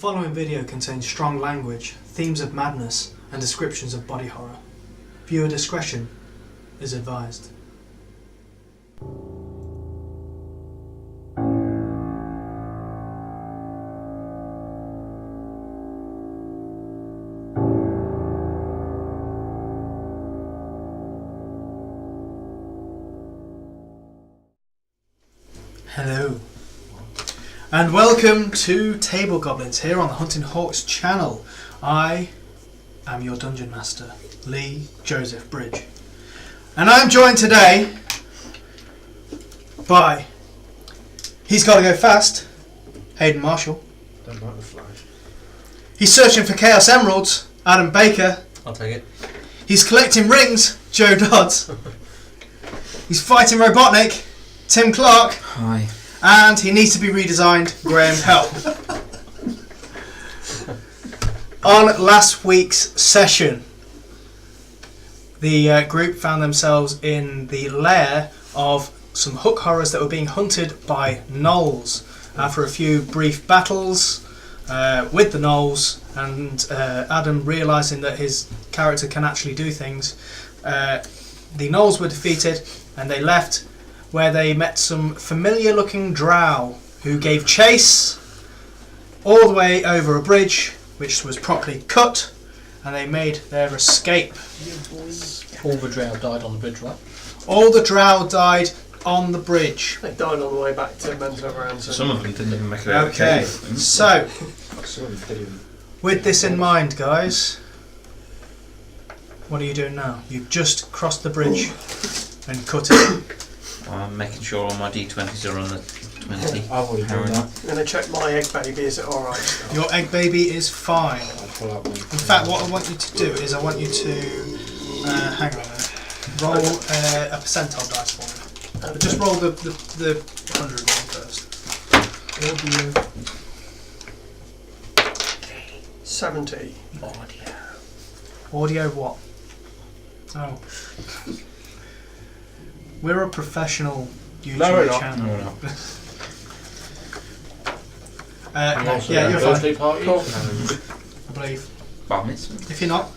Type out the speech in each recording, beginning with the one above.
following video contains strong language, themes of madness, and descriptions of body horror. Viewer discretion is advised. Hello, and welcome to Table Goblins here on the Huntinghawks channel. I am your Dungeon Master, Leigh Joseph Bridge, and I'm joined today by, he's got to go fast, Hayden Marshall. Don't like the flash. He's searching for Chaos Emeralds, Adam Baker. I'll take it. He's collecting rings, Joe Dodds. He's fighting Robotnik, Tim Clark. Hi. And he needs to be redesigned, Graham Hell. On last week's session, the group found themselves in the lair of some hook horrors that were being hunted by gnolls. After a few brief battles with the gnolls, and Adam realising that his character can actually do things, the gnolls were defeated and they left, where they met some familiar looking drow who gave chase all the way over a bridge which was properly cut, and they made their escape. All the drow died on the bridge, right? All the drow died on the bridge. They died on the way back to Mentor. Some of them didn't even make it out. Okay, so Video. with this in mind, guys, what are you doing now? You've just crossed the bridge and cut it. I'm making sure all my D20s are on the 20. I've already done that. I'm going to check my egg baby, is it alright? Your egg baby is fine. I'll pull out one. In fact, what I want you to do is I want you to hang on a minute. Roll a percentile dice for me. But just roll the 100 one first. 70. Audio what? Oh. We're a professional YouTube No, we're not. channel. No, we're not. Yeah, you're fine. Birthday party? Cool. I believe. Bar mitzvah. If you're not,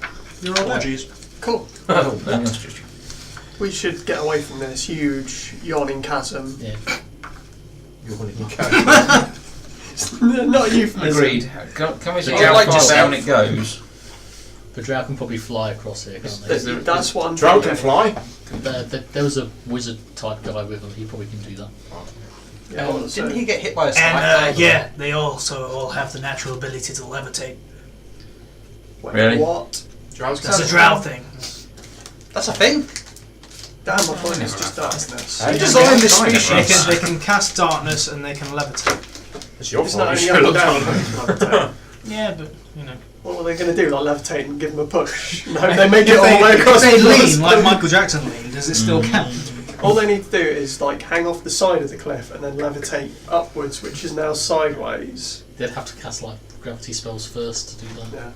you're all there. Cool. Oh, that's just We should get away from this huge yawning chasm. Yeah. You're going to catch. Not a euphemism. agreed. Can we see I'd how like far to down say- it goes? The drow can probably fly across here, can't they? That's what I'm Drow thinking. can fly? There was a wizard type guy with him, he probably can do that. Yeah, well, so- Didn't he get hit by a And spike? yeah, they also all have the natural ability to levitate. Wait, Really? What? Drow's That's a drow thing. That's a thing. Damn, I thought it was just darkness. Hey, Who designed this Kind of, species? They can cast darkness and they can levitate. It's your It's fault. not You only should up have and looked down. on it. Yeah, but you know. What were they going to do? Like levitate and give them a push? No, they make it all the way If across they the lean like floor. Michael Jackson leaned, does it still count? All they need to do is like hang off the side of the cliff and then levitate upwards, which is now sideways. They'd have to cast like gravity spells first to do that. Yeah.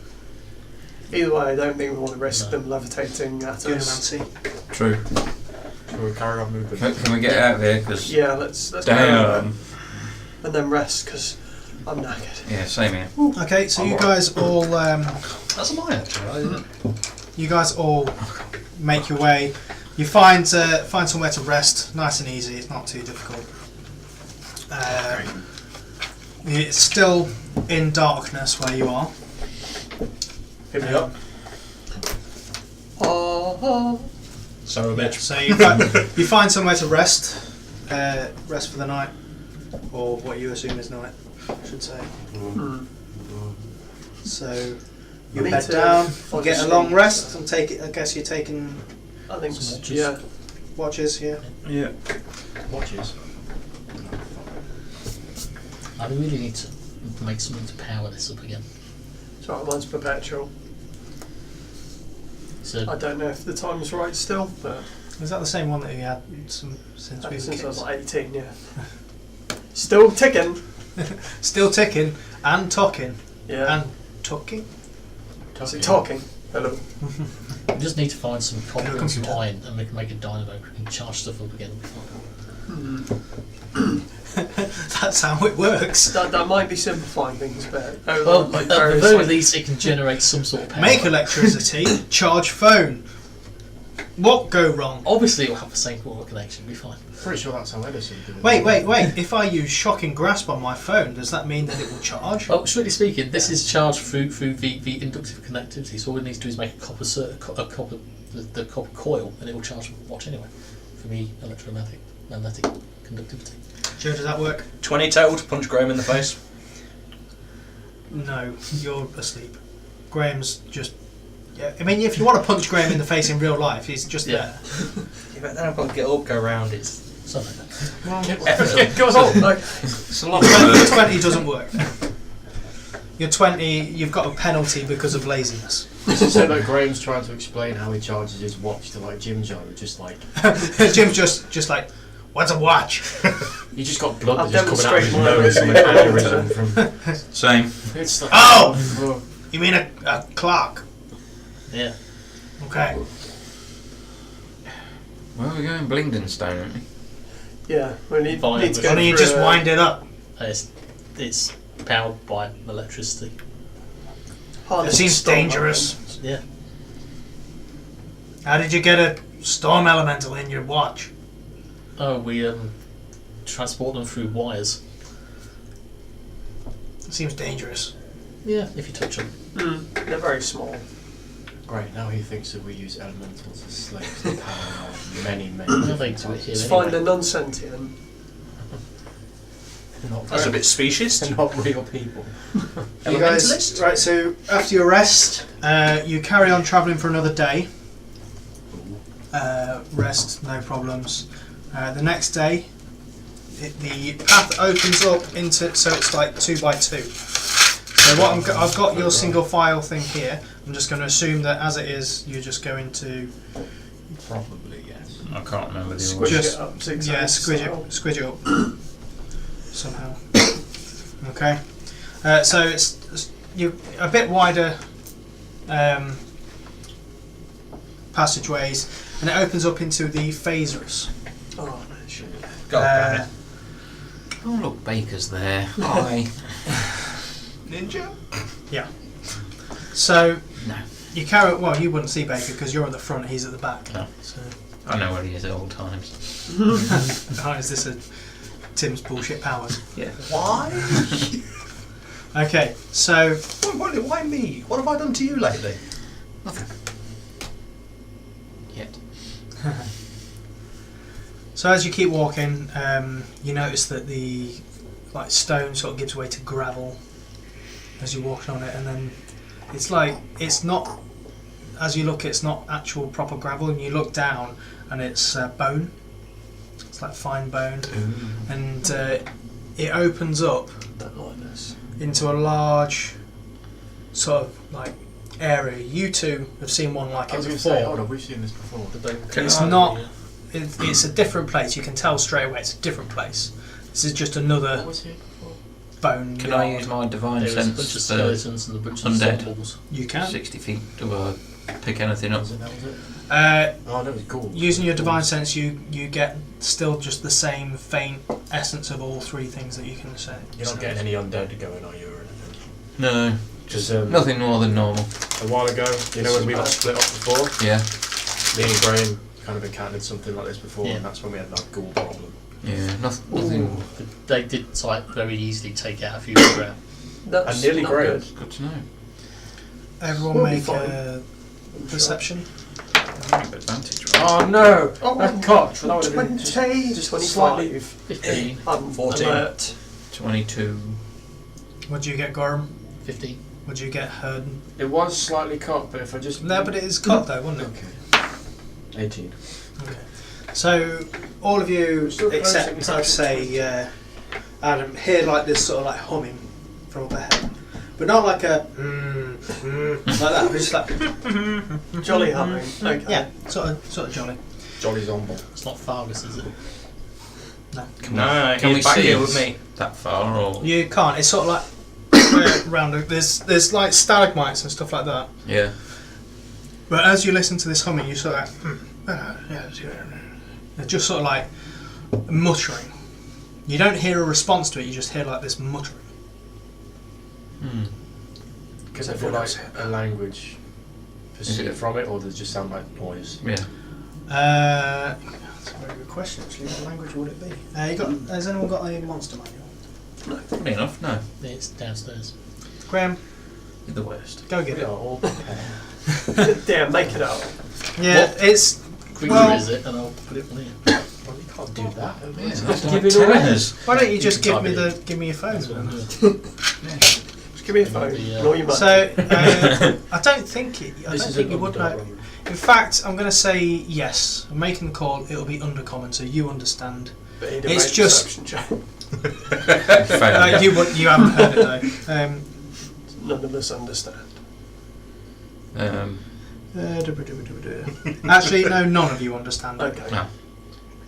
Either way, I don't think we want to risk them levitating at us. Geomancy. True. Shall we carry on moving? Can we get out of here? Because Yeah, let's go damn. and then rest because I'm knackered. Yeah, same here. Okay, so you guys all That's a mine actually, isn't it? you guys all make your way. You find somewhere to rest, nice and easy. It's not too difficult. It's still in darkness where you are. Hit me up. So a bit. So you find somewhere to rest, rest for the night, or what you assume is night, I should say. So you need bed to down, fall get a asleep. long rest, and take it. I guess you're taking I think Some watches. yeah. watches, yeah. Yeah. Watches. I really need to make something to power this up again. So mine's perpetual. So I don't know if the time's right still, but Is that the same one that you had since we were since I was kids? like 18, yeah. Still ticking. Still ticking and talking Yeah. and talking. Is it talking? Hello. we just need to find some copper No and some computer. iron and we can make a dynamo and charge stuff up again. That's how it works. That might be simplifying things a bit. Well, Like at the various, very like- least, it can generate some sort of power. Make electricity, charge phone. What go wrong? Obviously, it'll have the same water connection. Be fine. Pretty sure that's how Edison did it. Wait. If I use shocking grasp on my phone, does that mean that it will charge? Well, strictly speaking, this is charged through the inductive connectivity. So all it needs to do is make a copper the copper coil, and it will charge the watch anyway for the magnetic conductivity. Joe, does that work? 20 total to punch Graham in the face. No, you're asleep. Graham's just. Yeah, I mean, if you want to punch Graham in the face in real life, he's just there. Yeah, but then I've got to get up, go round. It's Something like that. effort. Goes on. Like, It's a lot Your of 20 doesn't work. Your 20, you've got a penalty because of laziness. This is so that Graham's trying to explain how he charges his watch to like Jim Joe, just like Jim's just like, what's a watch? he just got blood I'll that's just coming out of his demonstrate nose my and an ability. aneurysm from. Same. It's like, Oh! You mean a clock? Yeah. Okay. Where are we going? Blingdenstone, aren't we? yeah, we need Fine, to but- go Why don't you through just a- wind it up? It's powered by electricity. It harness seems storm dangerous. Yeah. How did you get a storm elemental in your watch? Oh, we transport them through wires. It seems dangerous. Yeah, if you touch them. They're very small. Great, now he thinks that we use elementals as slaves to power our many Well, they do it here Let's anyway. find a non-sentient. That's a bit specious. They're not real people. You guys, right, so after your rest, you carry on travelling for another day. Rest, no problems. The next day, the path opens up into, so it's like 2 by 2. So what I've got your single file thing here. I'm just going to assume that as it is, you're just going to Probably, yes. I can't remember the Squish order. Just- it up. Zigzag squidge it up somehow. Okay. So it's you a bit wider passageways, and it opens up into the phasers. Oh, no, shit. Go on, Uh, Granny. Oh, look, Baker's there. Hi. Ninja. Yeah. So No. you carry. Well, you wouldn't see Baker because you're at the front. He's at the back. No. So, I know where he is at all times. oh, is this a Tim's bullshit powers? Yeah. Why? Okay. So Why me? What have I done to you lately? Nothing. Yet. So as you keep walking, you notice that the stone sort of gives way to gravel as you're walking on it, and then it's not. As you look, it's not actual proper gravel, and you look down, and it's bone. It's like fine bone, and it opens up Don't like this. into a large sort of area. You two have seen one like I it was going to before. say, hold on, we've seen this before. It's not. It's a different place. You can tell straight away it's a different place. This is just another What was here before? bone. Can I yard. use my divine There was a sense bunch of for skeletons and a bunch of undead? zombies. You can. 60 feet to pick anything up? Was it? That was it? Uh, Oh, that was cool. using your divine sense, you get still just the same faint essence of all three things that you can say. You're not getting any undead going, are you, or anything? No. Just Nothing more than normal. a while ago, you know when we got split up before? Yeah. Me and Graham kind of encountered something like this before, Yeah. and that's when we had that ghoul problem. Yeah. Nothing. They did very easily take out a few ground. That's And nearly not great. good. Good to know. Everyone We'll be make fine. a perception. Advantage, right? Oh no! Oh, That cocked! That would have been 20, just 25. slightly. 15. I'm 14. alert. 22. What do you get, Gorham? 15. What do you get, Herden? It was slightly cocked, but if I just. No, but it is cut though, wasn't it? Okay. 18. Okay. So all of you, Still except closing I'd say Adam, hear this sort of humming from up ahead, but not like a like that. But just like Jolly humming. Okay. yeah, sort of jolly. Jolly Zombo. It's not Fargus, is it? Can we back see here it with me. that far? Or You can't. It's sort of like round. There's like stalagmites and stuff like that. yeah. But as you listen to this humming, you sort of like, it's just sort of like muttering. You don't hear a response to it. You just hear like this muttering. Because I feel like a language proceeded from it, or does it just sound like noise? Yeah. That's a very good question. Actually, what language would it be? Has anyone got a monster manual? No. Funny enough, no. It's downstairs. Graham, You're the worst. go get We it. are all prepared. Damn, make it up. Yeah, What? it's Creature Well- is it? And I'll put it on here. Well, you can't do that. Yeah, Just that's give like it away. tenors. Why don't you just You give can me type it give me your phone? That's what I'm then? doing. Just give me a phone. Yeah. And all your money. So I don't think you would know. In fact, I'm going to say yes. I'm making the call. It'll be undercommon, so you understand. But he didn't it's make just- perception check. Failure. You haven't heard it though. None of us understand. Actually, no, none of you understand it. Okay.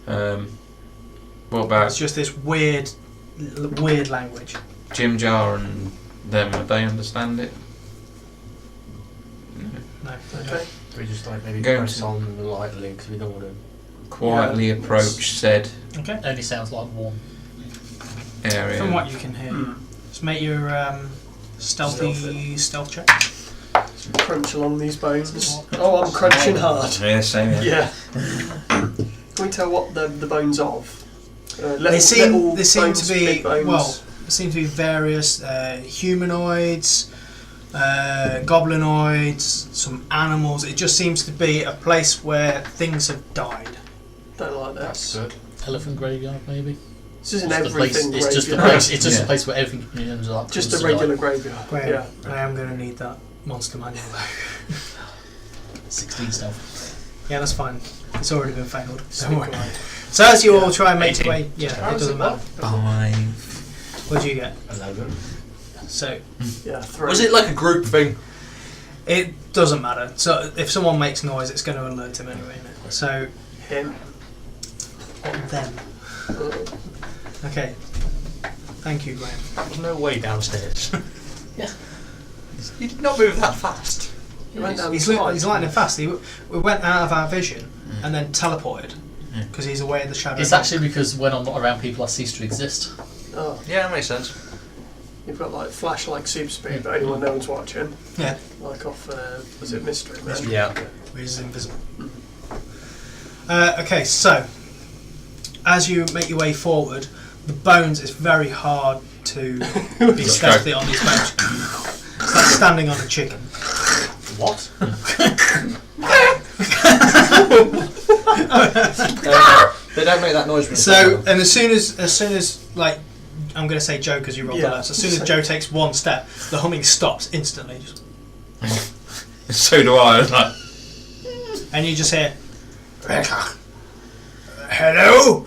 No. What about It's just this weird language. Jim Jar and them? Would they understand it? No. Okay. We just like maybe Go press to- on lightly because we don't want to. Quietly Yeah. approach said Okay. Only sounds like one. area. From what you can hear, just make your stealthy stealth check. Crunch along these bones. Oh, I'm crunching hard. Yeah, same here. Yeah. Can we tell what the bones of? They seem to bones, be big bones. well. There seem to be various humanoids, goblinoids, some animals. It just seems to be a place where things have died. Don't like that. That's good. Elephant graveyard, maybe. This isn't Just the place- everything. It's just a graveyard. place. It's just Yeah. a place where everything ends up. Just comes a to regular life. graveyard. Graham, Yeah. I am going to need that monster manual though. 16 stealth. Yeah, that's fine. It's already been failed. Don't Sneak worry. around. So as you all try and make 18. your way, yeah, How it does doesn't it matter. work? 5. What do you get? 11. So Yeah, 3. Was it like a group thing? it doesn't matter. So if someone makes noise, it's going to alert him anyway. Innit? So him? what then? Okay. Thank you, Graham. There's no way downstairs. Yeah. You did not move that fast. He went down He's the slide. lightning fast. We went out of our vision and then teleported because he's away in the shadow. It's actually because when I'm not around people, I cease to exist. Oh, Yeah, that makes sense. you've got like flash like super speed, but only when no one's watching. yeah, Like off, was it Mystery Man? Yeah. which is invisible. Okay, so as you make your way forward, the bones. It's very hard to be stealthy on these bones. It's like standing on a chicken. What? They don't make that noise when So, and as soon as like, I'm going to say Joe because you rolled the Yeah. last. As soon as Joe takes one step, the humming stops instantly, just, So do I. I was like, and you just hear, "Hello."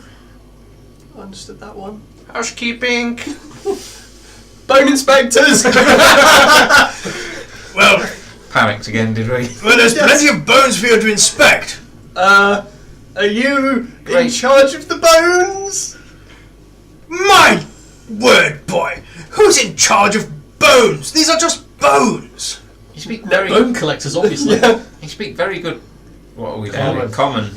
I understood that one. housekeeping. Bone inspectors! Well, Panicked again, did we? there's plenty of bones for you to inspect. Are you in Great. charge of the bones? My word, boy, who's in charge of bones? These are just bones. You speak very. Bone collectors, obviously. You speak very good. What are we Common. doing? Common.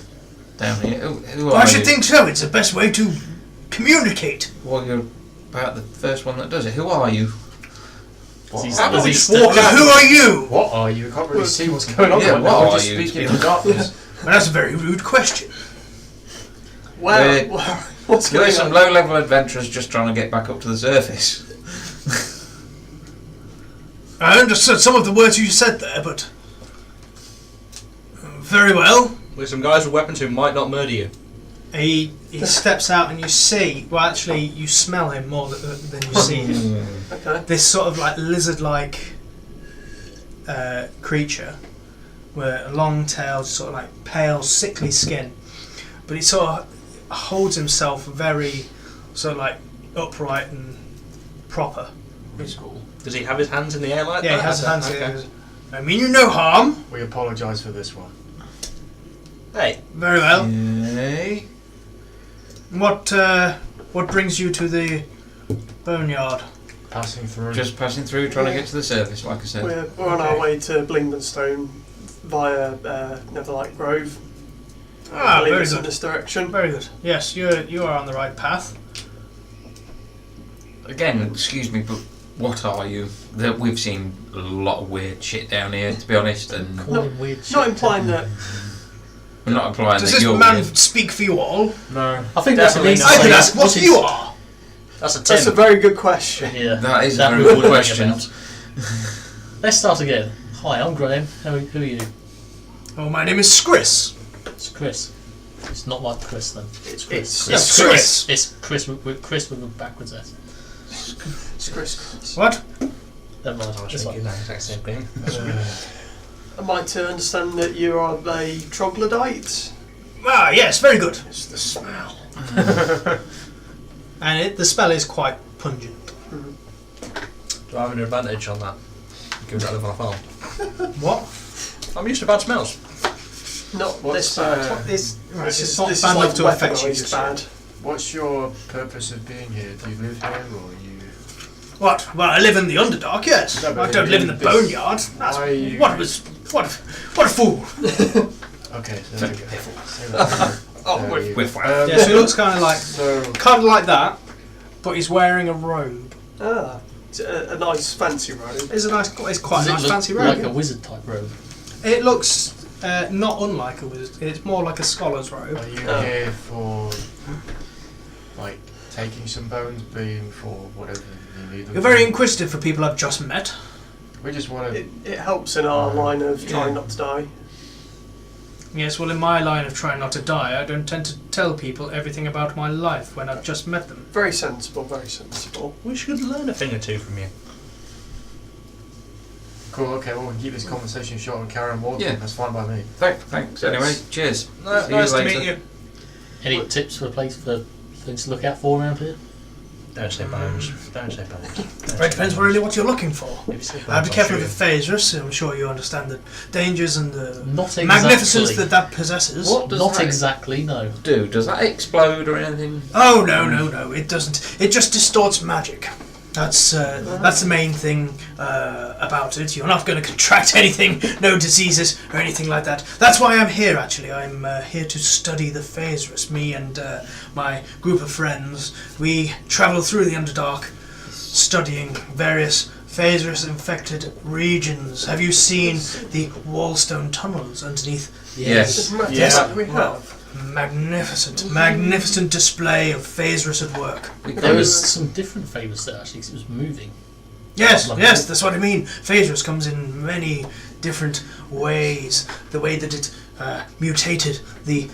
Down here. Who Well, are I should you? think so. It's the best way to communicate. Well, you're about the first one that does it. Who are you? He's- How about does we he just step- walk out? Who are you? What are you? I can't really see what's going on Yeah, right what now. We're are just you? speaking in the darkness. Well, that's a very rude question. Wow. What's We're going some on? low-level adventurers just trying to get back up to the surface. I understood some of the words you said there, but very well. We're some guys with weapons who might not murder you. He steps out and you see. Well, actually, you smell him more than you see him. Okay. This sort of like lizard-like creature, with a long tail, sort of like pale, sickly skin, but he sort of holds himself very sort of like upright and proper. It's cool. Does he have his hands in the air like Yeah, that? he has hands. Okay. Here. I mean you no harm. We apologise for this one. Hey, Very well. Yay. What brings you to the boneyard? Passing through. Just passing through, trying to get to the surface, like I said. We're on our way to Blingdenstone via Neverlight Grove. Ah, I believe very it's in good. this direction. Very good. Yes, you are on the right path. again, excuse me, but what are you? That we've seen a lot of weird shit down here, to be honest, and Call him weird shit. Not implying that. I'm not implying Does that this you're man weird. speak for you all? No. I think that's Definitely an easy not. I can thing. ask what you are. That's a That's a 10. very good question. Yeah, That is a we very were good wondering question. about. Let's start again. Hi, I'm Graham. Who are you? Oh, my name is Chris. It's Chris. It's not like Chris then. It's Chris. It's Chris. It's Chris with a backwards S. It's Chris. What? Never mind. I was It's thinking fine. that exact same thing. Am I to understand that you are a troglodyte? Ah, yes, very good. It's the smell. And the smell is quite pungent. Do I have an advantage on that? Given that I live on a farm. What? I'm used to bad smells. Not What's, this bad. What is? Right, This it's is, not this bad is enough like to affect you. weaponised bad. What's your purpose of being here? Do you live here or you? What? Well, I live in the Underdark, yes. No, but I don't live in the this- boneyard. That's why you- what a fool. Okay, so there we go. Say that. Oh, There wait, you with go. whack. Yeah, so he looks kind So of like that, but he's wearing a robe. Ah, it's a nice fancy robe. It's quite Does a it nice look fancy robe. like a wizard type robe? It looks not unlike a wizard. It's more like a scholar's robe. are you Oh. here for like taking some bones, being for whatever you need them? You're very for? inquisitive for people I've just met. We just want to. It helps in our line of trying not to die. Yes, well, in my line of trying not to die, I don't tend to tell people everything about my life when I've just met them. Very sensible, very sensible. We should learn a thing or two from you. Cool. Okay, well we can keep this conversation short and carry on walking. Yeah. That's fine by me. Thanks. Anyway, cheers. See you Nice to later. meet you. Any tips for a place for things to look out for around here? Don't say bones. Don't say bones. It depends really what you're looking for. If you say Be bones, I'll careful shoot with the phasers. I'm sure you understand the dangers and the Not exactly. magnificence that possesses. What does Not that exactly, no. do? Does that explode or anything? Oh no! It doesn't. It just distorts magic. That's the main thing about it. You're not going to contract anything, no diseases or anything like that. That's why I'm here. Actually, I'm here to study the phasers. Me and my group of friends, we travel through the Underdark, studying various phasers-infected regions. Have you seen the wallstone tunnels underneath? Yes. Yes. We have. Magnificent display of phasers at work. There was some different favours there actually, 'cause it was moving. Yes, Lovely. yes, that's what I mean. Phasers comes in many different ways. The way that it mutated the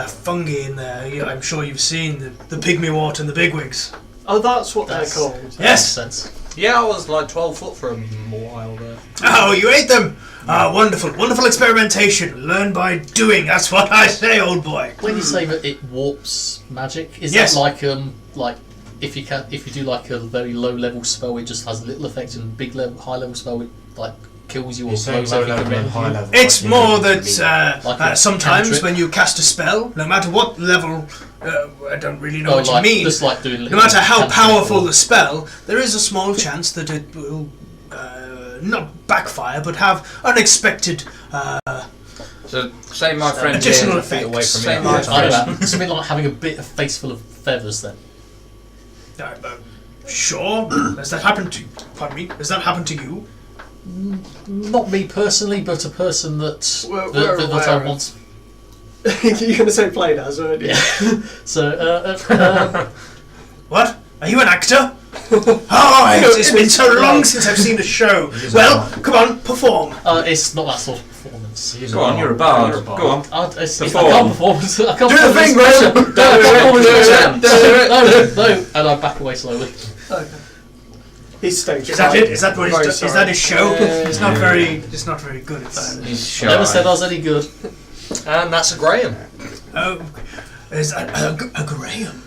fungi in there. I'm sure you've seen the pygmywort and the bigwigs. Oh, that's what That's- they're called. Yes. Makes sense. Yeah, I was like 12 foot for a while there. Oh, you ate them! Ah, wonderful experimentation. Learn by doing. That's what I say, old boy. When you say that it warps magic, is Yes. that like if you do like a very low level spell, it just has little effect, and high level spell it like kills you or You're saying blows low everything level and around high you? level. It's like, more you that Like a sometimes cantrip? when you cast a spell, no matter what level, I don't really know what like, you mean. Just like doing No matter how cantrip powerful or- the spell, there is a small chance that it will not backfire, but have unexpected. So, say my friend Additional here, effects. away from say you. my I don't friend, know, something like having a bit of face full of feathers. Then Sure. Has that happened to? Pardon me. Has that happened to you? not me personally, but a person that We're that I aware of- once. You're going to say played as, aren't you? Yeah. So What? Are you an actor? Oh, it's been so long since I've seen a show. Well, come on, perform. it's not that sort of performance. He's go on, you're a bard. Go on. I Perform. can't perform. I can't Do the perform thing, this bro. pressure. No, I can't perform this Do pressure. No, and I back away slowly. Okay. He's stage. Is that it? Is that what Very is sorry. that his show? It's not very good at that. He's shy. Never said I was any good. And that's a Graham. Oh, is that a Graham?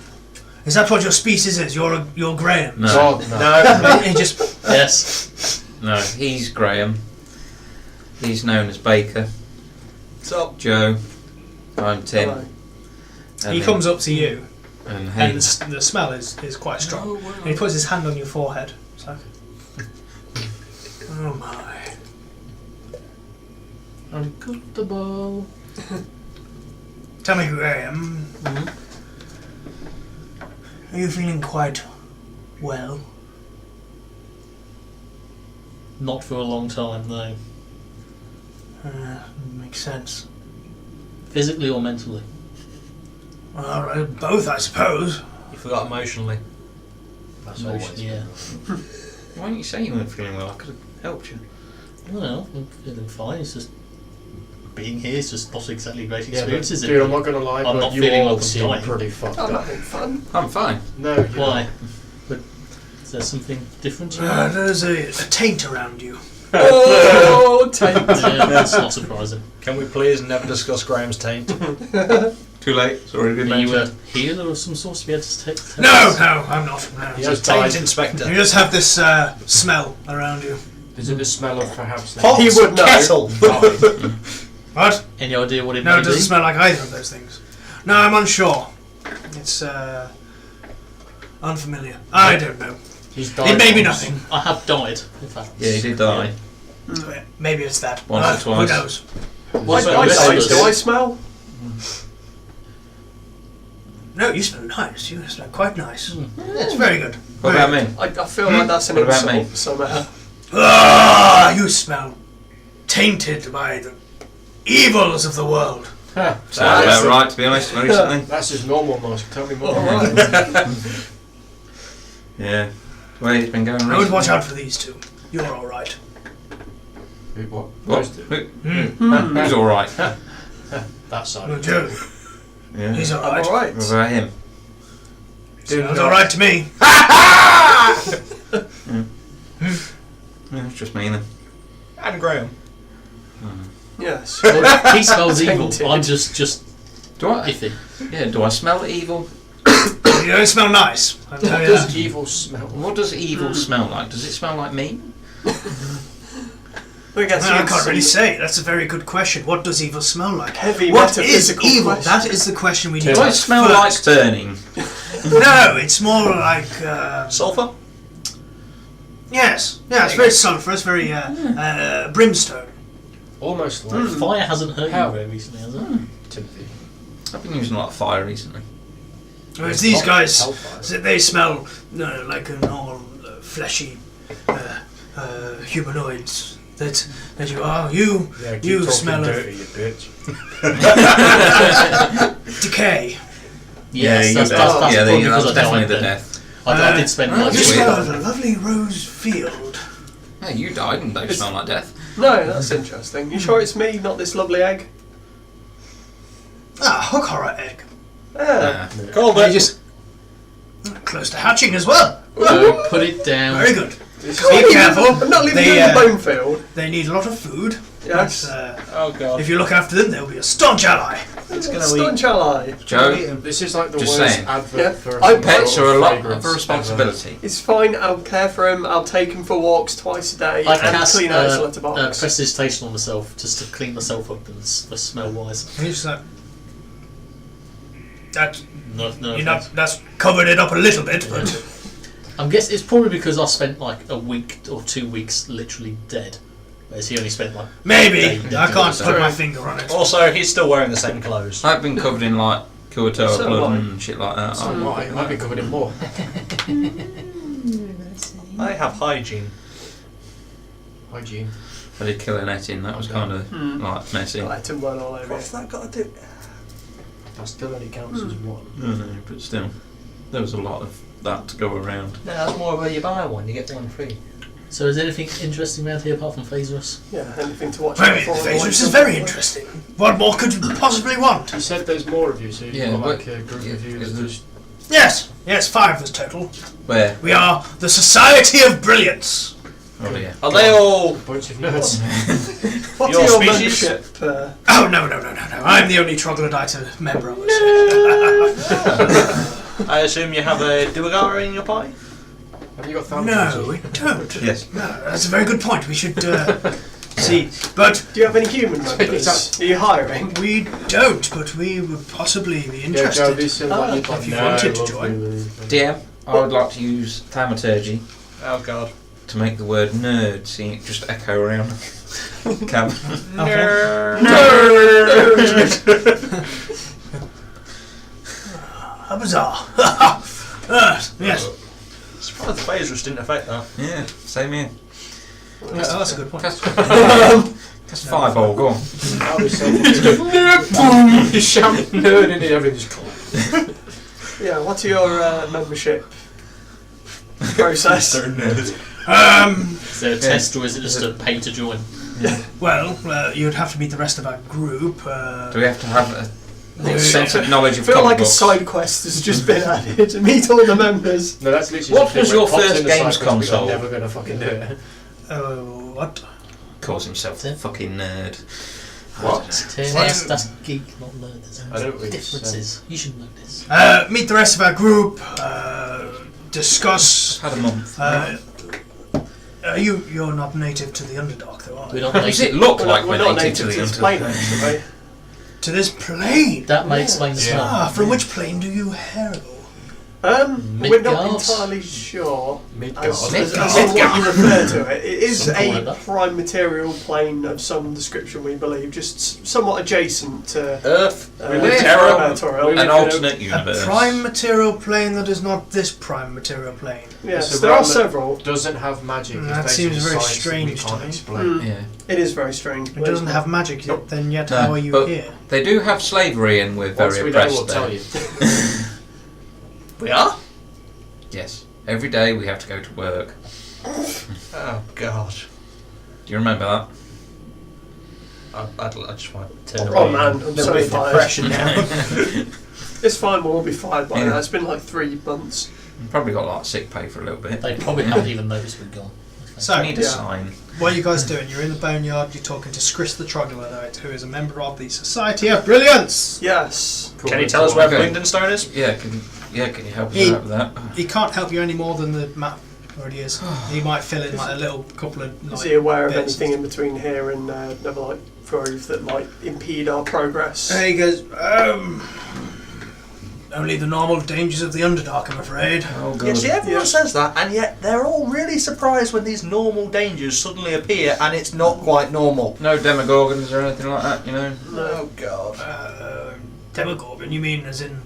Is that what your species is? You're Graham. No, God, no. No. He just Yes. no, he's Graham. He's known as Baker. So, Joe. I'm Tim. Hello. And he then- comes up to you, and and Hayden. the smell is quite strong. And he puts his hand on your forehead. It's like, oh my. Uncomfortable. Tell me, Graham. Are you feeling quite well? Not for a long time, no. Makes sense. Physically or mentally? Well, both, I suppose. You forgot emotionally. That's Emotion, always yeah. Why didn't you say you weren't feeling well? I could have helped you. Well, I'm feeling fine. It's just being here is just not exactly great Yeah, but, experience, is it? dude, I'm not going to lie, I'm but not you feeling all like I'm seem dying. pretty fucked I'm up. having fun. I'm fine. No, you're Why? not. But is there something different? There's a taint around you. Oh, taint. Yeah, that's not surprising. Can we please never discuss Graham's taint? Too late. It's already been Are you a mentioned. healer of some sort to be able to take? No, I'm not. No. He's Just a taint died. inspector. You just have this smell around you. Is it the smell of perhaps... He would know. Kettle. What? Any idea what it No, may it doesn't be? smell like either of those things. No, I'm unsure. It's unfamiliar. I don't know. He's died It may be once. nothing. I have died, in fact. Yeah, he did die. Maybe it's that. Once or Who twice. knows? What's I the died. rest Do of I us? smell? No, you smell nice. You smell quite nice. It's very good. What about me? I feel like that's an What about insult me? somehow. Ah, you smell tainted by the evils of the world. Huh. Sounds about right, to be honest, recently. That's just normal noise. Tell me more. Alright. Yeah. Well, it's been going I would recently. watch out for these two. You're all right. Who, what? What? Hmm. Who's alright? That side. Well, Joe, Yeah. he's all I'm right. alright. What about him? Sounds all right to me. Yeah, it's just me then. And Graham. Yes. Well, he smells evil. Tainted. I'm just Do I? iffy. Yeah, do I smell evil? You don't smell nice. I'll What tell you does that. evil smell? What does evil smell like? Does it smell like me? I guess Well, I you can't really some say. That's a very good question. What does evil smell like? heavy What is metaphysical evil? question. That is the question we need Do to I ask smell like first. burning? No, it's more like Sulfur? yes, it's very sulphurous, very brimstone. Almost like Fire hasn't hurt How? you very recently, has it? Timothy. I've been using a lot of fire recently. Whereas these guys, Hellfire. they smell like an all fleshy humanoids. That you are. You Yeah, keep you talking smell dirty, you bitch. of decay. Yes, that's yeah, probably that's because I definitely died the then. death. I did spend Oh, like You That's smell weird. of a lovely rose field. Hey, you died and don't smell like death. No, that's interesting. You sure it's me, not this lovely egg? Hook horror egg. Ah. Called You it. just close to hatching as well. Don't put it down. Very good. This Be is- careful. I'm not leaving They, you in the bone field. They need a lot of food. Yes. Oh god. If you look after them, they'll be a staunch ally. It's gonna Staunch ally. Joe, This is like the Just worst saying. advert Yeah. for I- some pets sort are a lot fragrance of a responsibility. It's fine. I'll care for him. I'll take him for walks twice a day I and cast clean out his letterbox. prestidigitation on myself just to clean myself up and for smell wise. And he's like, that No, you know, that's covered it up a little bit, but I'm guessing it's probably because I spent like a week or 2 weeks literally dead, whereas he only spent like maybe Yeah, I can't so. put my finger on it. Also, he's still wearing the same clothes. I've been covered in like Kuatoa So blood am I. and shit like that. So I might be covered in more. I have hygiene. Hygiene. I did kill an Ettin, that was kind of like messy. Let him run all over. What's that got to do? That still only counts as one. No, but still, there was a lot of that to go around. No, that's more where you buy one, you get one free. So is there anything interesting around here apart from Phasers? Yeah, anything to watch Well, out the for. Phasers is very interesting. What more could you possibly want? You said there's more of you, so you've Yeah, got but- like a group yeah, of you is that there- just... Yes, 5 of us total. Where? We are the Society of Brilliance. Oh yeah. Are they all A bunch of nerds. What's Your your species? membership? Oh no! I'm the only troglodyte member of us. I assume you have a Duergar in your party? Have you got thumbs? No, we don't. Yes. No, that's a very good point. We should see, but Do you have any human members? Are you hiring? we don't. But we would possibly be Yeah, Joe, interested. this seems like you'd if like you no, wanted to lovely, join. lovely. DM, I would like to use thaumaturgy Oh god. to make the word nerd seeing it just echo around the cabin. How bizarre. Yes. Surprised the phasers didn't affect that. Yeah, same here. Oh, that's a good point. That's fireball, go on. How is self- You shout nerd into everything just collapse. Yeah, what's your membership process? Is there a test or is it just a pay to join? Well, you'd have to meet the rest of our group. Do we have to have a Yeah. extensive knowledge I of feel comic like a books? side quest has just been added to meet all the members. No, that's literally. What just was your pops first in the games cycle, because console? I'm never gonna fucking do it. What? Calls himself a fucking nerd. What? That's geek, not nerd. There's I don't really differences. You should know this. Meet the rest of our group. Discuss. Had a month. You're not native to the Underdark, though, are We're you? not Does it native. look We're like not, we're we're not native to native the to this plane, Underdark? actually. To this plane. That may explain the Yeah. smell. Ah, from which plane do you herald? We're not Midgard? entirely sure Midgard. as to Midgard. what you refer to it. It is Some call it a that. prime material plane of some description, we believe, just somewhat adjacent to Earth, Terra. an alternate A universe. prime material plane that is not this prime material plane. Yes, It's a there are realm that several. doesn't have magic. It's That basically seems very science that strange we to can't me. explain. Mm. Yeah. It is very strange. It doesn't have magic yet, then yet No, how are you but- here? They do have slavery and we're Once very we know, oppressed we'll tell there. you. We are? Yes. Every day we have to go to work. Oh god. Do you remember that? I just want Oh man, I'm so Bit of tired. depression now. It's fine, we'll all be fired by Yeah. now. It's been like 3 months. Probably got like sick pay for a little bit. They probably haven't even noticed we've gone. So, I need a yeah. sign. what are you guys doing? You're in the boneyard, you're talking to Skris the Troglodyte, who is a member of the Society of Brilliance. Yes. Can you tell us where Okay. Blingdenstone is? Yeah, can you help us He- out with that? He can't help you any more than the map already is. He might fill in like a little couple of. Is Like, he aware of bits. anything in between here and Neverlight Grove that might impede our progress? He goes, only the normal dangers of the Underdark, I'm afraid. Oh Yeah, see, everyone Yeah. says that, and yet they're all really surprised when these normal dangers suddenly appear, and it's not quite normal. No demogorgons or anything like that, you know? Oh god. Demogorgon, you mean as in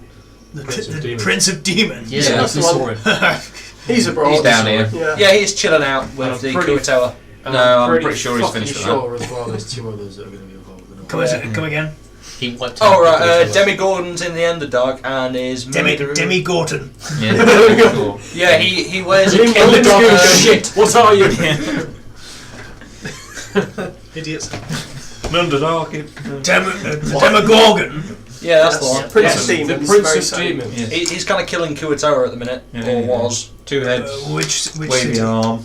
the Prince of the Demons. Prince of Demons? Yeah, Yeah, that's we that's saw the him. He's abroad. He's down here. Yeah. Yeah, he's chilling out And with I'm the pretty- Kuatoa. And No, I'm pretty sure he's fucking finished with sure as well there's 2 others that are going to be involved in it. Come again. He wiped Oh out right, the Kuatoa. Demigorgon's in the Underdark and is Demi Gorton. Yeah, cool. Yeah, he wears a Demi killer Gorgon. shit. What are you? Idiots. Underdark. Demogorgon. Yeah, that's the Yes. one. Prince Yes. of Demons. The Prince very of same. Demons. Yes. He's kind of killing Kuatoa at the minute, Yeah, or yeah. was. 2 heads. Which Wavy city? arm.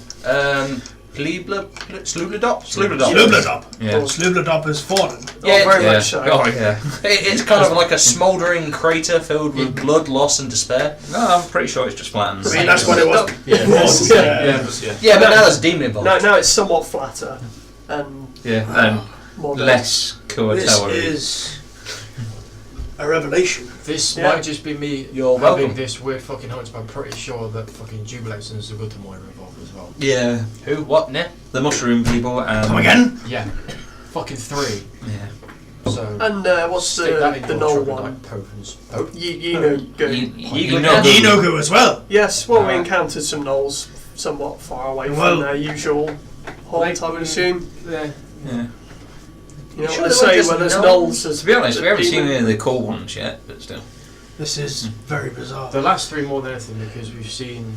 Slubladop? Slubladop. Yeah. Oh, Slubladop has fallen. Yeah, Oh, very Yeah. much so. Oh yeah. It's kind of like a smouldering crater filled with blood, loss, and despair. No, I'm pretty sure it's just flattened. I mean, that's what it was. Yeah. Yes. Yeah. Yeah, but now there's a demon involved. Now it's somewhat flatter and Yeah, and more less This Kuatoa. is a revelation. This Yeah. might just be me You're having welcome. this weird fucking hunch, but I'm pretty sure that fucking Jubilates and Zugutamoi are involved as well. Yeah, Who? What? Ne? the mushroom people and. Come again? Yeah. Fucking 3. Yeah. So And what's stick that in the your Knoll troglodyte one? potence. You know, good. You know know. Yinogu as well. Yes, well, we Right. encountered some gnolls somewhat far away Well- from their usual haunt, I would assume. Yeah. Yeah. You know Sure what they they say weren't just when there's gnolls? gnolls. To be honest, we haven't seen demon- any of the cool ones yet, but still. This is very bizarre. The last 3 more than anything because we've seen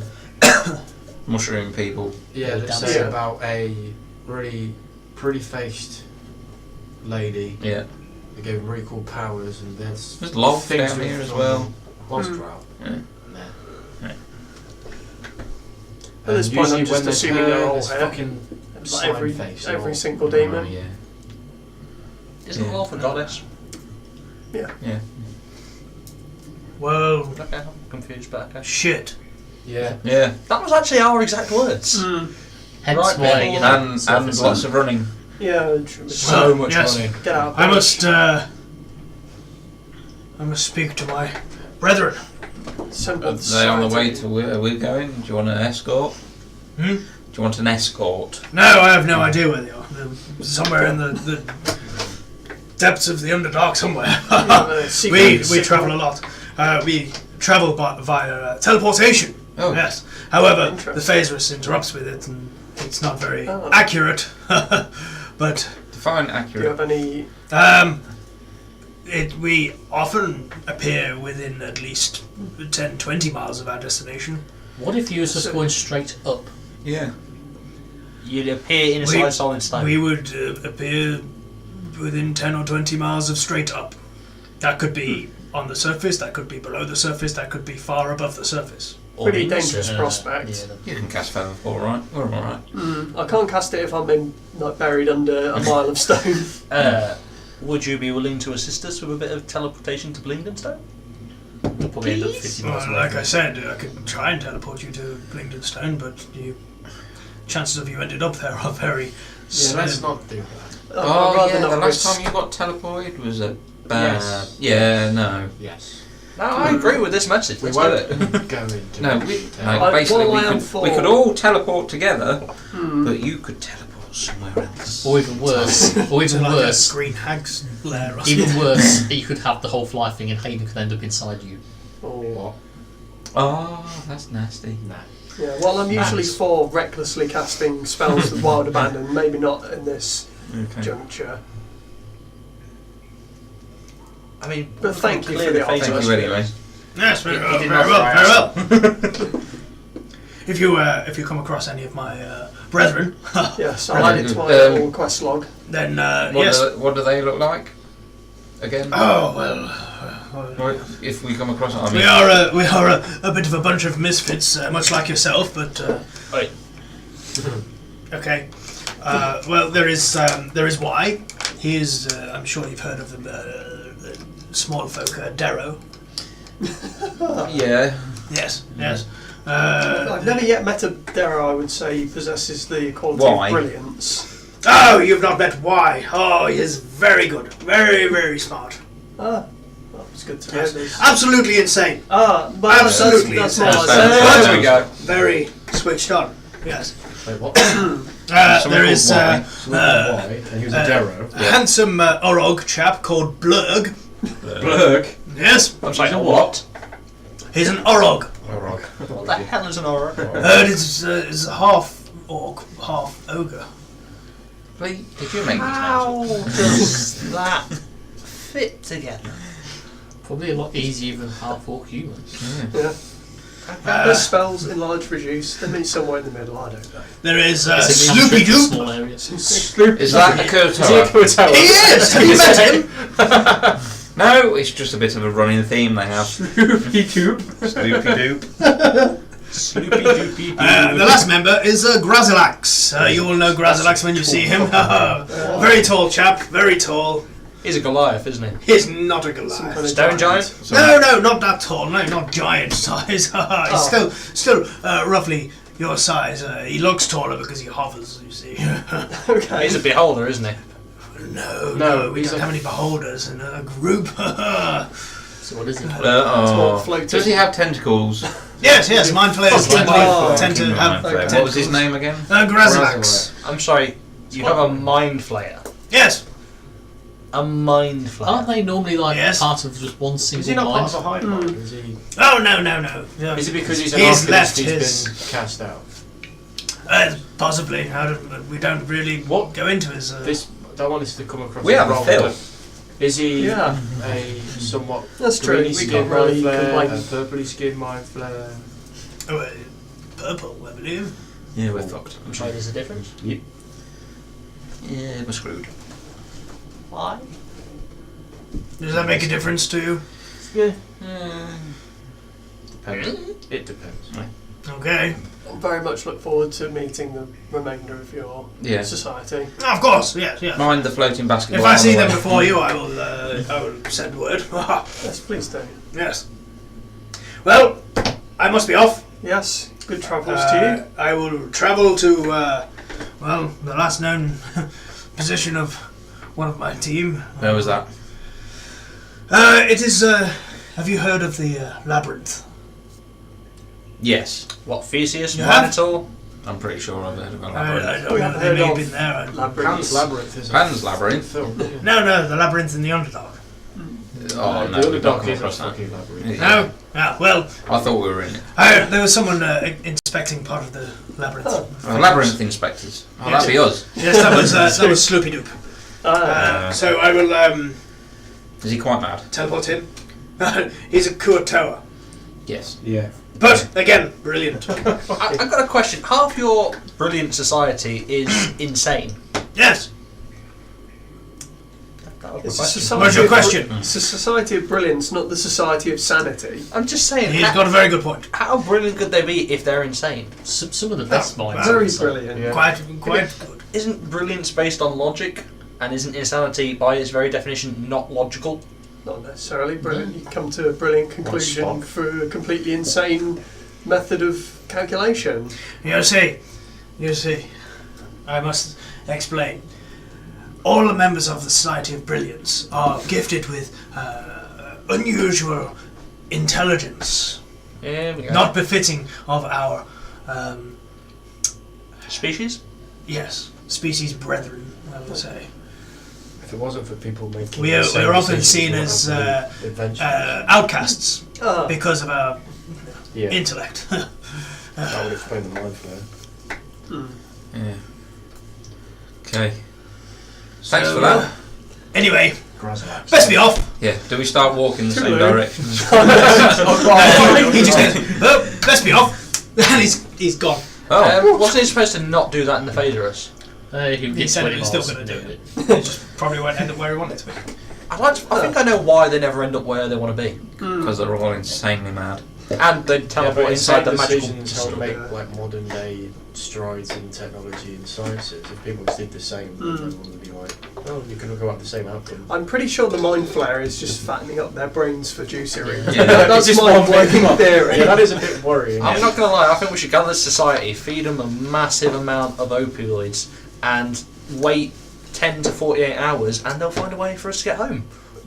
Mushroom people. they dancing. say about a really pretty faced lady. Yeah. They gave him really cool powers and there's There's logs things down with here as some well. Monster Hmm. out. Yeah. There. At this And point, I'm usually just when there's assuming they're her, all there's here. fucking Like slime every face. every single Oh, demon. yeah. Isn't Yeah. Wolf a goddess? Yeah. Well, Okay, I'm confused, but okay. shit. Yeah. Yeah. That was actually our exact words. Mm. Hence Right, why, people. you know, And surface lots of running. Yeah, So much yes. money. get out. I must speak to my brethren. Simple Are they on the way society. to where we're going? Do you want an escort? Hmm? Do you want an escort? No, I have no idea where they are. They're somewhere in the depths of the Underdark somewhere. Yeah, we secret- travel a lot. We travel via teleportation. Oh. Yes. However, the Interesting. Phaserus interrupts with it, and it's not very Oh. accurate. But Define Do you accurate. have any? we often appear within at least 10, 20 miles of our destination. What if you was just going straight up? Yeah. You'd appear inside solid stone. We would appear within 10 or 20 miles of straight up. That could be on the surface, that could be below the surface, that could be far above the surface. Or Pretty in- dangerous prospect. Yeah, You can cast Feather Fall, right? We're alright. I can't cast it if I'm buried under a mile of stone. Would you be willing to assist us with a bit of teleportation to Blingdenstone? you'll probably end up Please? 50 miles Well, away. like I said, I could try and teleport you to Blingdenstone, but chances of you ended up there are very Yeah, let's slim. not do that. I'd rather not the last risk- time you got teleported was a bad... Yes. Yeah, no. Yes. No, I agree with this message. We Let's won't do it. go into No, detail. basically well, I am we could all teleport together, Hmm. but you could teleport somewhere else. Or even worse, or even Like worse, a green hag's lair or even something. worse, you could have the whole fly thing and Hayden could end up inside you. Or, Oh, that's nasty. No. yeah, well, I'm usually Nice. for recklessly casting spells with Wild Abandon, maybe not in this Okay. juncture. I mean, But thank you clear for the the face Thank of you us. anyway. Yes, very He well, did very not well, fire very well. If you come across any of my brethren, Yes, I'll add it to my little quest log. then yes. What do they look like? Again? Oh well. Or if we come across it, I mean... We are a bit of a bunch of misfits, much like yourself, but Wait. okay. Well, there is Y. He is. I'm sure you've heard of the small folk, Darrow. Yeah. Yes, yes. I've never yet met a Darrow I would say possesses the quality Why? of brilliance. Oh, you've not met Y. Oh, he is very good, very, very smart. Ah, that was good to know. Absolutely insane. Ah, but Absolutely that's insane. more like There There we go. Very switched on. Yes. Wait, what? There is Y. Why? And he was a Darrow. a handsome Orog chap called Blurg. Blurg. Yes, I'm sorry, a what? he's an Orog. Alright. What the hell is an aura? It's half orc, half ogre. Leigh, did you make How does that fit together? Probably a lot easier than half orc human. Yeah. There's spells enlarge, reduce. They meet somewhere in the middle. I don't know. There is It's a Sloopy cantrip for Doop. small areas. Is that a Kurtoa? Kurtoa? He is. Have you met him? No, it's just a bit of a running theme they have. Sloopy Doop. Sloopy doop. Sloopy doopy The last member is Grazilax. You will know Grazilax when you see him. Very tall chap, very tall. He's a Goliath, isn't he? He's not a Some Goliath. kind of Stone giant? No, not that tall. No, not giant size. He's still roughly your size. He looks taller because he hovers, you see. Okay. He's a beholder, isn't he? No, we he's don't a- have any beholders in a group. So what is it? more floating. Does he have tentacles? Yes, mind flayers tend Oh, to have Mind Flayer. okay. What was his name again? Grazilax. I'm sorry, you have a mind flayer. Yes. A mind flayer. Aren't they normally like Yes. part of just one Is he single not mind? part of a hive mind? Is he? Oh no. Is it because he's an He's arcanist left he's his- been cast out? Possibly. We don't really What? go into his. This I don't want this to come across. We as have a wrong, Phil. but Is he Yeah. a somewhat That's true. greeny We skinned can't mind really flare, a complain. purpley skinned mind flare? Purple, I believe. Yeah, we're fucked. I'm sorry, there's a difference. Yeah, we're screwed. Why? Does that make a difference to you? Yeah. Depends. It depends. Okay. I very much look forward to meeting the remainder of your Yeah. society. Of course, yes. Mind the floating basketball. If I see on the them way. before you, I will send word. Yes, please do. Yes. Well, I must be off. Yes, good travels to I will travel to, the last known position of one of my team. Where was that? It is, have you heard of the Labyrinth? Yes, What, Theseus, You have? Minotaur? I'm pretty sure I've heard of a I labyrinth. don't We know, haven't they heard may have of been there. you. Labyrinth. Pan's Labyrinth is Pan's Labyrinth. film. No, the Labyrinth in the Underdark. Oh no, the we've not Underdark come is a across that. fucking labyrinth. No? Ah, well, I thought we were in it. there was someone inspecting part of the labyrinth. Oh, labyrinth inspectors. Oh, that'd be us. Yes, that was Sloopy Doop. So I will Is he quite mad? teleport him. He's a Kur Tower. Yes. Yeah. But, again, brilliant. I've got a question. Half your brilliant society is insane. Yes. That was It's my a question. society What's your of question? It's a society of brilliance, not the society of sanity. I'm just saying, He's got a very good point. how brilliant could they be if they're insane? Some of the best minds. Very are insane. brilliant. Yeah. Quite good. Isn't brilliance based on logic? And isn't insanity, by its very definition, not logical? Not necessarily brilliant. You come to a brilliant conclusion Spock. through a completely insane method of calculation. You see, I must explain. All the members of the Society of Brilliance are gifted with unusual intelligence, Here we go. not befitting of our, Species? species brethren, I would say. If it wasn't for people making We are insane often decisions, seen we wouldn't as have any adventures. outcasts Ah, because of our Yeah, intellect. that would explain the mind flare. Yeah. Okay. Thanks So, for that. Anyway, Grazilax. best be off. Yeah. Do we start walking the same Toodaloo. direction? He just says, oh, best be off. And he's gone. Oh. Wasn't he supposed to not do that in the Phaedrus? He He said he was still going to do it. He just probably won't end up where he wanted to be. I think I know why they never end up where they want to be. Because they're all insanely mad. And they teleport inside the magical... How to make like modern day strides in technology and sciences. If people just did the same, everyone would be like, oh, you can go up the same outcome. I'm pretty sure the mind flare is just fattening up their brains for juicery. Yeah. That's Just my one working thing. theory. Yeah, that is a bit worrying. I'm not going to lie, I think we should gather this society, feed them a massive amount of opioids, and wait 10 to 48 hours, and they'll find a way for us to get home.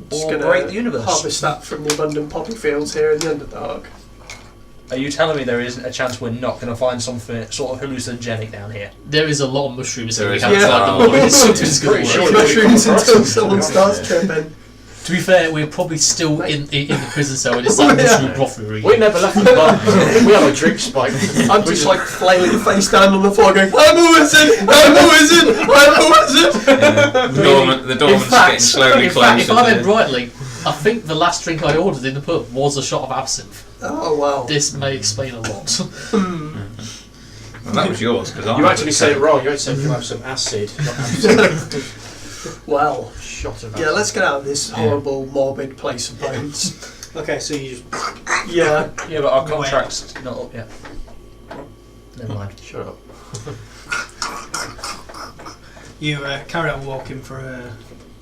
Just Or gonna break the universe. harvest that from the abundant poppy fields here in the Underdark. Are you telling me there isn't a chance we're not going to find something sort of hallucinogenic down here? There is a lot of mushrooms There that we is. haven't Yeah. tried them all. It's something's going Pretty to sure work. they Mushrooms come across until them, someone to be starts honest. tripping. To be fair, we're probably still in the prison cell and it's that mushroom broth we're eating. We never left the bar. We had a drink spike. I'm just like flailing face down on the floor going, I'm a wizard! I'm a wizard! I'm a wizard! The dormant's getting slowly in fact, if I closer. remember rightly, I think the last drink I ordered in the pub was a shot of absinthe. Oh wow. This may explain a lot. Well, that was yours, because You actually said it wrong. You actually said you have some acid, not acid. Well, Shot of acid. yeah, let's get out of this horrible, morbid place of bones. Okay, so you just... Yeah. Yeah, but our No way. contract's not up yet. Never mind. Shut up. You carry on walking for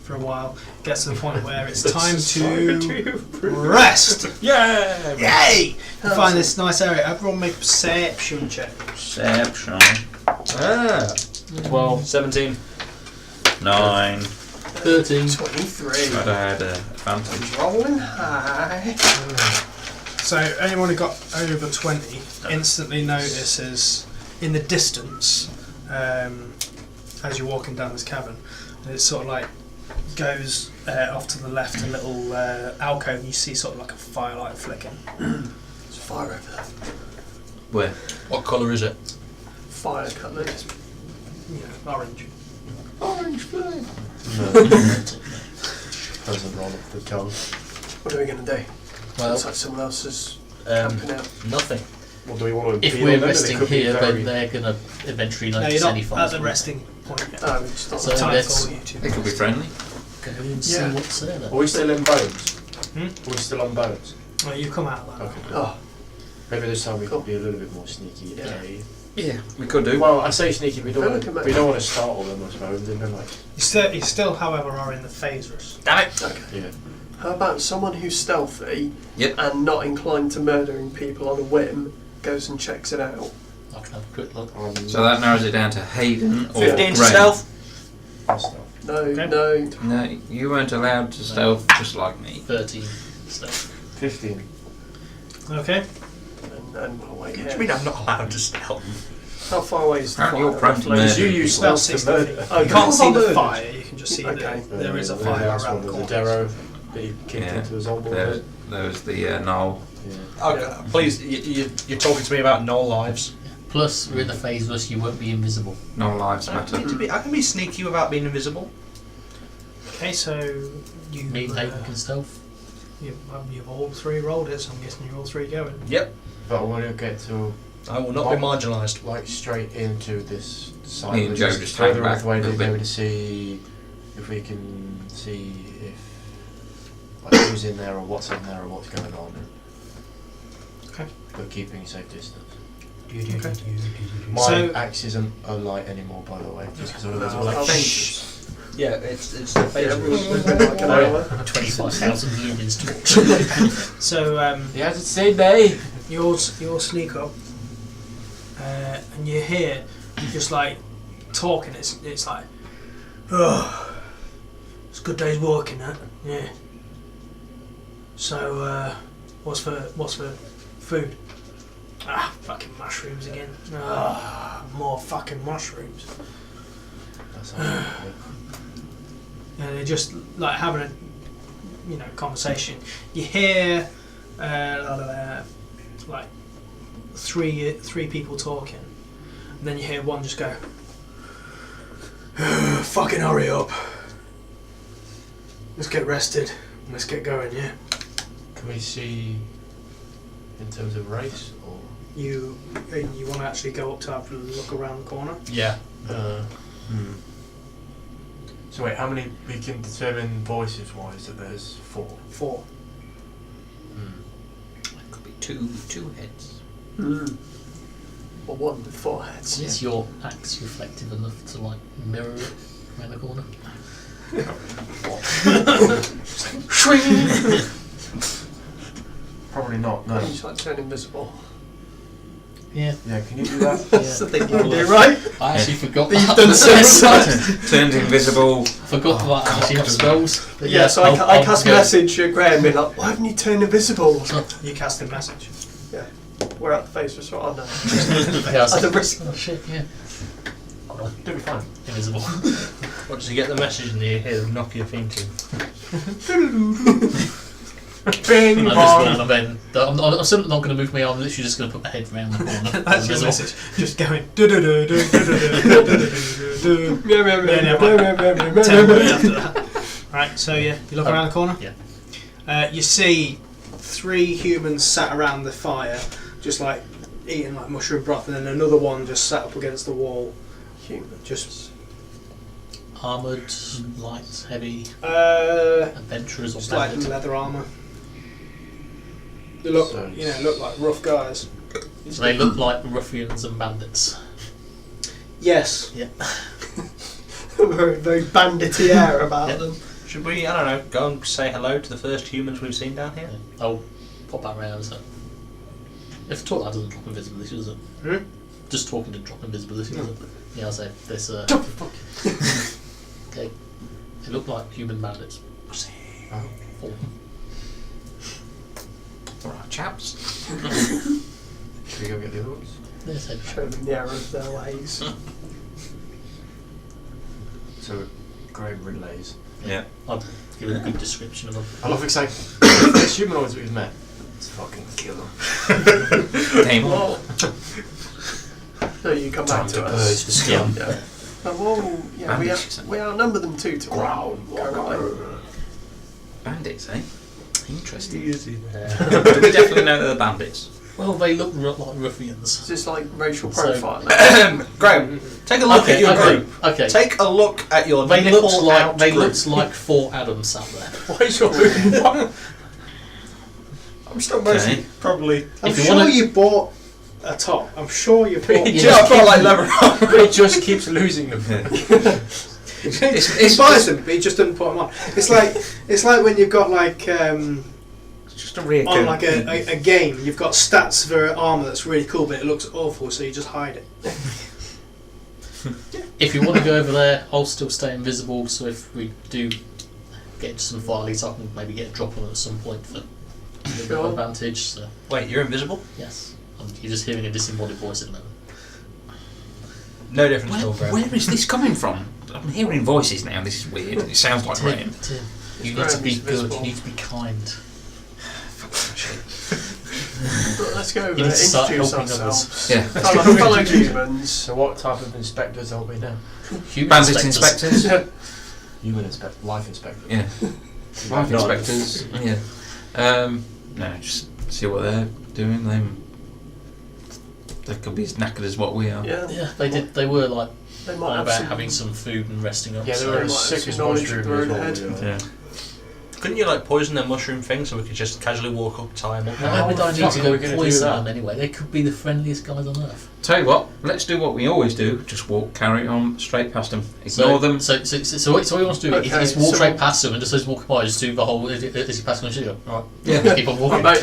a while. Gets to the point where it's time to rest. Yeah. Yay! You find this nice area. Everyone make a perception check. Perception. Ah, 12, 17. 9. 13. 23. But I had advantage. Rolling high. So anyone who got over 20 instantly notices in the distance, as you're walking down this cavern, and it's sort of like goes off to the left a little alcove, and you see sort of like a firelight flicking. There's fire over there. Where? What colour is it? Fire coloured. Orange. Orange flame. Doesn't roll off the tongue. What are we going to do? Well, Looks like someone else is camping out. Nothing. What do we want to if impede we're on them? They resting could be here, very- then they're going to eventually No, notice you're any not fires. at the resting point yet. Oh, it's not So the time let's- for you two. They could be friendly. Go and see Yeah. what's there then. Are we still in bones? Hmm? Are we still on bones? Well, you come out of that. Okay. Oh, Maybe this time we Cool. could be a little bit more sneaky. Yeah. Yeah, we could do. Well, I say sneaky. We Don't don't. look at me. We don't want to startle them, I suppose. And then like, You still, however, are in the phasers. Damn it! okay. yeah. How about someone who's stealthy Yep. and not inclined to murdering people on a whim goes and checks it out? I can have a quick look. So that narrows it down to Hayden or 15 Graham. stealth. No, Okay. no. No, you weren't allowed to stealth just like me. 13 stuff. 15. Okay. And we'll wait What do you here. mean I'm not allowed to stealth? How far away is the Apparently fire? you're prone to roughly? murder. You use About stealth to 60 feet. murder. Oh, You can't see the murdered. fire, you can just see Okay. there is a fire Last around one the was a corner. Darrow. Be kicked Yeah. into a zombie There pit. was the Knoll. Yeah. Okay, please, you're talking to me about no lives. Plus, we're in the phase where you won't be invisible. Knoll lives I don't matter. need to be. I can be sneaky without being invisible. Okay, so you Me and Hayden can stealth. you've all three rolled it, so I'm guessing you're all three going. Yep. But I want to get to I will not be marginalised. like straight into this side. Me and of Joe this just hang further back away a little to bit. to see if we can see if like who's in there or what's in there or what's going on. Okay. But keeping a safe distance. Okay. My So- axe isn't a light anymore, by the way, just because others No, are like I'll- faint. Yeah, it's the Yeah, phase. everyone's been like an hour. 25,000 lumens torch. So He has to say day. you all sneak up, and you hear just like talking. It's like, oh, it's a good day's working, that. Yeah. So what's for food? Ah, fucking mushrooms again. Ah, more fucking mushrooms. That's how And they're just like having a conversation. You hear like three people talking, and then you hear one just go, "Fucking hurry up! Let's get rested. Let's get going." Yeah. Can we see in terms of race or? You want to actually go up to have a look around the corner? Yeah. So wait, how many we can determine voices wise that there's 4? 4. It could be two heads. Or one with 4 heads. Is your axe reflective enough to like mirror it around the corner? Probably not. No. You just like turn invisible. Yeah. Yeah, can you do that? That's the thing you can do, Yeah. right? I actually forgot You've that. done suicide. Turned invisible. Forgot that I actually have spells. But Yeah, so I I'll cast go. message at Graham, being like, why haven't you turned invisible? You cast a message. We're at the face for oh no. Yeah, I was At the like, risk. oh shit, yeah. Do be fine. Invisible. Once you get the message and you hear the Nokia theme tune. Bing I'm then. I'm still not going to move my arm. I'm literally just going to put my head round the corner. That's your Invisible. message. Just going. Do-do-do-do-do-do-do-do-do-do. 10 words after that. Right, so you look around the corner? Yeah. You see 3 humans sat around the fire, just like eating like mushroom broth, and then another one just sat up against the wall. Just Armoured, light, heavy, uh, adventurers or just like bandits. leather armour. They look, So look like rough guys. So they look like ruffians and bandits. Yes. Yeah. very, very bandity air about Yeah. them. Should we, I don't know, go and say hello to the first humans we've seen down here? I'll pop that round. So. If talk that doesn't drop invisibility, does it? Hmm? Just talking to drop invisibility, does it? Yeah, I'll say this. Okay. They look like human bandits. Oh. Four. Alright, chaps. Should we go get the other ones? There's head. Show them the error of their ways. So, Graham relays. Yeah. I'll give it a good description of them. I love it saying, the humanoids we've met, let's fucking kill them. Name all. So you come back Time to to us. purge the scum. Yeah. Whoa, yeah, we outnumber them 2 to 1. Go Bandits, eh? Interesting. Easy Do we definitely know they're the bandits? Well, they look like ruffians. Is this like racial So- profile? Graham, take a look at your group. Okay. Take a look at your They nipple looked like out they group. looked like 4 Adams sat there. Why is your what? I'm still mostly Okay. probably. I'm If you sure wanna- you bought a top. I'm sure you bought. Yeah. Yeah, I've got like leather armor. But he just keeps losing them. He buys them, but he just doesn't put them on. It's like when you've got like It's just a reoccurring. on like a game, you've got stats for armor that's really cool, but it looks awful, so you just hide it. If you want to go over there, I'll still stay invisible. So if we do get into some fights, I can maybe get a drop on it at some point for a little bit of advantage. So Wait, you're invisible? yes, you're just hearing a disembodied voice at the moment. No difference at all, Graham. Where is this coming from? I'm hearing voices now. This is weird. It sounds like Graham. Tim. You need to be Graham's good. You visible. need to be kind. But let's go over You need to start introduce helping ourselves. Yeah. Fellow humans. So what type of inspectors are we now? Human Bandit inspectors. inspectors. Human life inspectors. Yeah. Life Nice. inspectors. Yeah. No, just see what they're doing. They could be as knackered as what we are. Yeah. Yeah, they did. They were like They might on have about some, having some food and resting up. Yeah, they so- were might as have sick some as knowledge mushroom of their own as head. well, yeah. Yeah. Couldn't you like poison their mushroom thing so we could just casually walk up, tie them up? Why would I need fuck to are go we gonna do poison that? them anyway? They could be the friendliest guys on earth. Tell you what, let's do what we always do. Just carry on straight past them. Ignore them. So what he wants to do Okay, is walk so- straight past them and just as walk by, just do the whole as he passing on the shit. Right. Yeah. Keep on Oh, walking. mate.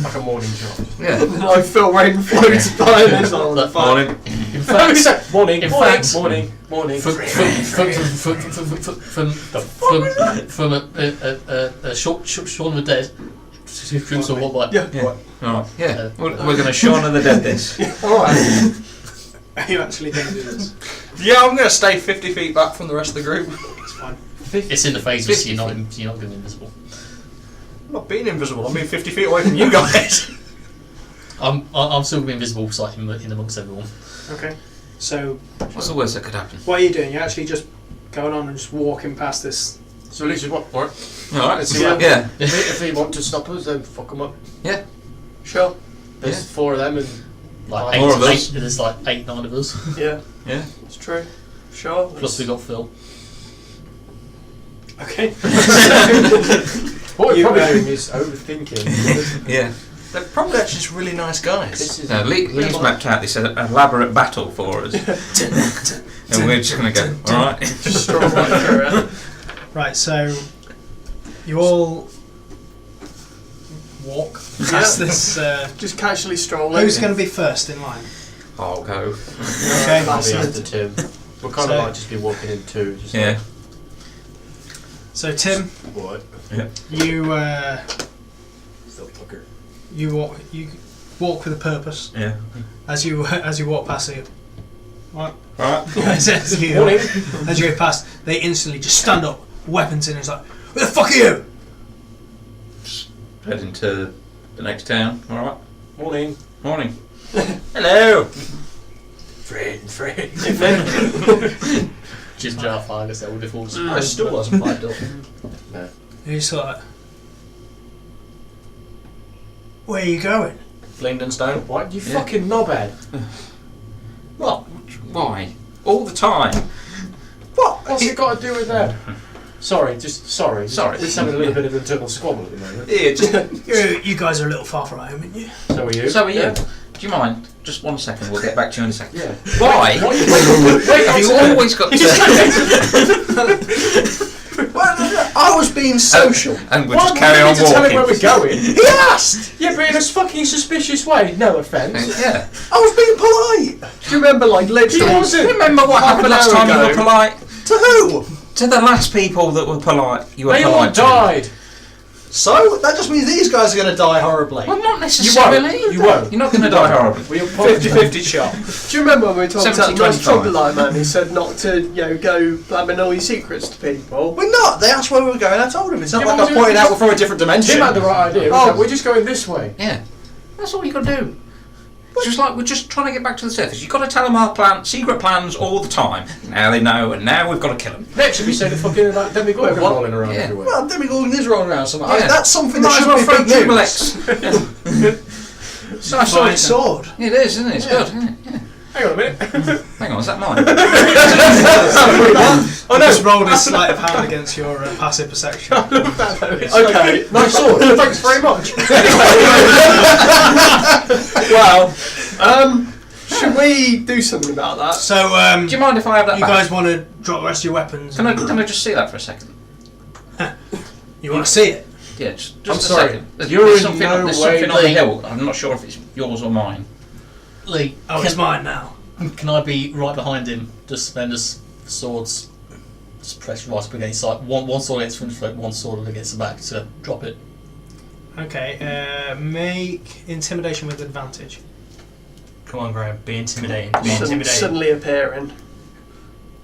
Like a morning job. Yeah. I feel rain floats by and it's all Look, fine. Morning. In fact, Morning. In morning. fact- Morning. Morning. from a short Shaun of the Dead, two groups of what by. Yeah. Yeah. Alright. Yeah. We're going to Shaun of the Dead this. Alright. Are you actually going to do this? Yeah, I'm going to stay 50 feet back from the rest of the group. It's fine. It's in the phase where 50 you're not going to be invisible. I'm not being invisible, I'm being 50 feet away from you guys. I'm still going to be invisible, so I'm in amongst everyone. Okay. So What's the worst that could happen? what are you doing? You're actually just going on and just walking past this. So at least what? Alright. Let's see what Yeah. if they want to stop us, then fuck them up. Yeah. Sure. There's Yeah. 4 of them and Like More of us. there's like 8, 9 of us. Yeah, Yeah. it's true. Sure. Plus we got Phil. Okay. what we're You, probably uh, doing is overthinking. Yeah. They're probably actually just really nice guys. This is Lee's mapped out this elaborate battle for us. And we're just going to go, alright? Just stroll right through it. Right. So you all walk past this. Just casually strolling. Who's going to be first in line? I'll go. Okay. I'll be So, after Tim. We're kind So- of like just be walking in 2. Just Yeah. so Tim, Like, what? you Still fucker. you walk with a purpose. Yeah. As you walk past you. Right. Alright. as you Morning. as you go past, they instantly just stand up, weapons in, and it's like, who the fuck are you? Heading to the next town. Alright. Morning. Morning. Hello! Friend. Jim Jar Fire gets all defaults. I still wasn't piped up. No. You just like, where are you going? Blingden Stone. What? You Yeah. fucking knobhead. What? Why? All the time. What? What's it got to do with that? Sorry. Sorry. We're just having a little bit of an internal squabble at the moment. Yeah, just, You guys are a little far from home, aren't you? So are you? so are you. Yeah. Do you mind? Just 1 second, we'll get back to you in a second. Yeah. Why? What? Wait, Have you always got to... I was being social. And we'll Why just carry would on you need to tell him where walking. we're going? He asked! Yeah, but in a fucking suspicious way. No offence. Yeah. I was being polite! Do you remember, like, He literally? wasn't! Remember what Half happened an last hour time you ago. were polite? To who? To the last people that were polite, you were They all polite to. died. So, that just means these guys are going to die horribly. Well, not necessarily. You won't. You're not going to die horribly. We 50-50 shot. Do you remember when we talked about 70-25. nice troglodyte man who said not to, go blabbing all your secrets to people? We're not. They asked where we were going. I told him. It's not Yeah, like but I pointed out we're from a different dimension. Tim had the right idea. Oh. We're just going this way. Yeah. That's all you got to do. It's just like we're just trying to get back to the surface. You've got to tell them our secret plans all the time. Now they know, and now we've got to kill them. Next, we say the fucking like Demigorgon Wait, what? rolling around Yeah. everywhere. Well, Demigorgon is rolling around somewhere. Yeah. That's something Might that as well should throw be big news. Jubalex. It's a nice solid sword. It is, isn't it? It's good. Isn't it? Yeah. Hang on a minute. Hang on, is that mine? I just rolled a sleight of hand against your passive perception. Okay. Nice sword. Thanks very much. Well, Should we do something about that? So, Do you mind if I have that you back? guys want to drop the rest of your weapons? Can I just see that for a second? You want to see it? Yeah, just I'm a sorry. second. There's, You're there's in something, no there's way something on the Leigh. hill. I'm not sure if it's yours or mine. Lee, Oh, it's mine now. can I be right behind him? Just swords, just press right up against like one sword against front throat, one sword against the back to drop it. Okay, make intimidation with advantage. come on, Graham. Be intimidating. Be intimidating. Suddenly appearing.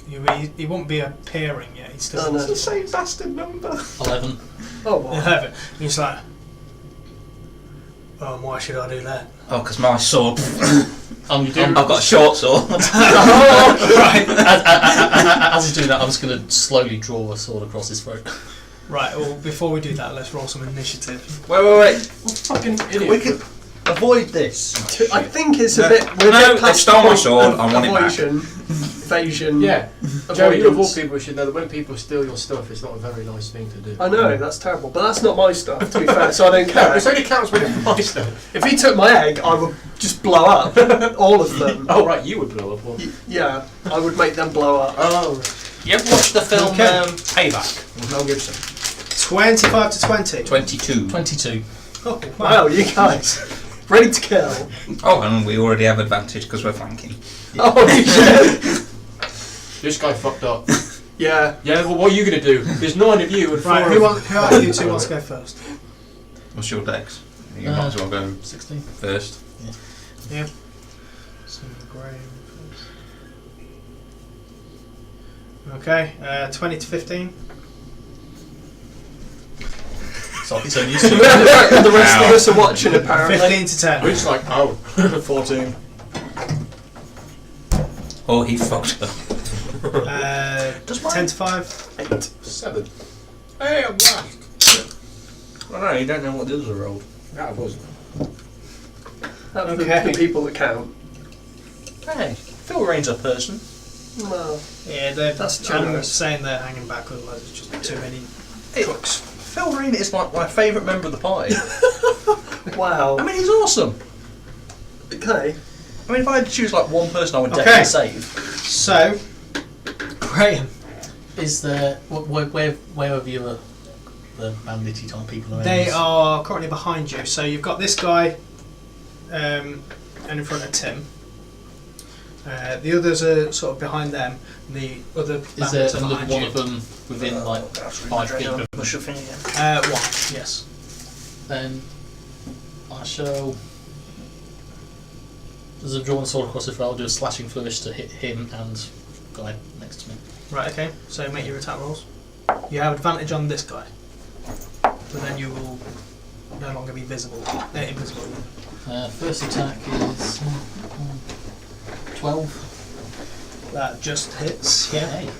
He won't be appearing yet. He's still. Oh, no. in The same bastard number. 11. Oh, wow. 11. He's like, why should I do that? Oh, because my sword. I've I've got a short sword. Right. As he's doing that, I'm just going to slowly draw a sword across his throat. Right. Well, before we do that, let's roll some initiative. Wait. Fucking idiot. We could avoid this. I think it's a No. bit. We're No, a bit past they've stolen my the sword, point I of want it back. Evasion. Yeah. Joe, you of all Avoidance. people should know that when people steal your stuff, it's not a very nice thing to do. I know, that's terrible. But that's not my stuff, to be fair, so I don't No, care. it only counts when it's my stuff. If he took my egg, I would just blow up. All of them. Oh, right, you would blow up one. Yeah, I would make them blow up. Oh, right. You ever watched the film Okay. Payback with Mel Gibson? 25 to 20. 22. 22. Oh, Wow, you guys. Ready to kill. Oh, and we already have advantage because we're flanking. Oh, shit. This guy fucked up. Yeah. Yeah, well, what are you going to do? There's 9 of you and 4 Right. of Who out of you two wants to go first? What's your dex? You might as well go 16. first. Yeah. Some grey. Okay. 20 to 15. So it's only used to The rest of Ow. us are watching, apparently. 15 to 10. We're just like, oh, 14. Oh, he fucked up. 10 to 5. 8. 7. Hey, I'm last. I know, you don't know what the others are rolled. That wasn't. That's Okay. the people that count. Hey, Phil Rain's a person. Well, Yeah, That's I'm generous. saying they're hanging back, otherwise it's just too many Hey, cooks. Phil Rain is like my favourite member of the party. wow. I mean, he's awesome. Okay. I mean, if I had to choose like one person I would Okay. definitely save. So, Graham. Is there. Where have you the bandity type people around? They are currently behind you. So you've got this guy and in front of Tim. The others are sort of behind them. And the other Is there bandits are another behind one you. of them within like 5 feet of Push your thing again. One, yes. Then I shall. As I'm drawing the sword across the throat, I'll do a slashing flourish to hit him and the guy next to me. Right, okay. So make your attack rolls. You have advantage on this guy. But then you will no longer be visible. Invisible. First attack is 12. That just hits. Yeah. Hey.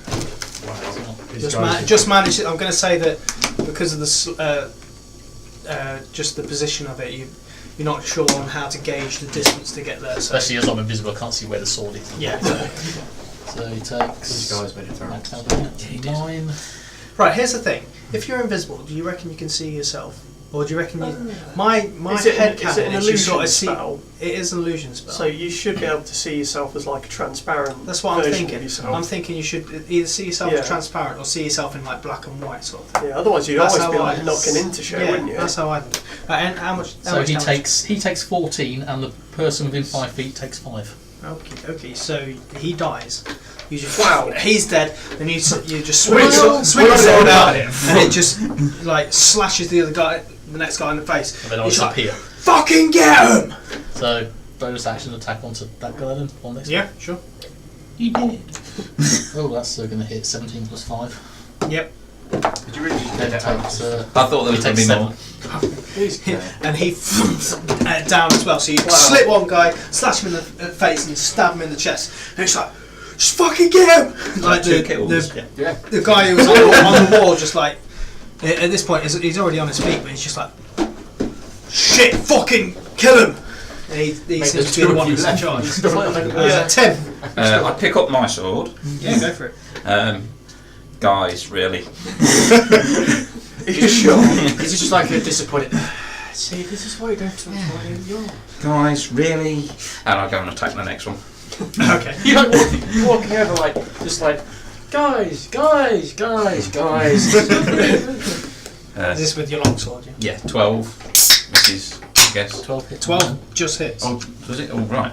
Just managed it. I'm going to say that because of the just the position of it, you're not sure on how to gauge the distance to get there. So. Especially as I'm invisible, I can't see where the sword is. Yeah. So he takes. These guys made it terrible. Max out there. 9. Right. Here's the thing. If you're invisible, do you reckon you can see yourself, or do you reckon you? My Is it head an canon is you sort of see. spell? It is an illusion spell. So you should be able to see yourself as like a transparent. That's what I'm version thinking. Of yourself. I'm thinking you should either see yourself Yeah. as transparent or see yourself in like black and white sort of thing. Yeah. Otherwise, you'd That's always be how like I- knocking into shit, Yeah, wouldn't you? that's how I think. And how much? How So much he damage? takes 14, and the person within 5 feet takes 5. Okay. So he dies. You just Wow. He's dead. Then you just swing Well, the sword well, out, and it just like slashes the next guy in the face. And then I He's like, disappear. "Fucking get him!" So bonus action attack onto that guy then. On next. Yeah, sure. You did. Oh, that's going to hit 17 plus 5. Yep. Did you really just Then get it out? takes. I thought there was going to be more. And he down as well. So you slit one guy, slash him in the face, and stab him in the chest. And it's like, just fucking get him! Like Two kills. Yeah. the guy who was on the wall, just like at this point, he's already on his feet, but he's just like, shit, fucking kill him! And he Mate, seems there's to be the two one of you who's in left. charge. Tim. I pick up my sword. Yeah, go for it. Guys, really. Are you sure? Is it just like a disappointed? See, this is why you don't talk about your. Guys, really. And I'll go and attack the next one. Okay. You're like walking over like just like guys. Is this with your longsword? Yeah. Yeah, 12 misses, I guess. 12 hits. 12 just hits. Oh, was it? Oh, right.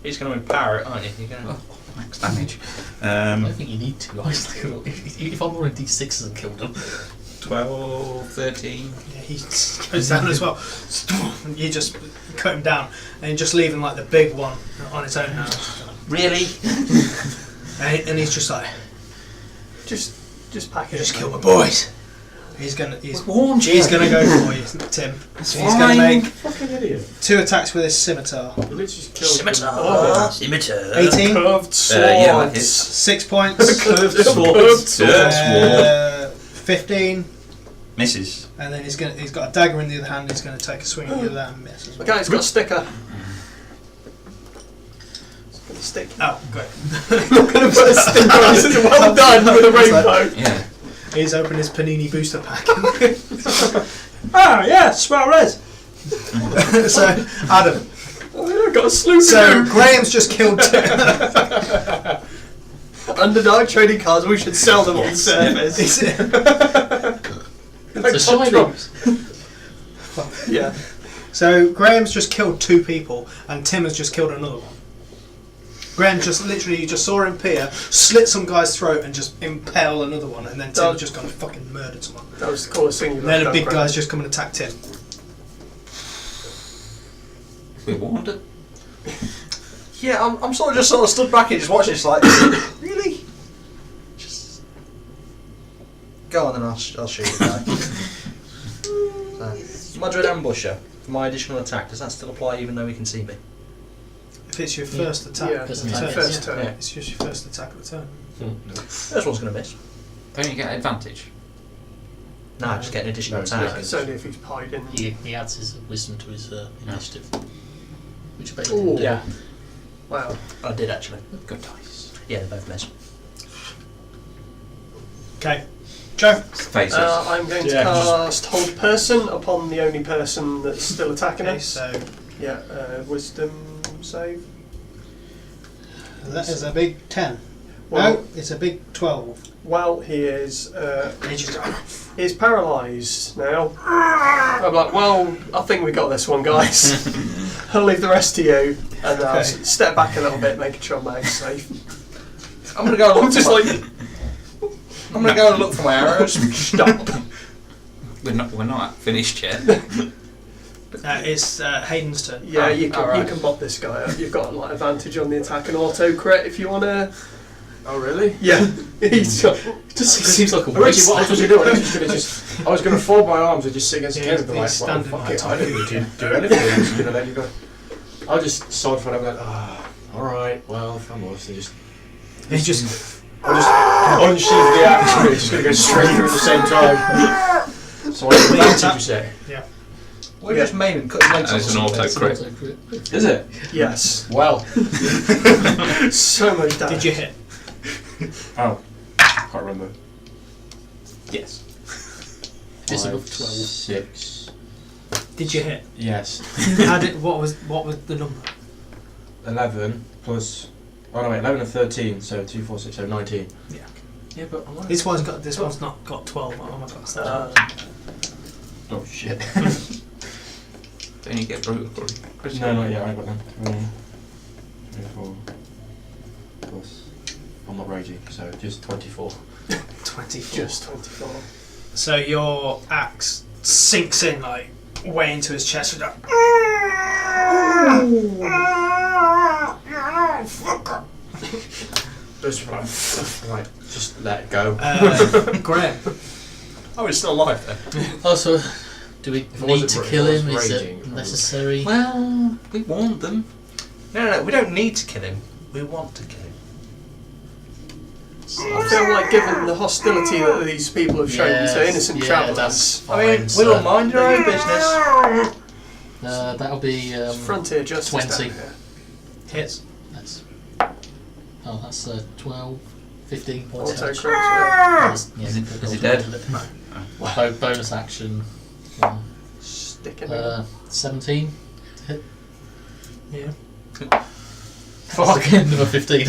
He's going to empower it, aren't you? You're gonna... Max damage. I don't think you need to. If I'm rolling d6s and killed them. 12, 13. Yeah, he goes down as well. You just cut him down and just leaving like the big one on its own now. Really? And he's just like, Just pack it. just kill my boys. He's gonna go for you, Tim. So he's gonna Fine. make Fucking idiot. 2 attacks with his scimitar. You literally just killed Scimitar. Oh. Scimitar. 18, Curved swords. yeah, that hits. 6 points. Curved Curved swords. 15, Misses. and then he's got a dagger in the other hand. He's gonna take a swing at the other and miss as well. Okay, it's got a sticker. It's got a stick. Oh, great. Not going to put a sticker on. This is well done with a rainbow. Yeah. He's opened his Panini booster pack. Ah, yeah, smell red. So, Adam. Oh, I've got a slew. So, Graham's just killed 2. Underdark trading cards. We should sell them on service. It's a shiny. Yeah. So, Graham's just killed 2 people, and Tim has just killed another one. Graham just literally, you just saw him peer, slit some guy's throat, and just impale another one, and then Tim's just gone and fucking murdered someone. That was the coolest thing you've And then ever a big done, guy's just come and attacked Tim. We warned it. Yeah, I'm sort of stood back and just watching this like, really? Just go on, then I'll shoot the guy. So, my dread ambusher for my additional attack, does that still apply even though he can see me? If it's your first attack, Yeah, of First the attack, turn, first yeah. turn. It's just your first attack of the turn. First one's going to miss. Don't you get advantage? No, I just get an additional No, it's attack. It's only if he's pied in. He adds his wisdom to his initiative, which Ooh. basically didn't do. Yeah. Wow. I did actually. Good dice. Yeah, they both miss. Okay. Joe. Faces. I'm going to Yeah, cast Hold Person upon the only person that's still attacking Okay, us. so Yeah, wisdom save. that is a big 10. Well, No, it's a big 12. well, he is He's just he's paralysed now. I'm like, well, I think we got this one, guys. I'll leave the rest to you, and I'll Okay. step back a little bit, making sure my eg's safe. I'm going to go and I'm look just for my, like, I'm going to go and look for my arrows. stop. We're not finished yet. it's Hayden's turn. Yeah, you alright. can bot this guy up. You've got like advantage on the attack and auto crit if you want to. Oh, really? Yeah, he's got, Just seems like a Originally, waste. what was I doing? I was going to fold my arms and just sit against the Yeah, cave and be he's like, standing well, fuck right it, top. I didn't need to do anything. I'm just going to let you go. I'll just sod for it. I'm like, alright, well, if I'm honest, He's just I'll just unsheath the axe and it's just going to go straight through at the same time. So I have advantage, you say? We're just maiming, cutting legs It's off an the auto bits. crit. Is it? yes, Well. so much damage. did you hit? Oh. Can't remember. Yes. It's 5, above 12. 6. Did you hit? Yes. What was the number? 11 plus. Oh no, wait, 11 and 13, so 2, 4, 6, 7, 19. Yeah. Yeah, but I'm This one's not got 12. Oh my god. Oh shit. Don't you get brutal? No, not yet, I got them. 24 plus. I'm not raging, so just 24. 24. Just 24. So your axe sinks in like way into his chest. With that. Just right, just let it go. Graham. Oh, he's still alive then. Also, do we it need wasn't to ra- kill if it him? was Is raging, it probably. necessary? Well, we warned them. No, we don't need to kill him. We want to kill him. I feel like, given the hostility that these people have shown to innocent that's travellers, fine. I mean, we will mind your own business. That'll be it's frontier justice 20. down here. Hits. That's 12, 15 points. Auto damage. crit, yeah. Is he dead? Bonus action. Sticking in. 17. Hit. Yeah. Fucking number 15.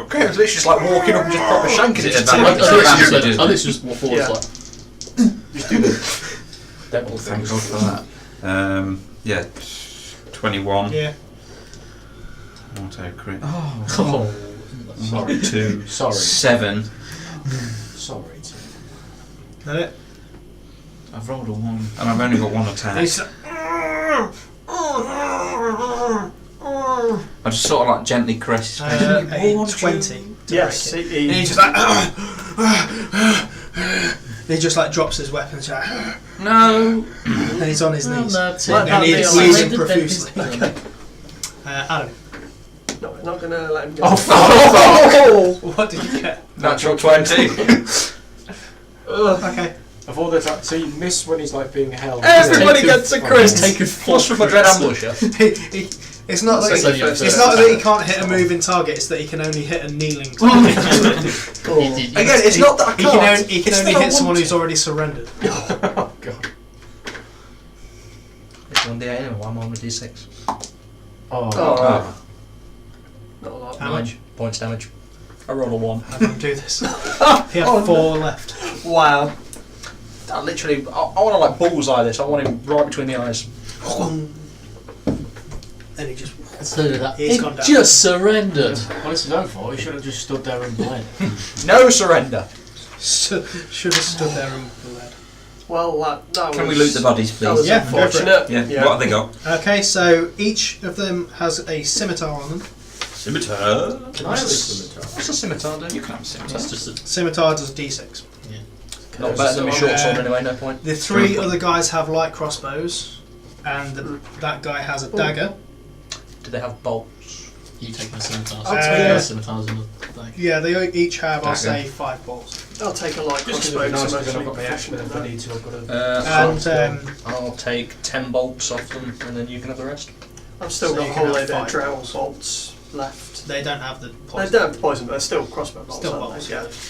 Graham's literally just like walking up and just proper shanking it. Is it I advantage? think it's just more forward. Yeah. Like, Just do the devil Thank things. God for that. Yeah, 21. Yeah. Auto crit. oh, Sorry. 2. Sorry. 7. Sorry. That it? I've rolled a 1. And I've only got 1 attack. He's I just sort of like gently caress his face. A 20. to Yes, break it. he- And he just like. And he just like drops his weapon. Just like, No. and he's on his knees. No, And he's Well, bleeding profusely. Okay. Adam, No, we're not going to let him go. what did you get? Natural 20. Okay. Of all the time, so you miss when he's like being held. Everybody gets a crit. Take a Plus from a dread ambusher. It's not that So he, you- it's not that he can't hit a moving target. It's that he can only hit a kneeling target. Again, it's not that I He can't. can only, he can It's only that I hit someone want who's already surrendered. Oh god. It's 1d8 anyway, I'm on with d6. Oh. Oh. Not a lot. How much? Points damage. I roll a 1. I can do this. He had 4 left. Wow. I literally, I want to like bullseye this. I want him right between the eyes. And he just So did that. He's It gone down. just surrendered. Well, it's his own fault. He should have just stood there and bled. No surrender. should have stood there and bled. Well, that was... Can we loot the bodies, That was please? Yeah, go for it. unfortunate. Yeah. What have they got? Okay, so each of them has a scimitar on them. Scimitar. Can I have a scimitar? What's a scimitar do? You can have a scimitar. That's just a, Scimitar does d6. Not better than my short sword anyway, no point. The 3 other guys have light crossbows, and that guy has a dagger. Do they have bolts? you take the scimitars. Uh, Scimitars in the bag. Yeah, they each have, I'll Dagger. say, 5 balls. I'll take a light Just crossbow because because it'd I'm be nice because I've got my axe, but actually if I need to, I've got a... And I'll take 10 bolts off them and then you can have the rest. I've still So got you a can whole have load of 5 drow bolts. bolts left. they don't have the They poison. don't have the poison, but they're still crossbow bolts. Still aren't bolts,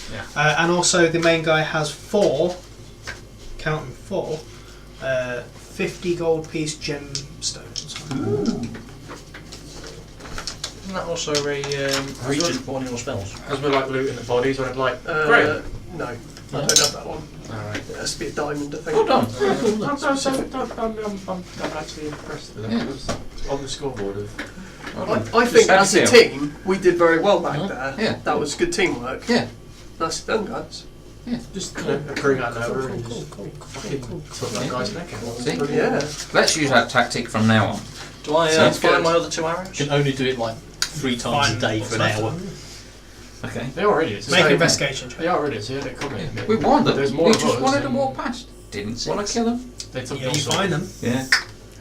they? yeah. And also the main guy has 4, counting 4, 50 gold piece gemstones. Isn't that also a region for one of your spells? As we're like looting the bodies, I'd like... No, I don't have that one. Alright. It has to be a diamond, I think. Well done. I'm actually impressed with that. It was on the scoreboard of... I think How do as you a feel? team, we did very well back Yeah. there. Yeah. That was good teamwork. Yeah. Nice done, guys. Just bring that over and just fucking took that guy's neck out. See? Yeah. Let's use that tactic from now on. Do I Sounds find good. my other 2 arrows? You can only do it like 3 times a day for an hour. Okay. They are idiots. Make an investigation check. They are idiots, yeah, they're coming. We warned them. There's more We of just us wanted to and- walk past. Didn't want to kill them. They took Yeah, your you sword. find them. Yeah.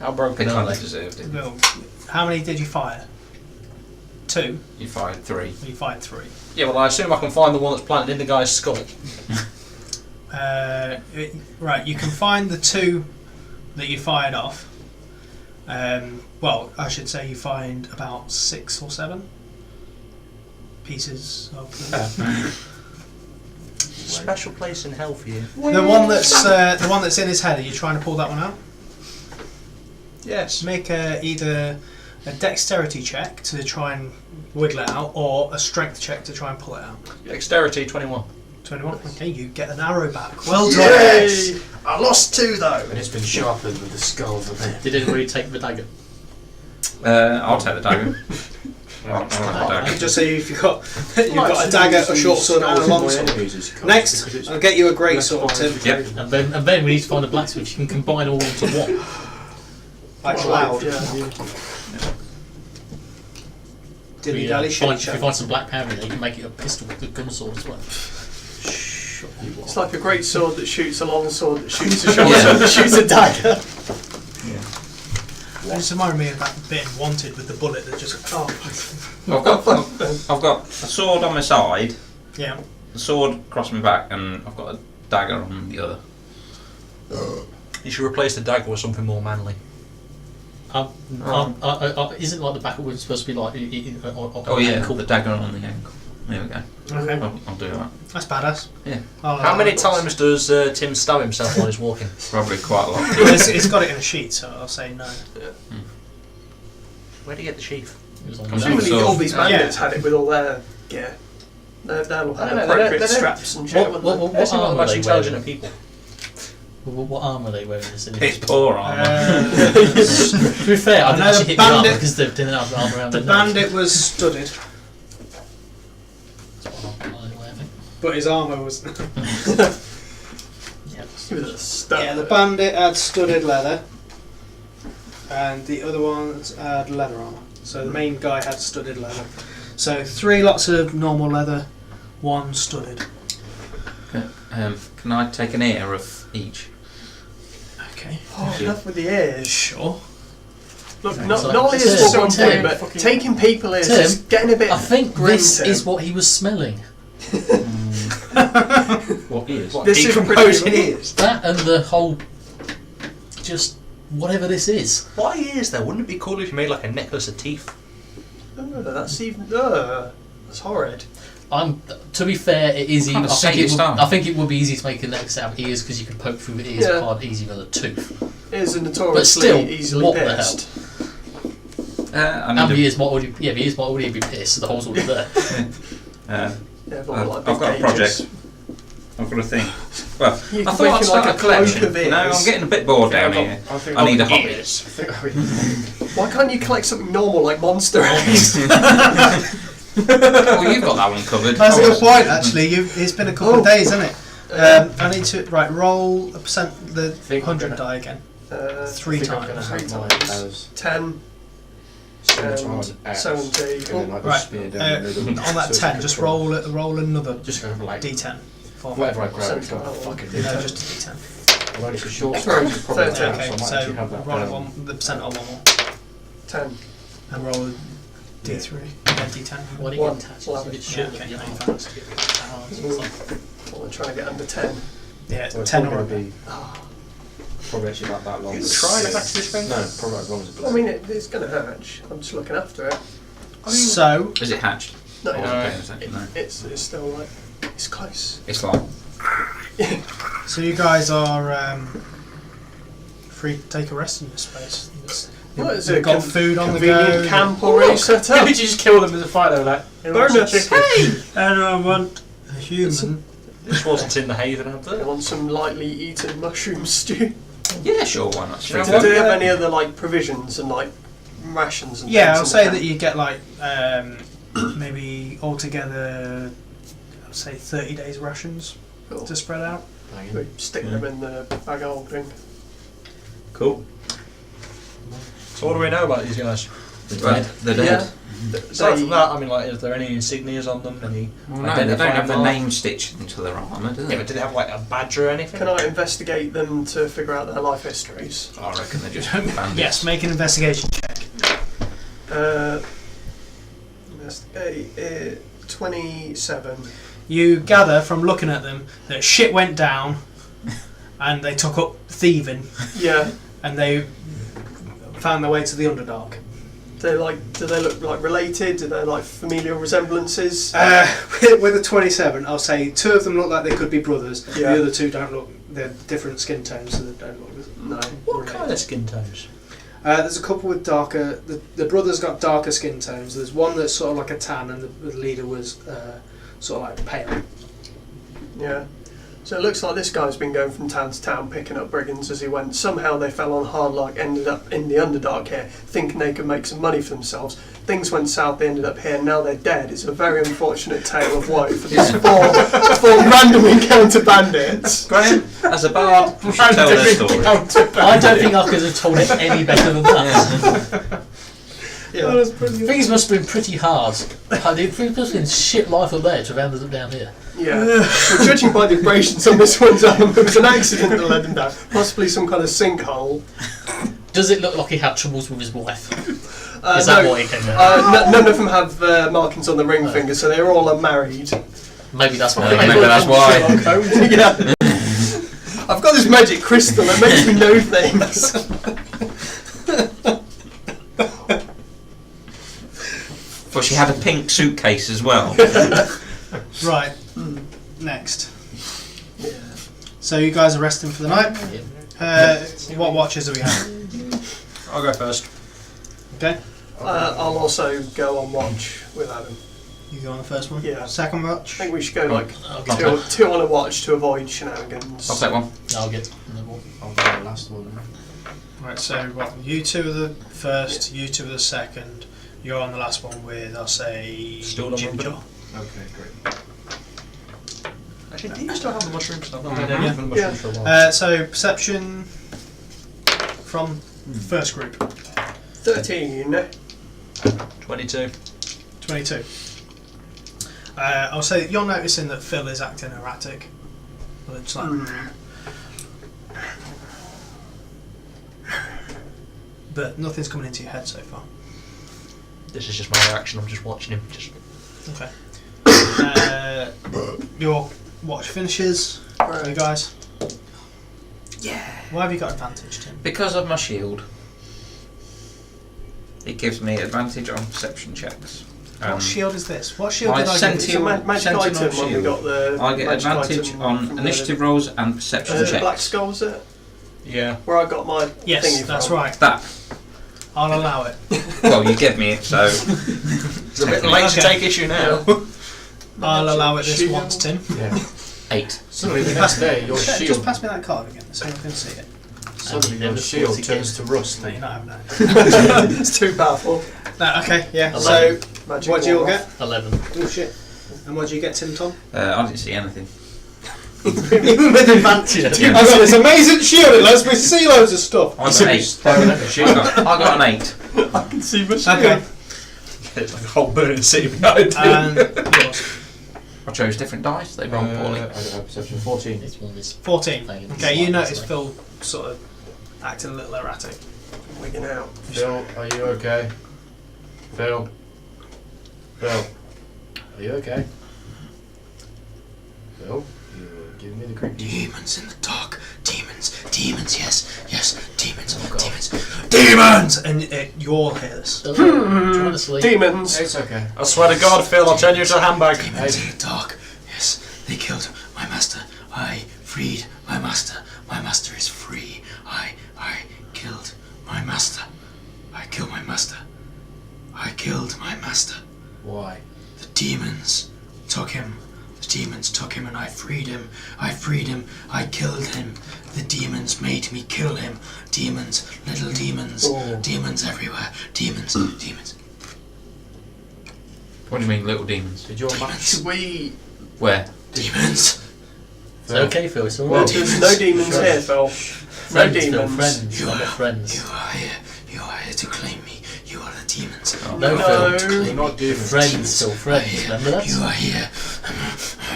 How They broken are kind of they? deserved it. Well, how many did you fire? 2. You fired 3. You fired 3. Yeah, well I assume I can find the one that's planted in the guy's skull. Right, you can find the 2 that you fired off. Well, I should say you find about 6 or 7 pieces of them. Special place in hell for you. the one that's in his head. Are you trying to pull that one out? Yes. Make either a dexterity check to try and wiggle it out, or a strength check to try and pull it out. Dexterity 21. 21. Okay, you get an arrow back. Well done. Yes! I lost 2 though. And it's been sharpened with the skulls of it. Did anybody take the dagger? I'll take the dagger. I'll have the dagger. Just say if you've got a dagger, a short sword, and a long sword. Next, I'll get you a great sword, Tim. Yep. And then we need to find a blacksmith. You can combine all into one. Like loud. Yeah. Dilly dally If you find some black powder in there, you can make it a pistol with a gun sword as well. It's like a great sword that shoots a long sword that shoots a short sword that shoots a dagger. It just reminded me of that bit in Wanted with the bullet that just. Oh, I've got a sword on my side, yeah. a sword across my back, and I've got a dagger on the other. You should replace the dagger with something more manly. Isn't like the back of it supposed to be like Oh yeah, the dagger on the ankle. There we go. Okay. I'll do that. That's badass. Yeah. How many times does Tim stab himself while he's walking? Probably quite a lot. It's got it in a sheet, so I'll say no. Where do you get the sheath? It was on Comes the from back. Presumably all these Yeah. bandits had it with all their gear. They all I had don't know, appropriate they don't- straps and shit, What wouldn't They seem like the armour most are they intelligent wearing? of people. What armour are they wearing? This It's poor armour. To be fair, I I didn't know actually the hit the armour bandit- because they didn't have armour around The their neck. bandit was studded, That's what I think. but his armour was. Yeah. they? With a stud. Yeah, the bandit had studded leather, and the other ones had leather armour. So the main guy had studded leather. So 3 lots of normal leather, 1 studded. Can I take an ear of each? Okay. Oh, enough with the ears. Sure. Look, Right, not so only Tim, is what one Tim, thing, but taking people is Tim, just getting a bit. I think grim, this Tim. is what he was smelling. What ears? This is Decomposing pretty. ears. That and the whole, just whatever this is. Why ears though? Wouldn't it be cool if you made like a necklace of teeth? That's even. That's horrid. To be fair, it is. What kind of sadist are you? I think it would be easy to make a necklace out of ears because you can poke through the ears Yeah. hard easier than a tooth. Ears are notoriously But still, easily what the pierced. And the ears might already, the ears might already be pierced, so the hole's already there. Yeah, I've like got big a project. gauges. I've got a thing. Well, You I can thought make I'd it start like a a cloak collection. of ears. No, I'm getting a bit bored down here. I need a hobby. Why can't you collect something normal like monster eggs? Well, you've got that one covered. That's a good point, actually. It's been a couple of days, hasn't it? I need to roll a percent the think I'm 100 gonna- die again. 3 I'm gonna times. have mine as 10, scimitar and 70. and then like Right, the spear down the middle. on that So 10, it's just like a- roll another Just kind of like d10. For whatever I grab, it's Scimitar. got a fucking No, d10. just a d10. Although it's a short Sorry, range, it's probably 13. down, so I Okay, might so actually have that roll it down. the percent on one more. 10. And roll a d3. Yeah, d10. When it One. gets attached, Well, it's a bit yeah, short. okay, You no, know, thanks. it's like- Well, I'm trying to get under 10. Yeah, So it's 10 probably or going to be probably actually about that long. You try to hatch this thing? No, probably as long as it's I mean, it's going to hatch. I'm just looking after it. So, Is it hatched? No, I wasn't paying attention, no. it's still like, it's close. It's like, so you guys are free to take a rest in this space. Well, it's You've a got food on the convenient go. camp already set up. You just kill them as a fight, though, like. Bonus! And I want a human. This wasn't in the Haven I advert. want some lightly eaten mushroom stew. yeah, sure, why not? Do you know Free what? Do food. they have any other like provisions and like rations and Yeah, things I'll in say the that camp? you get like maybe altogether, I'd say 30 days rations Cool. to spread out. We stick them in the bag of holding. Cool. So what do we know about these guys? They're dead. Aside from that, I mean, like, is there any insignias on them? Any? Well, no, they don't identifying have the mark? name stitched into their armour, do they? Yeah, but do they have like a badge or anything? Can I investigate them to figure out their life histories? I reckon they're just bandits. Yes, make an investigation check. Investigate 27. You gather from looking at them that shit went down and they took up thieving Yeah. and they found their way to the Underdark. Do they look like related? Do they like familial resemblances? With a 27, I'll say 2 of them look like they could be brothers. Yeah. The other 2 don't look. They're different skin tones, so they don't look. No. What related. kind of skin tones? There's a couple with darker. The brothers got darker skin tones. There's one that's sort of like a tan, and the leader was sort of like pale. Yeah. So it looks like this guy's been going from town to town picking up brigands as he went. Somehow they fell on hard luck, ended up in the Underdark here, thinking they could make some money for themselves. Things went south, they ended up here, now they're dead. It's a very unfortunate tale of woe for these four random encounter bandits. Graham, as a bard, you should tell their story. I don't think I could have told it any better than that. Yeah. Things must have been pretty hard. It must have been shit life up there to have ended up down here. Yeah. Well, judging by the abrasions on this one's arm, it was an accident that led him down. Possibly some kind of sinkhole. Does it look like he had troubles with his wife? Is that No, why he came out? none of them have markings on the ring finger, so they're all unmarried. Maybe that's why. Maybe that's why. Yeah. I've got this magic crystal that makes me know things. But she had a pink suitcase as well. Right. Next. So you guys are resting for the night. What watches do we have? I'll go first. Okay. I'll also go on watch with Adam. You go on the first one. Yeah. Second I watch. think we should go like I'll two on a watch to avoid shenanigans. I'll take one. I'll get another one. I'll go the last one. Right. So what? You 2 are the first. You 2 are the second. You're on the last one with, I'll say, Still not Ginger. remember. Okay, great. Actually, do you still have the mushrooms? I've not Mhm. had any of the Yeah. mushrooms for a while. So perception from first group. 13. 22. 22. I'll say that you're noticing that Phil is acting erratic. Well, it's like, but nothing's coming into your head so far. This is just my reaction. I'm just watching him. Just Okay. Your watch finishes. You guys. Yeah. Why have you got advantage, Tim? Because of my shield. It gives me advantage on perception checks. What shield is this? What shield my did I give It's a you? magic Sentinel item when we shield. got the. I get magic advantage item on from initiative rolls and perception the checks. Black Skull, is it? yeah. Where I got my Yes, thingy that's from. right. That. I'll allow it. Well, you gave me it, so. It's a bit late to Okay. take issue now. I'll allow it this Shield. once, Tim. Yeah. 8. Suddenly the next day, your Just shield. pass me that card again so I can see it. Suddenly your Never shield thought turns to rust. No, you're not having that. It's too powerful. No, okay, yeah. 11. So, Magic what do you all wall. get? 11. Oh shit. And what do you get, Tim Tom? I didn't see anything. Even with advantage. Yeah. That's this amazing shield, it lets me see loads of stuff. I got 8. I got an 8. I can see my shield. Okay. It's like a whole burning city behind you. And yours. I chose different dice, they rolled poorly. I got a perception 14. This one is 14. Failing Okay, you slightly, notice sorry. Phil sort of acting a little erratic. Wigging out. Phil, are you okay? Phil? Phil? Are you okay? Phil? You're giving me the creepies. Demons in the dark. Demons. Demons, yes. Yes. Demons. Demons. Demons! And you all hear this. Trying to sleep. Demons. It's okay. I swear to God, Phil, I'll turn you into a handbag. Demons in the dark. Yes. They killed my master. I freed my master. My master is free. I killed my master. I killed my master. I killed my master. Why? The demons took him. The demons took him and I freed him. I freed him. I killed him. The demons made me kill him. Demons, little demons. Oh. Demons everywhere. Demons, demons. What do you mean, little demons? Did your Demons. We. Where? Demons. It's okay, Phil. It's Well, alright. There's no demons Sure. here, Phil. No Friends, Phil. demons. Friends. You I've got are, friends. you are here. You are here to claim me. You are the demons. Oh, No, No. Phil. We're not demons. Friends, Phil. Friends. Remember that? You are here.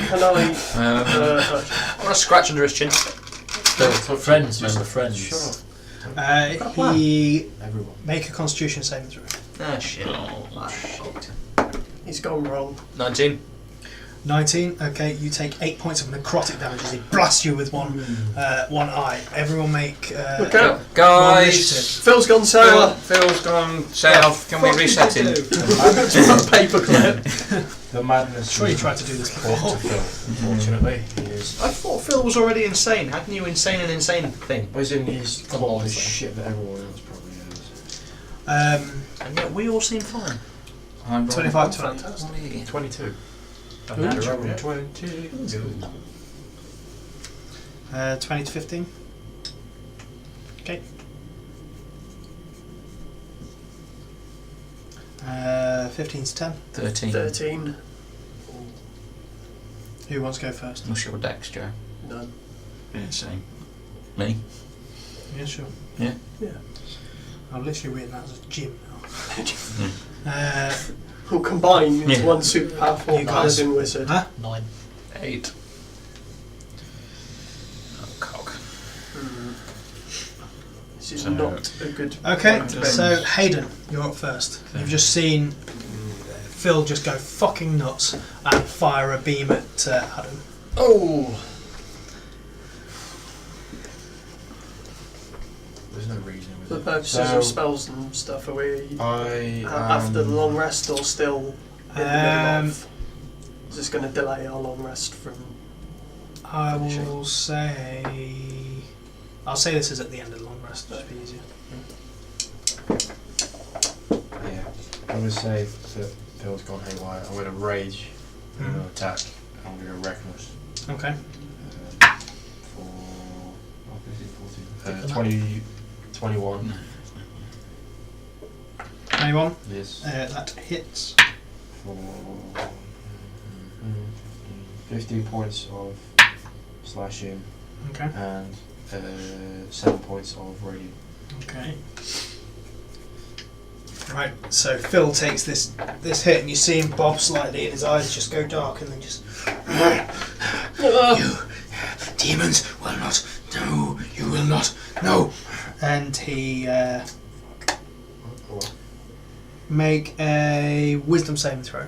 Can I? I want to scratch under his chin. Phil. Friends. Remember friends. Shut up. He Everyone. make a Constitution saving throw. Ah, shit. He's gone wrong. 19. 19. Okay, you take 8 points of necrotic damage as he blasts you with one eye. Everyone make Look out. roll Guys! initiative. Phil's gone sour. Phil's gone south. Can we Fuck reset did him? you do? Paperclip. The madness. Sure you tried to do this before. Unfortunately, he is. I thought Phil was already insane. How can you insane an insane thing? As in, he's Come caught on, the son. shit that everyone else probably is. And yet we all seem fine. I'm 25 20. Fantastic. 22. Good. Natural Yeah. 20. 20 to 15. Okay. 15 to 10. 13. 13. Who wants to go first? What's your dex, Joe? None. Yeah, same. Me? Yeah, sure. Yeah. Yeah. I'm literally reading that as a gym now. Who combine into Yeah. one super powerful You guys- paladin wizard. Huh? 9. 8. Oh, cock. This is So- not a good. Okay, point to so bench. Hayden, you're up first. You've just seen Phil just go fucking nuts and fire a beam at Adam. Oh! There's no reason with For the it. purposes So, of spells and stuff, are we I after the long rest or still in the middle Um, of? Is this going to delay our long rest from? I will say... I'll say this is at the end of the long rest, just be easier. Yeah. I'm going to say that Phil's gone haywire. I'm going to rage. I'm going to attack. I'm going to go reckless. Okay. For... what is it, 14? 20... 21. 21. Yes. That hits. For... 15 points of slashing Okay. and 7 points of radiant. Okay. Right, so Phil takes this hit, and you see him bob slightly, and his eyes just go dark, and then just. You demons will not. No, you will not. No. And he make a wisdom saving throw.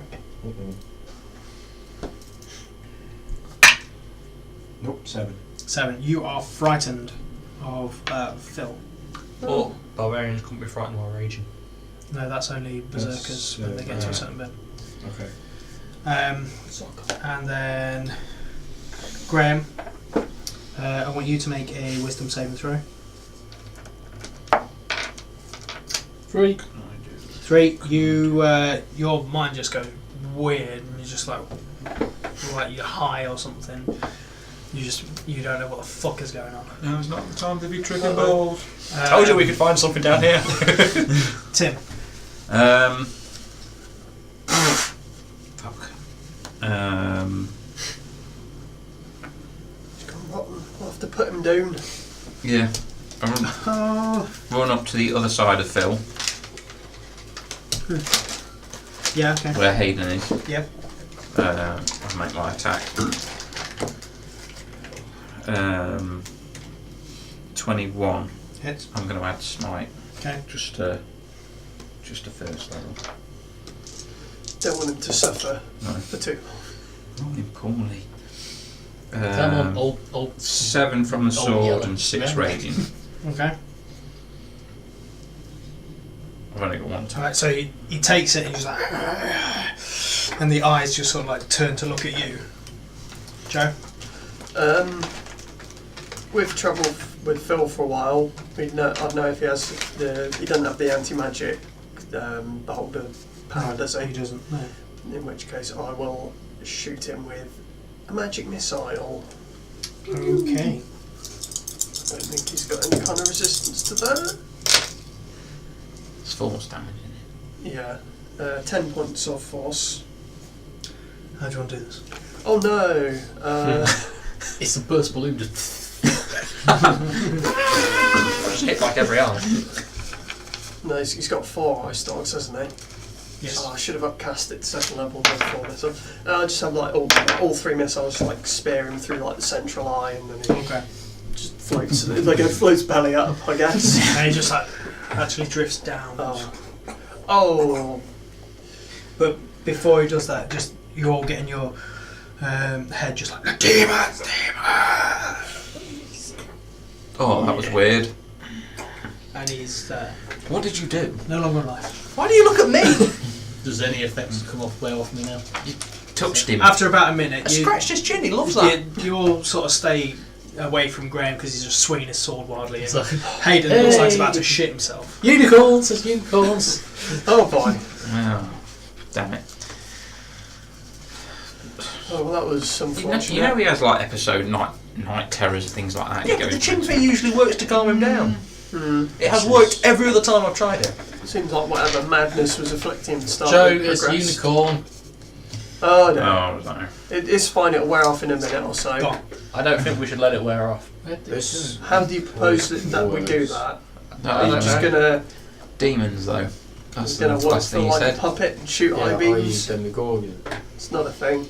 Nope, 7. 7. You are frightened of Phil. But barbarians couldn't be frightened while raging. No, that's only berserkers when they get to a certain bit. Okay. And then Graham, I want you to make a wisdom saving throw. 3. 3. You, your mind just goes weird, and you're just like you're high or something. You don't know what the fuck is going on. Now is not the time to be tricking balls. Told you we could find something down here. Tim. Fuck. We'll have to put him down. Yeah. Run up to the other side of Phil, Yeah, okay. where Hayden is. Yep. I'll make my attack. 21. Hits. I'm going to add smite. Okay. Just a first level. Don't want him to suffer No. for too long. Rolling poorly. Come on, old. 7 from the old sword yellow. and 6 Yeah. radiant. Okay. I've only got one attack. Alright, so he takes it and he's like, and the eyes just sort of like turn to look at you. Joe? We've travelled with Phil for a while. I'd know if he has he doesn't have the anti-magic beholder power, does he? He doesn't, no. In which case I will shoot him with a magic missile. Okay. I don't think he's got any kind of resistance to that. It's force damage, isn't it? Yeah. 10 points of force. How do you want to do this? Oh no! It's a burst balloon just. Just hit like every arm. No, he's got 4 ice dogs, hasn't he? Yes. Oh, I should have upcast it to second level before this. I just have like all 3 missiles like spear him through like the central eye, and then he Okay. just floats. Like it floats belly up, I guess. And he just like actually drifts down. Oh. But before he does that, just you all get in your head just like, demons! Oh, that was weird. And he's What did you do? no longer alive. Why do you look at me? Does any effects come off wear off me now? Touched him. After about a minute, I scratched his chin, he loves that. you all sort of stay away from Graham because he's just swinging his sword wildly. And So, Hayden looks like he's about to shit himself. unicorns, there's unicorns. Oh boy. Oh, damn it. Oh well, that was unfortunate. You know he has like episode night terrors and things like that. Yeah, He but the goes chin into- fear usually works to calm him down. Hmm. It has worked every other time I've tried it. Seems like whatever madness was afflicting him to start Joe, with it's progressed. unicorn. Oh no. Oh, no. It's fine. It'll wear off in a minute or so. Go on. I don't think we should let it wear off. This How do you propose that we do works. that? No, Are I you don't just know. gonna Demons though. That's the gonna work last for thing you like a said. puppet and shoot Yeah, eye I beams? used Demogorgon. It's not a thing.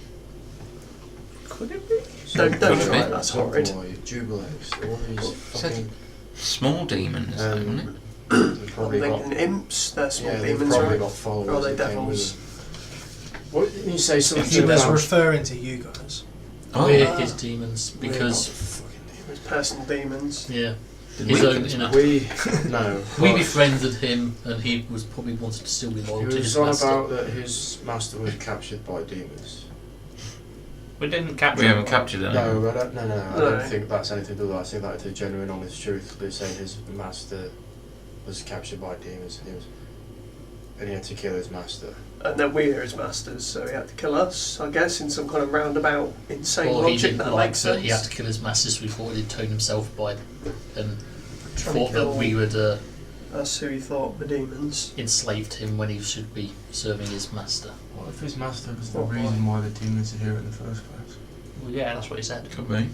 Could it be? Don't Could try be. it. That's horrid. Jubilees. All these fucking. Small demons, though, wasn't it? They've I'm probably got. thinking imps. They're small Yeah, they've demons, probably right? got followers. Or are they that came with devils? them. What did you say? Something He was about? referring to you guys. Oh, We're Ah. his demons We're because, not fucking His personal demons. yeah, Did his we- own, you know. We no. We but befriended him, and he was probably wanted to still be He loyal to his was on master. about that his master was captured by demons. We didn't capture we haven't him. captured it. No, I don't. No, I No. don't think that's anything to do with that. I think that's a genuine, honest truth. They say his master was captured by demons, and he had to kill his master. And then we're his masters, so he had to kill us, I guess, in some kind of roundabout, insane Or he logic. didn't That like makes that sense. he had to kill his masters, so he thought he'd atone himself by, and Trying to thought that kill- we would That's who he thought were demons. enslaved him when he should be serving his master. What if his master was the What, reason why the demons are here in the first place? Well, yeah, that's what he said. Could be.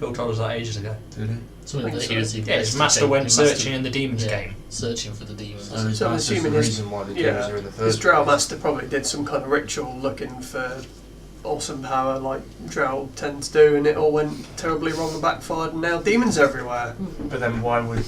Phil told us that ages ago. Did he? Something that he was Yeah, his master went searching in the demons yeah, game. searching for the demons. So his So I'm master's assuming the his- reason why the demons are in the His first Drow place. Master probably did some kind of ritual looking for awesome power like Drow tend to do, and it all went terribly wrong and backfired, and now demons everywhere. But then why would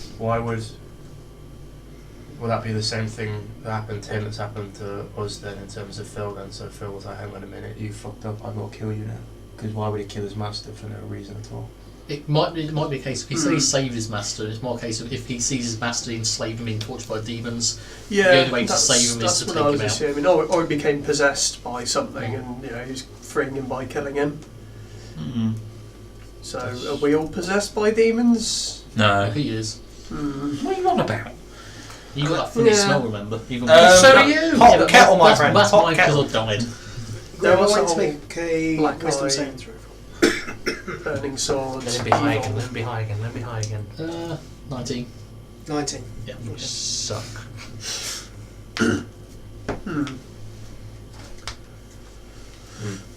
that be the same thing that happened to him that's happened to us then in terms of Phil then? So Phil was like, hang on a minute, you fucked up, I'm gonna kill you now. Because why would he kill his master for no reason at all? It might be a case of he said he saved his master. It's more a case of if he sees his master enslaved and being tortured by demons. Yeah, The only way to that's, save him is that's to what take I was him out. assuming. Or he became possessed by something, and he's freeing him by killing him. Mm. So are we all possessed by demons? No. He is. What are you on about? You got that funny Yeah. smell, remember? You So got do you. Hot kettle, my friend. That's Hot mine because kettle. I died. There was going a to whole make a black wisdom eye. saving throw. burning swords. Let him be high evil. again. Let him be high again. Let him be high again. 19. 19. Yeah. You suck.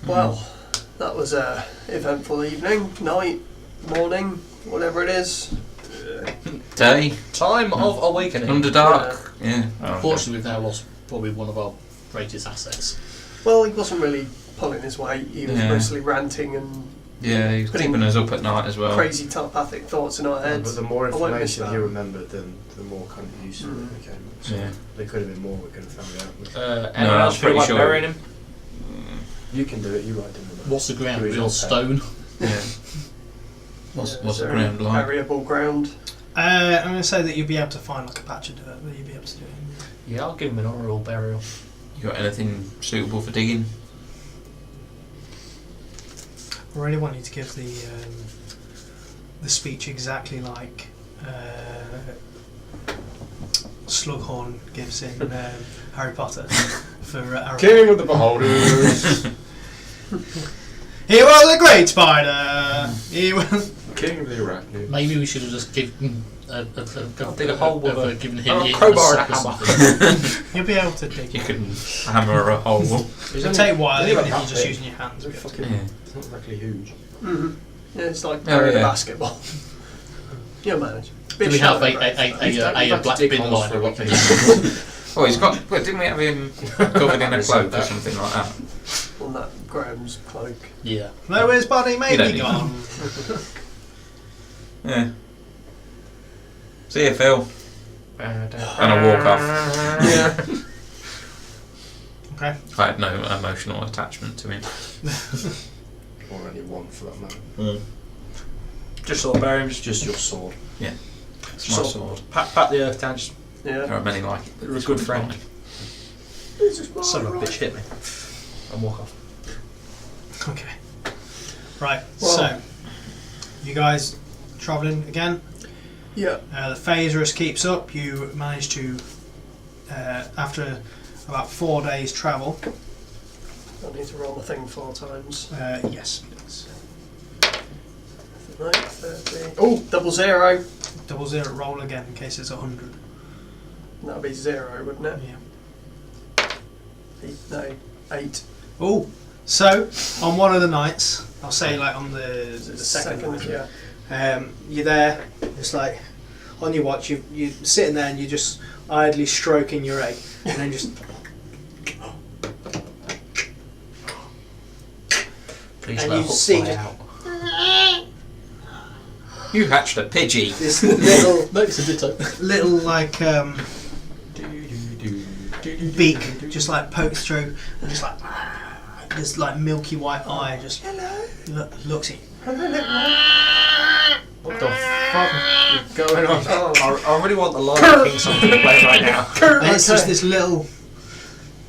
Well, that was a eventful evening, night, morning, whatever it is. Day. Time of awakening. Underdark. Yeah. Oh, okay. Unfortunately, we've now lost probably one of our greatest assets. Well, he wasn't really pulling his weight. He was Yeah. mostly ranting and Yeah, he's Putting keeping us up at night as well. crazy telepathic thoughts in our Yeah, heads. but the more I won't miss information that. he remembered, then the more kind of useful it became. So Yeah. there could have been more we could have found out. Anyone No, else I'm feel pretty like sure. burying him? You can do it, you write them. What's the ground? Do his Real own stone. Yeah. What's Is the there ground any like? Variable ground. I'm going to say that you'll be able to find like a patch of dirt that you'll be able to do it. Yeah, I'll give him an honourable burial. You got anything suitable for digging? I really want you to give the speech exactly like Slughorn gives in Harry Potter for Aragorn. King of the Beholders! He was a great spider. He was. King of the Arachnids. Maybe we should have just given dig a hole with a- given him a a crowbar sack and a or hammer. something. You'll be able to dig. You can hammer a hole. It'll take a while, Only even about if you're that just big. using your hands. It's to be able to- fucking- Yeah. It's not exactly huge. Mm-hmm. Yeah, it's like Oh, burying a yeah. basketball. You'll manage. Do we have shallow, right? a black bin liner? we can- Oh, he's got. Well, didn't we have him covered in a cloak or something like that? On that Graham's cloak. Yeah. Though his body may You don't be need gone. Yeah. See you, Phil. And I walk off. Yeah. Okay. I had no emotional attachment to him. Or any one for that matter. Just sort of bury him. It's just your sword. It's my sword. Pat the earth down. Just There Yeah. are many like it. You're a good friend. Son of a bitch hit me. And walk off. Okay. Right. Well- So, you guys travelling again? Yeah. The phasers keeps up. You manage to, after about 4 days' travel. I need to roll the thing 4 times. Yes, please. 9, 30. Oh, 00. 00 roll again in case it's 100. That'd be 0, wouldn't it? Yeah. 8. Oh, so on one of the nights, I'll say like on the second night, yeah. you're there. It's like on your watch. You're sitting there and you're just idly stroking your egg, and then just Please And let you Hook see- fly out. You hatched a Pidgey. this little No, it's a ditto. little like beak just like pokes through, and just like this like milky white eye just looks at you. What the fuck is going on? I really want the Lion King song to play right now. And it's just this little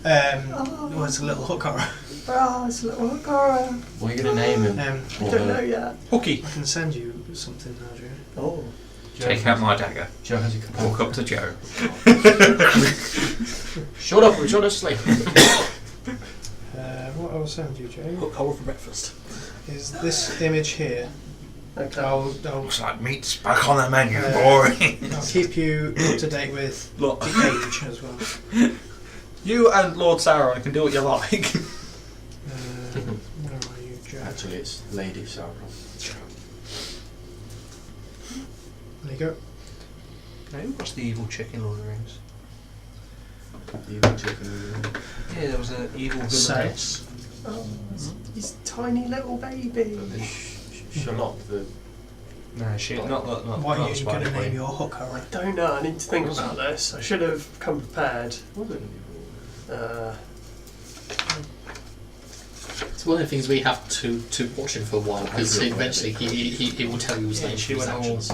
it's a little hook horror. Oh, it's a little horror. What are you going to name him? I don't know yet. Hooky. I can send you something now, Drew. Oh. Take out my dagger. Joe has a couple. Walk up to Joe. Shut up, we're trying to sleep. What I will send you, Joe, Hook hole for breakfast. is this image here. Okay. I'll Looks like meat's back on the menu, Uh, boy. I'll keep you up to date with Look, the age as well. you and Lord Sauron can do what you like. Where are you, Joe? Actually, it's Lady Sauron. There you go. No, what's the evil chick in Lord of the Rings? Evil chicken. Yeah, there was an evil villainess. Oh, he's a tiny little baby. Charlotte, the. No, she not What not are you Spider going to name Queen. your hook horror? I don't know. I need to think about this. I should have come prepared. Was it? It's one of the things we have to watch him for a while because eventually he will tell you his Yeah, name she for his went actions.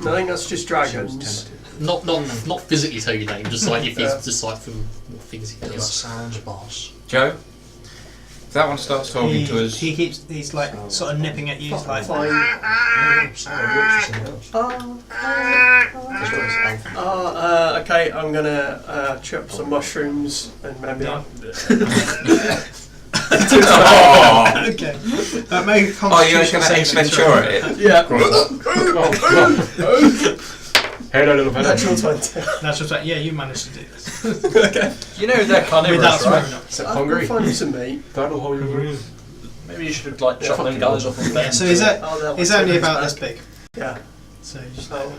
I think that's just dragons. Not physically tell you name, just like if he's Yeah. just like from things he That does. sounds boss. Joe, if that one starts talking to us, He's like sort of nipping at you. He's like, Fine. Okay, I'm gonna chop some mushrooms and maybe. No. oh, okay. Make a oh, you're constitution going to Ace saving throw. Ventura it? Yeah. Hello, little fella. Natural 20. That's just right. Yeah, you managed to do this. Okay. You know they're carnivorous, Without right? swearing up. Is it I'll hungry? find you some meat. That'll hold you. Maybe you should like chop them guys off and Yeah, so is it? Oh, that It's one's only in about his this back. big. Yeah. So you just So,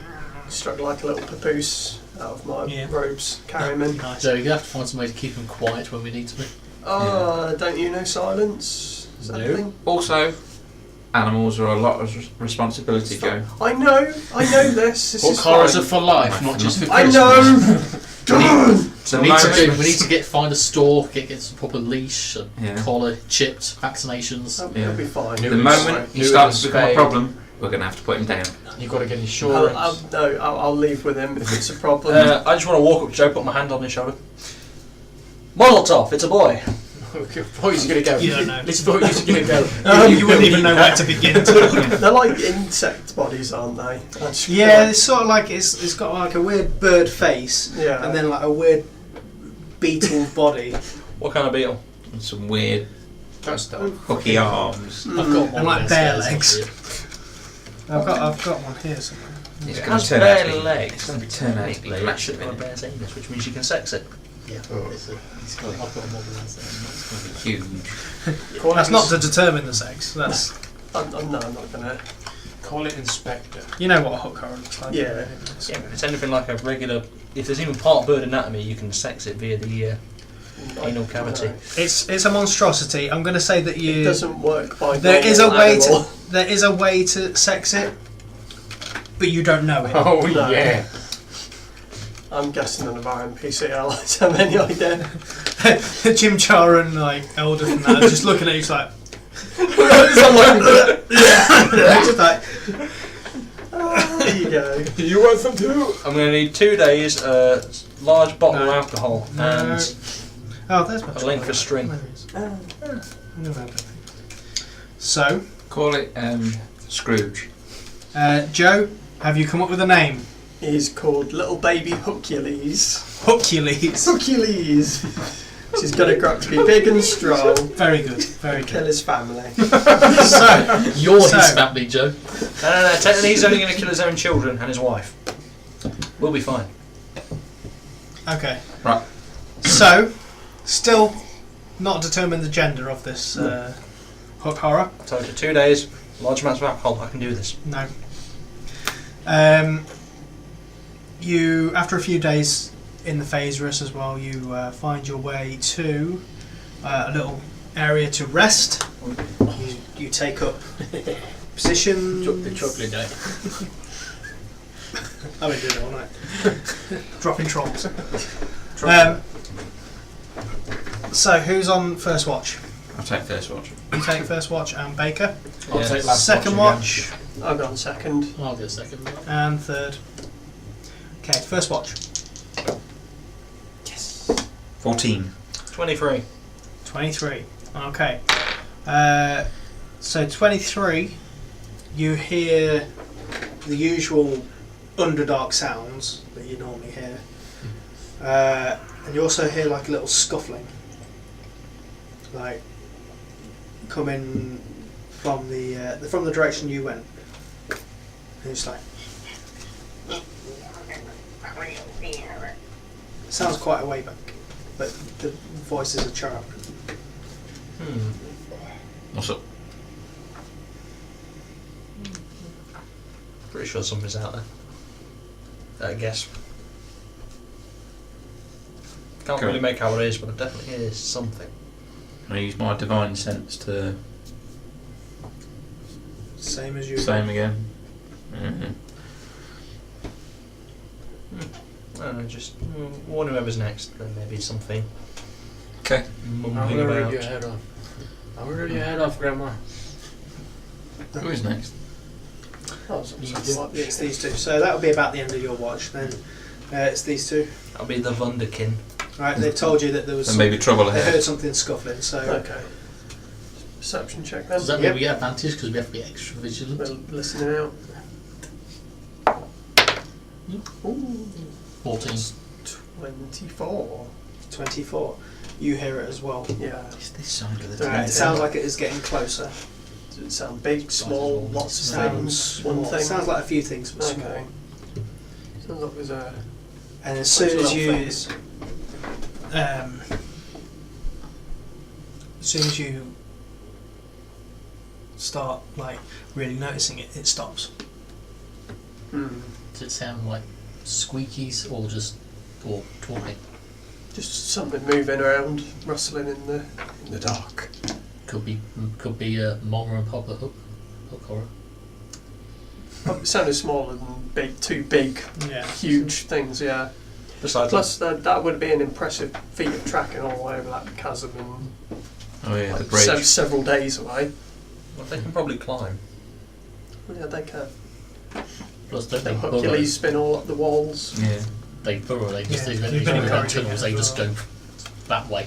struck like a little papoose out of my Yeah. robes. Carry him in. nice. So you're gonna have to find some way to keep him quiet when we need to be. Don't you know silence? Is that No. a thing? Also, animals are a lot of responsibility, Joe. I know this. This Hook is horrors fine. are for life, not just for I Christmas. know! God! So We need to find a store, get some proper leash, a Yeah. collar, chipped, vaccinations. It'll be fine. The moment he starts to become a problem, we're going to have to put him down. You've got to get insurance. I'll leave with him if it's a problem. I just want to walk up to Joe, put my hand on his shoulder. Molotov, it's a boy. Okay, before he's going to go. You don't know. Let's vote he's going to go. You wouldn't even know where to begin to. They're like insect bodies, aren't they? That's Yeah, it's sort of like it's got like a weird bird face Yeah. and then like a weird beetle body What kind of beetle? And some weird That's done. hooky arms. I've got one And like of bare those legs. here. I've got one here somewhere. It's It going has to turn out to bare be legs. It's going to turn out to be Latched massive, on a isn't it? bear's anus, which means you can sex it. Yeah, he's got, I've got a model of that. Huge. That's not to determine the sex. That's I'm not gonna. Call it Inspector. you know what a hook horror looks like. Yeah. Yeah, if it's anything like a regular, if there's even part bird anatomy, you can sex it via the anal cavity. No. It's a monstrosity. I'm going to say that It you doesn't work by. there is a normal way animal. to there is a way to sex it, but you don't know it. Oh, No. yeah. I'm guessing none of our NPCLs have any idea. Chimchar and like Elder and that are just looking at you like just like There you go. You want some too? I'm going to need 2 days, large bottle No. of alcohol, No. and oh, there's my a length of string. There it is. I know that thing. So, Call it Scrooge. Joe, have you come up with a name? He's called Little Baby Hookules. Hookules. Hookules. She's gonna grow up to be big and strong. Very good. Very Kill good. his family. So, You're So- his family, Joe. No, technically he's only going to kill his own children and his wife. We'll be fine. okay. Right. So, still not determined the gender of this hook horror. So after 2 days, large amounts of alcohol, I can do this. No. You, after a few days in the Phaserus as well, you find your way to a little area to rest. You take up position. The chocolate day. I've been doing it all night. Dropping trolls. So, who's on first watch? I'll take first watch. You take first watch and Baker. I'll take last Second watch. watch I've gone second. I'll go second. and third. Okay, first watch. 14. 23. 23. Okay. So 23, you hear the usual underdark sounds that you normally hear. And you also hear like a little scuffling. Like coming from the direction you went. And it's like sounds quite a way back, but the voice is a chirp. What's up? Pretty sure something's out there. I guess. Can't Cool. really make out what it is, but it definitely is something. I use my divine sense to Same as you. same again. Mm-hmm. I don't know, just warn whoever's next. There may be something Okay. I'm mumbling gonna rip about. your head off. I'm gonna rip your head off, Grandma. Who is next? Oh, so You something do- like It's this. these two. So that'll be about the end of your watch. Then it's these two. That'll be the Wunderkin. Right, they've told you that there was. There may be trouble They ahead. heard something scuffling. So Okay. Perception check then. Does that mean Yep. we get advantage because we have to be extra vigilant? We're listening out. Ooh, 14. 24. 24. You hear it as well. Yeah. Is this sound of the Right. It sounds like it is getting closer. Does it sound big, small, lots of Sounds things? One small. thing? Sounds like a few things, but Okay. small. Sounds like there's a And as bunch soon of as little you, things. as soon as you start like really noticing it, it stops. Hmm. Does it sound like squeakies or just or talking? Just something moving around, rustling in the dark. Could be Mama and Papa Hook horror. It sounded smaller than big, two big, Yeah. huge things. Yeah. Besides, Plus, that would be an impressive feat of tracking all the way over that chasm and Oh yeah, the like, bridge. several days away. well, they can probably climb. Yeah, they can. Plus, don't They they burrow? Hercules spin all up the walls. Yeah. They burrow. They just Yeah, they you've been don't go down encouraging tunnels. it They as just well. go that way.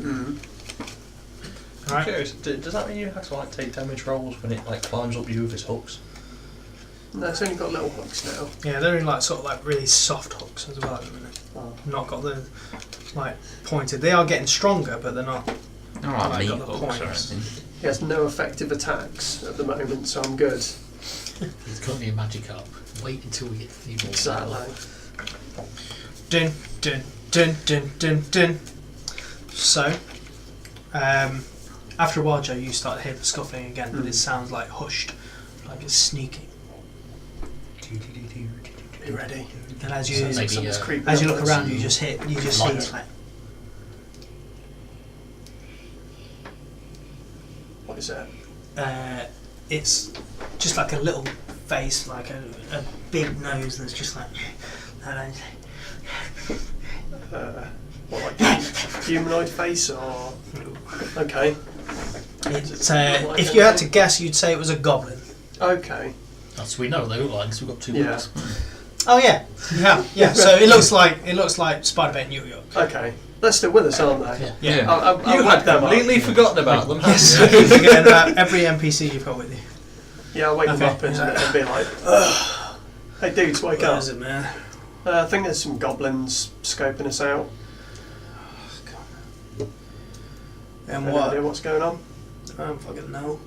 Mm. I'm Right. curious, does that mean you have to like take damage rolls when it like climbs up you with its hooks? No, it's only got little hooks now. Yeah, they're in like sort of like really soft hooks as well at the minute. Oh. Not got the like pointed. They are getting stronger, but they're not. I don't like Right, meat got the hooks or points. anything. He has no effective attacks at the moment, so I'm good. It's currently a magic up. Wait until we get to the more. Exactly. Dun dun dun dun dun dun. So, after a while, Joe, you start to hear the scuffling again, but it sounds like hushed, like it's sneaking. Be ready. And as you Sounds like Maybe, something's creeping as you up look us. around, you just see Light. it like What is that? it's just like a little face, like a big nose that's just like. What, like humanoid face or? Okay. It's, if you had to guess, you'd say it was a goblin. Okay. That's we know what they look like because we've got two Yeah. wings. Oh yeah, yeah. So it looks like Spider-Man New York. Okay. They're still with us, aren't they? Yeah. Yeah. I'll You whack had them up. completely forgotten about them. Yes, I keep forgetting about every NPC you've got with you. Yeah, I'll wake them Okay. up and be like, ugh. Hey dudes, wake Where up. is it, man? I think there's some goblins scoping us out. And Any what? idea what's going on? I don't fucking know.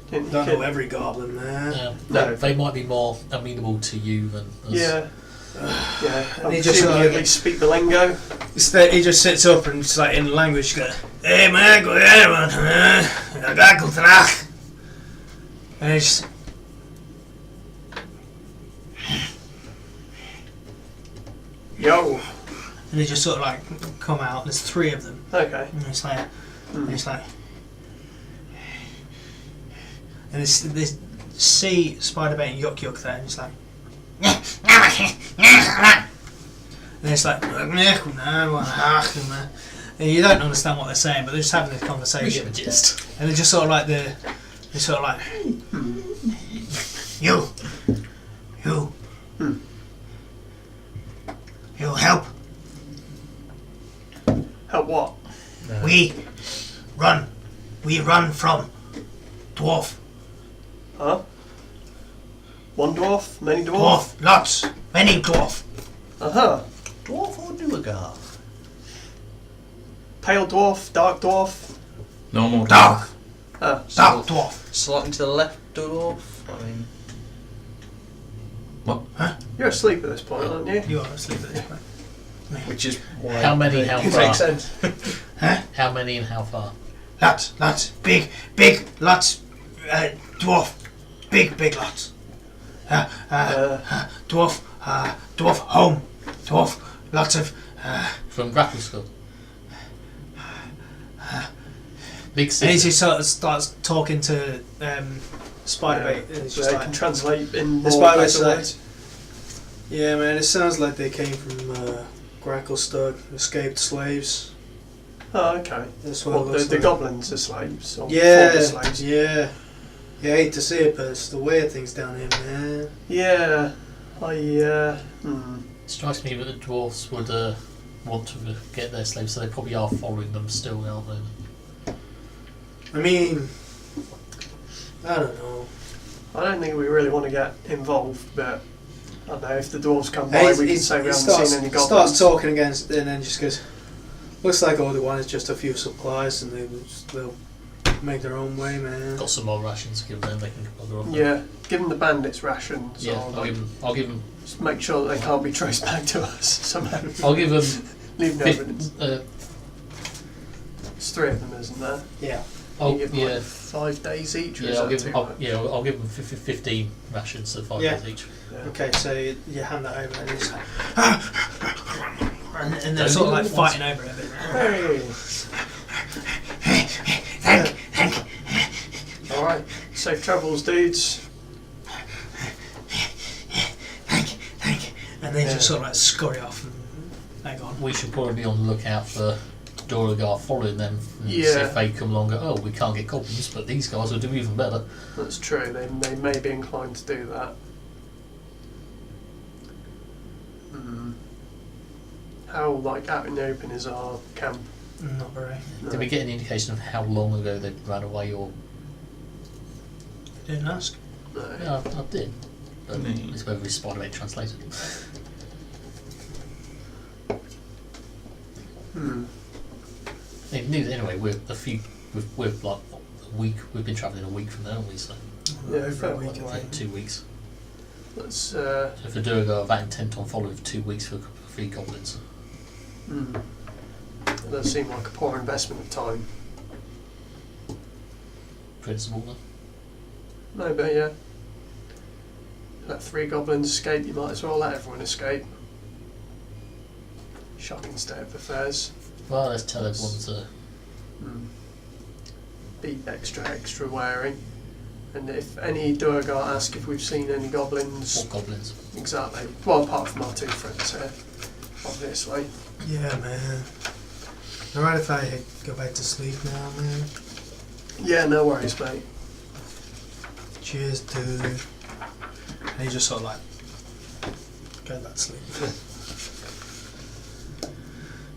Didn't you Don't kid- know every goblin, man. No. They might be more amenable to you than us. Yeah. Yeah. And I'm he just assuming you like- at least speak the lingo. He just sits up and just like in language, goes, "Hey man, go ahead, man. I got to go. And he's Yo. and they just sort of like come out. There's three of them, Okay. and it's like, Hmm. and it's like, and it's this see Spider-Man Yuck Yuck there, and it's like, and it's like, and you don't understand what they're saying, but they're just having this We get conversation, the gist. and they're just sort of like they're sort of like, you, Hmm. you help. Help what? We run from dwarf. Huh? One dwarf? Many dwarf? Dwarf, lots, many dwarf. Uh-huh. Dwarf or Duergar? Pale dwarf? Dark dwarf? Normal Dark, Ah. dark dwarf. Slightly to the left, dwarf. I mean, You're asleep at this point, aren't you? You are asleep at this point. which is why How many, it how makes far? sense. How many and how far? Lots, big, lots, dwarf, big lots. Dwarf home. Dwarf, lots of. From Grapple Skull. Big And he city. just sort of starts talking to Spiderbait. And it's So just they like, can translate in the more Spiderbait's better like, words. Yeah, man, it sounds like they came from Gracklestug, escaped slaves. Oh, okay. That's what Well, it looks the like. goblins are slaves. Or Yeah, former slaves. yeah. Yeah, I hate to say it, but it's the way of things down here, man. Yeah. Strikes me that the dwarfs would want to get their slaves, so they probably are following them still, aren't they? I mean, I don't know. I don't think we really want to get involved, but I don't know, if the dwarves come by, Hey, we can say we haven't seen any goblins. starts talking against, and then just goes, looks like all they want is just a few supplies, and they'll make their own way, man. Got some more rations to give them, they can bugger off. Yeah, give them the bandits rations. Yeah, or I'll give them. just make sure that they can't be traced back to us somehow. I'll give them. Leave no evidence. I'll There's 3 of them, isn't there? Yeah. You give them yeah. like 5 days each, or is Yeah, I'll that give too them. much? I'll give them 15 rations, so 5 Yeah. days each. Yeah. Okay, so you hand that over, and he's like, and they're sort of like fighting over it a bit. Hey! Alright, safe travels, dudes. And they Yeah. just sort of like scurry off and hang on. We should probably be on the lookout for Duragar following them and see Yeah. if they come along and go, oh, we can't get goblins, but these guys will do even better. That's true, they may be inclined to do that. How, like, out in the open is our camp? Not very. Did we get any indication of how long ago they ran away, or... They didn't ask. No. Yeah, I did. But it's whether it's Spider-Man translated. They knew that anyway. We're like a week. We've been travelling a week from there, haven't we? So Yeah, Over fair a week, point. I think. 2 weeks. Let's, So if they do go that intent on following for 2 weeks for 3 goblins, It does seem like a poor investment of time. principle then. No, but yeah. Let 3 goblins escape, you might as well let everyone escape. Shocking state of affairs. Well, let's tell everyone to. Be extra wary. And if any Durgar ask if we've seen any goblins, What goblins? exactly. Well, apart from our 2 friends here, obviously. yeah, man. Alright if I go back to sleep now, man. Yeah, no worries, mate. Cheers, dude. And he just sort of like goes back to sleep.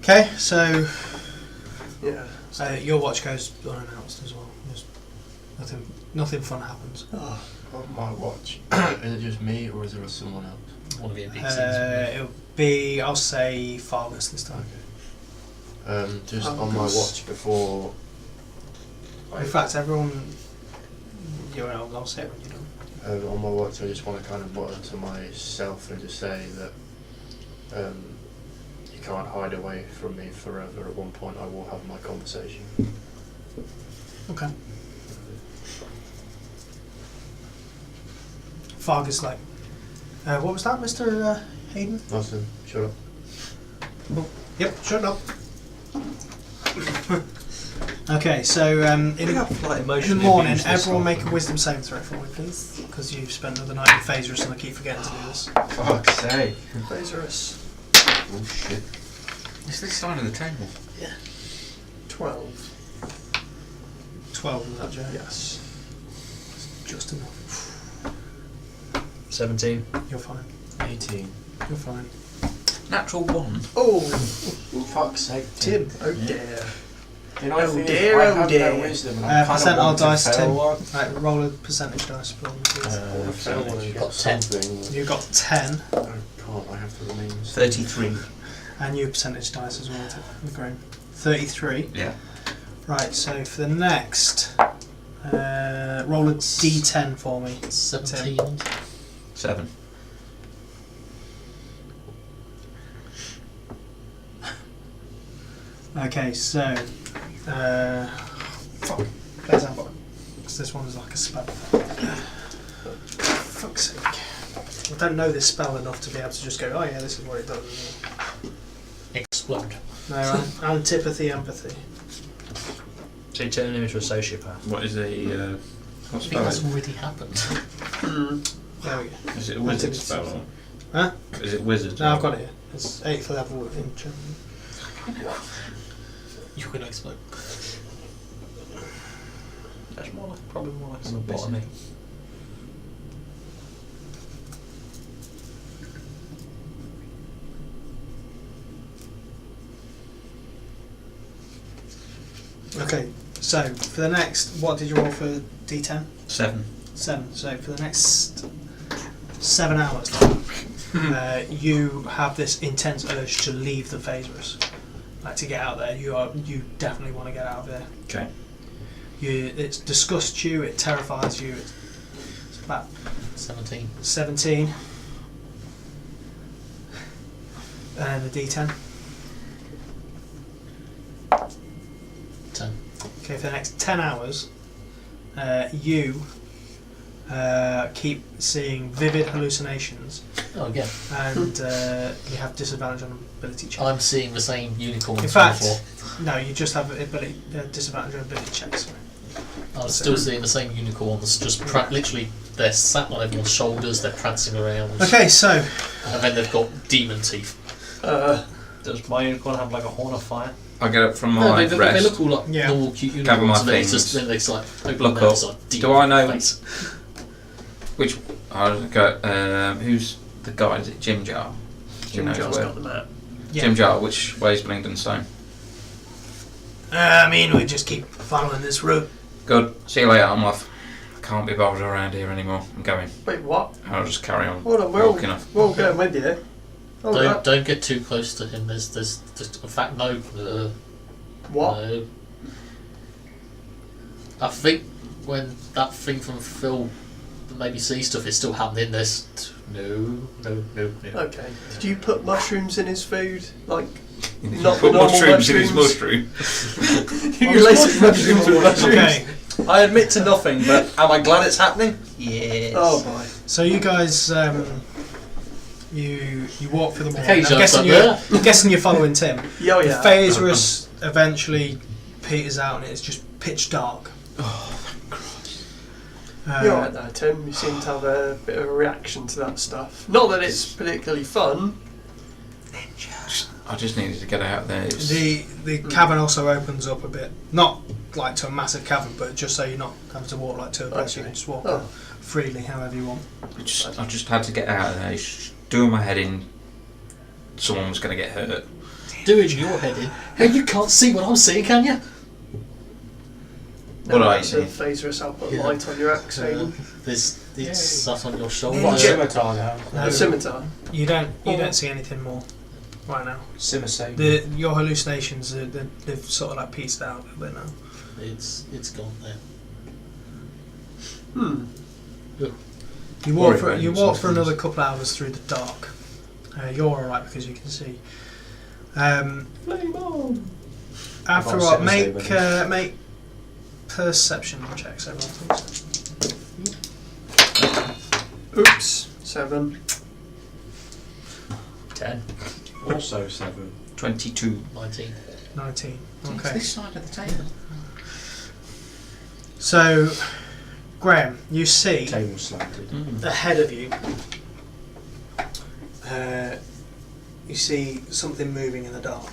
Okay, so Yeah. your watch goes unannounced as well. There's nothing fun happens. Oh, On my watch, is it just me or is there someone else? One of the big It'll be, I'll say, Fargus this time. Just Oh, on my gosh. watch before. In fact, everyone, I'll say it when you're done. On my watch, I just want to kind of mutter to myself and just say that you can't hide away from me forever. At one point, I will have my conversation. Okay. Fargus like, what was that, Mr. Hayden? Nothing. Shut up. Yep, shut up. Okay, so in the morning, everyone make a wisdom saving throw for me, please, because you've spent another night in Phasers and I keep forgetting to do this. Fuck's sake. Phasers. Oh shit. It's this side of the table. 12. 12 was that, Joe? Yes. Just enough. 17. You're fine. 18. You're fine. Natural 1. Oh, Fuck's sake, Tim. Oh dear. You know, Oh the thing is, dear, I oh have dear. no wisdom and I kind of Percentile want to dice, fail Tim. one. Right, roll a percentage dice for me, please. If I want to You've get got 10. something, You got 10, I can't, I have to remain. 33. and your percentage dice as well, to Graham. 33. Yeah. Right, so for the next, roll a d10 for me. 17. 7. Okay, so, fuck, there's that one. Because this one's like a spell. Fuck's sake. I don't know this spell enough to be able to just go, oh yeah, this is what it does. Explode. No, antipathy, empathy. So you turn him into a sociopath. What is the what I think spell? that's already happened. There we go. Is it a wizard Antipathy. spell? Or? Huh? Is it wizard? No, I've got it here. It's 8th level in German. You're going to explode. That's more like, probably more like Some botany. Okay, so for the next, what did you roll for D10? 7. 7. So for the next 7 hours, you have this intense urge to leave the Phaserus, like to get out there. You definitely want to get out of there. Okay. It disgusts you. It terrifies you. It's about 17. 17. And a D10. 10. Okay, for the next 10 hours, you keep seeing vivid hallucinations, Oh, again. and you have disadvantage on ability checks. I'm seeing the same unicorn In as fact, before. no, you just have ability disadvantage on ability checks. I'm still seeing the same unicorns, just literally, they're sat on everyone's shoulders, they're prancing around. Okay, so And then they've got demon teeth. Does my unicorn have like a horn of fire? I get up from No, my they rest. look all like Yeah. normal cute Cover unicorns, my and then it's things. just then they like open Look their mouths up. like demon Do I know face. which I'll go? Who's the guy? Is it Jim Jar? Jim knows Jar's where. got the map. yeah. Jim Jar. Which way's Blingdon Stone? I mean, we just keep following this route. Good. See you later. I'm off. I can't be bothered around here anymore. I'm going. Wait, what? I'll just carry on Hold on, we're all, walking off. we're all going with you. Hold on. Don't get too close to him. There's in fact no. What? No. I think when that thing from Phil, the maybe see stuff is still happening. There's no. Okay. Did you put mushrooms in his food? Like, You not put the normal mushrooms in his mushrooms? mushroom. you laced mushrooms with mushrooms? Okay, I admit to nothing, but am I glad it's happening? Yes. Oh boy. so you guys, you walk through the morning. Hey, I'm guessing you're following Tim. Yeah, The yeah. Phaserus eventually peters out and it's just pitch dark. You're alright there, Tim. You seem to have a bit of a reaction to that stuff. Not that it's particularly fun. I just needed to get out there. It's, The cavern also opens up a bit, not like to a massive cavern, but just so you're not having to walk like to a place. You Okay. can just walk Oh. freely, however you want. I just had to get out of there. It's doing my head in. Someone was going to get hurt. Doing your head in. Hey, you can't see what I'm seeing, can you? What are you The seeing? Phaserus output Yeah. light on your axe, Hayden. There's it's sat on your I've shoulder. got a scimitar now. No. The scimitar. You don't see anything more right now. Simmer saber. Your hallucinations, they've sort of like pieced out a little bit now. It's gone there. You Worry walk for about another sometimes. couple of hours through the dark. You're alright because you can see. After I've got a while, a saber make perception checks, everyone, please. Oops. 7. 10, Also 7. 22. 19. 19. It's Okay. this side of the table. So, Graham, you see Table slanted. ahead of you. You see something moving in the dark,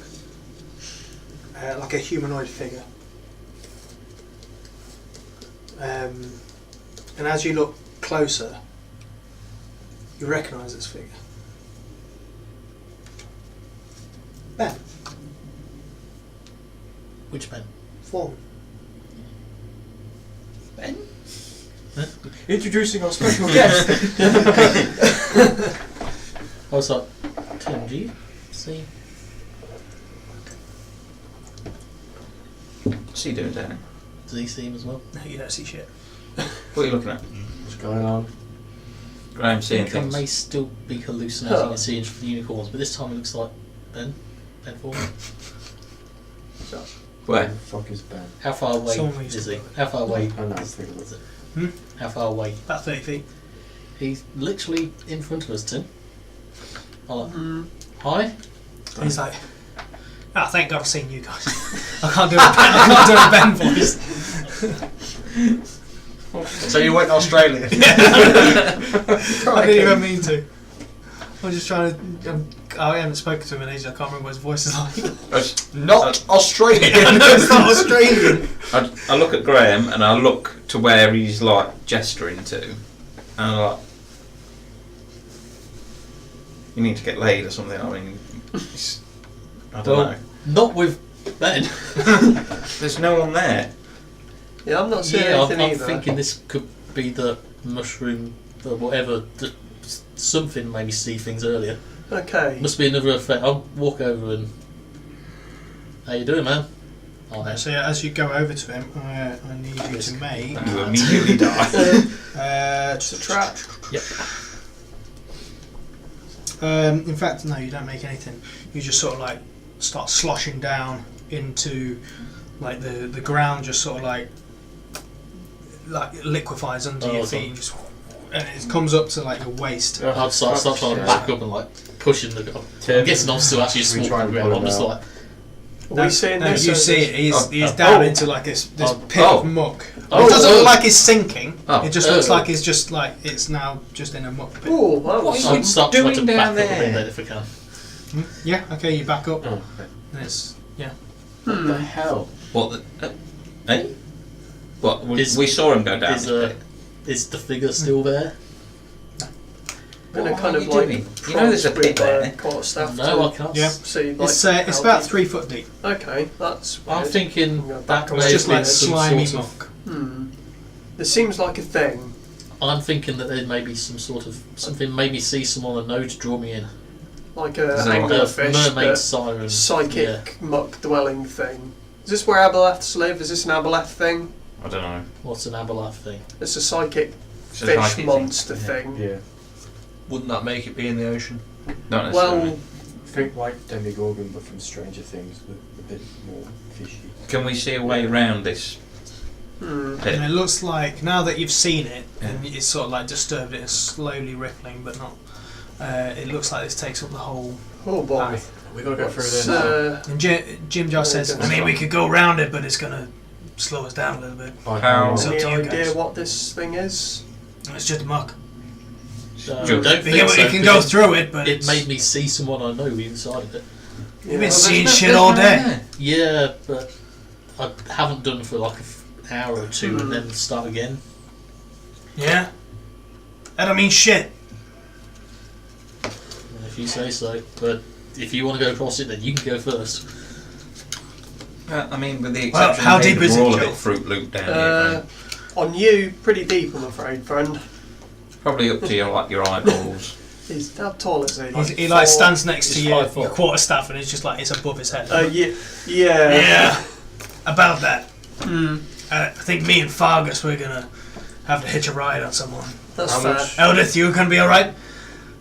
like a humanoid figure. And as you look closer, you recognise this figure. Ben, Which man? Foreman. Ben? Introducing our special guest. I was like, Tim, do you see? What's he doing down there? Does he see him as well? No, you don't see shit. What are you looking at? What's going on? Graham I seeing think I may things. still be hallucinating and seeing unicorns, but this time it looks like Ben Foreman. Where? Who the fuck is Ben? How far away Someone we is used he? to How far away I know. is it? How far away? About 30 feet. He's literally in front of us, Tim. I'm like, hi. He's like, thank God I've seen you guys. I can't do a Ben voice. So you went to Australia? I didn't even mean to. I'm just trying to. I haven't spoken to him in ages. I can't remember what his voice is like. It's not Australian. It's not Australian. I look at Graham and I look to where he's like gesturing to, and I'm like, you need to get laid or something. I mean, I don't know. Not with Ben. There's no one there. Yeah, I'm not seeing Yeah, anything I'm either. thinking this could be the mushroom, or whatever. Something made me see things earlier. Okay. Must be another effect. I'll walk over and. How you doing, man? Oh, yeah. So yeah, as you go over to him, I need you to make. You immediately die. Just a trap. Yep. In fact, no, you don't make anything. You just sort of like start sloshing down into like the ground, just sort of like liquefies under your feet, and just and it comes up to like your waist. I'd start trying to back up and like pushing the. I'm guessing I'm still actually Should we small try and ground. pull I'm him just out? like. Are we seeing No, this? you or see is it. this- He's down into like this pit of muck. Oh, It doesn't look like he's sinking. Oh. It just looks like he's just like it's now just in a muck pit. Oh, that was What are you I'd start doing trying to down back up a there? bit if I can. Yeah. Okay. You back up. Oh, okay. And it's What the hell? What? Eh? What? We Is- saw him go down. Is the figure still there? going to What kind are of you like doing? You know there's a pit there. quarterstaff No, I to can't. Yeah. see. Like, It's how about deep- 3 foot deep. Okay, that's. I'm weird. thinking I'm gonna that back may It's have just been like some slimy sort of. muck. There seems like a thing. I'm thinking that there may be some sort of something. Maybe see someone I know to draw me in. Like a Is that like A anglerfish, mermaid but siren. psychic muck dwelling thing. Is this where Aberlaths live? Is this an Aberlath thing? I don't know. What's an Aberlath thing? It's a psychic It's a fish psychic thing. monster Yeah. thing. Yeah. Wouldn't that make it be in the ocean? Not necessarily. Well, Think like Demigorgon, but from Stranger Things, but a bit more fishy. Can we see a way around this pit? And it looks like now that you've seen it, Yeah. and it's sort of like disturbed it, it's slowly rippling, but not. It looks like this takes up the whole oh boy. path. We gotta go through It's, there And Jim just says, Okay. I mean, we could go round it, but it's going to slow us down a little bit. now. How- So- Any up to you idea guys. what this thing is? It's just muck. Don't Just- think You so, can go 'cause through it, but It it's, made me see someone I know inside of it. You've been Yeah. seeing shit all day. Yeah, but I haven't done for like an hour or two, and Hmm. then start again. Yeah? I don't mean shit. If you say so. But if you want to go across it, then you can go first. I mean, with the Well, exception how of deep Hayden, is we're it, all a Joe? bit Fruit Loop down Uh, on you, pretty deep, I'm afraid, friend. here. Probably up to your eyeballs. He's how tall is he? He like stands next to He's your 5 foot. quarterstaff, and it's just like it's above his head. Yeah. Yeah, about that. Hmm. I think me and Fargus, we're gonna have to hitch a ride on someone. That's How fair. much? Eldith, you gonna be alright?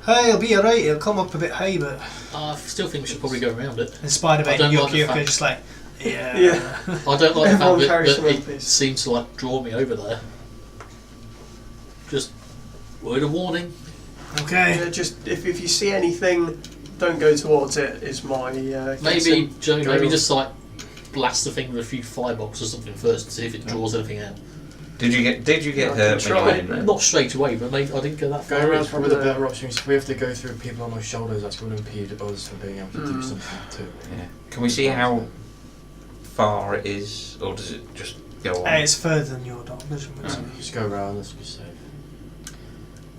Hey, he'll be alright. He'll come up a bit high, but I still think we should probably go around it. in spite of I it, don't like Yuki the fact- just like, yeah. Yeah. I don't like the Everyone fact carries that some of it these. seems to like draw me over there. Just word of warning. Okay. Yeah, just if you see anything, don't go towards it. Is my Maybe guessing. Joe, Go- maybe just like blast the thing with a few firebolts or something first to see if it draws anything out. Did you get Yeah, I hurt can when you try. went in there? Not straight away, but maybe I didn't go that far. Going around's in. probably the better option. If we have to go through people on our shoulders, that's going to impede us from being able to do Mm. something too. Yeah. Can we see how far it is, or does it just go on? It's further than your dog, doesn't it? Just go around, let's be safe.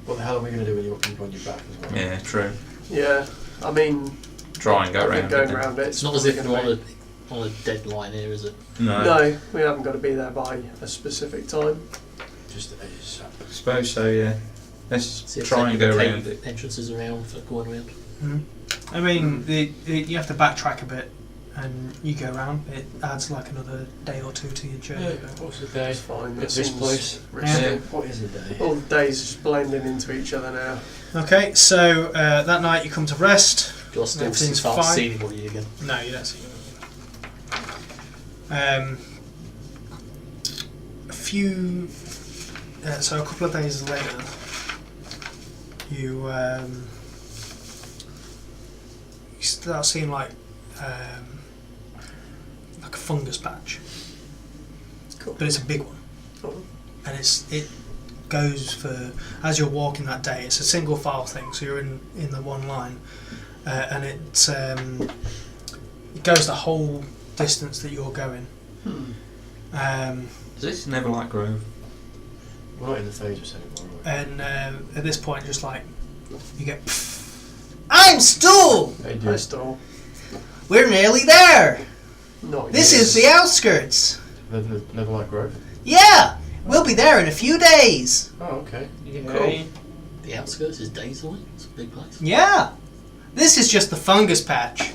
What the hell are we going to do when you've got people on your back as well? Yeah, true. Yeah, I mean, Try and go I think around. going it. around it. It's not as if probably we're gonna on a deadline here, is it? No. No, we haven't got to be there by a specific time. Just edges up. I suppose so. Yeah. Let's See if try there's and go any around cave it. entrances around for going around. I mean, you have to backtrack a bit, and you go around. It adds like another day or two to your journey. What's the day? It's fine. At That this seems place. risky. Yeah. What is the day? All the days just blending into each other now. Okay, so that night you come to rest. Do I still Everything's start fine. seeing anybody again? No, you don't see him. A couple of days later, you start seeing like a fungus patch, Cool. but it's a big one, Oh. and it goes for, as you're walking that day. It's a single file thing, so you're in the one line, and it goes the whole distance that you're going. Is this Neverlight Grove? We're not in the phases anymore, are And at this point, just like you get, I'm Stool. we? Hey, I stole. We're nearly there. Not This yet. is the outskirts. Neverlight Grove. Yeah, we'll be there in a few days. Oh, okay. Cool. The outskirts is days away. It's a big place. Yeah, this is just the fungus patch.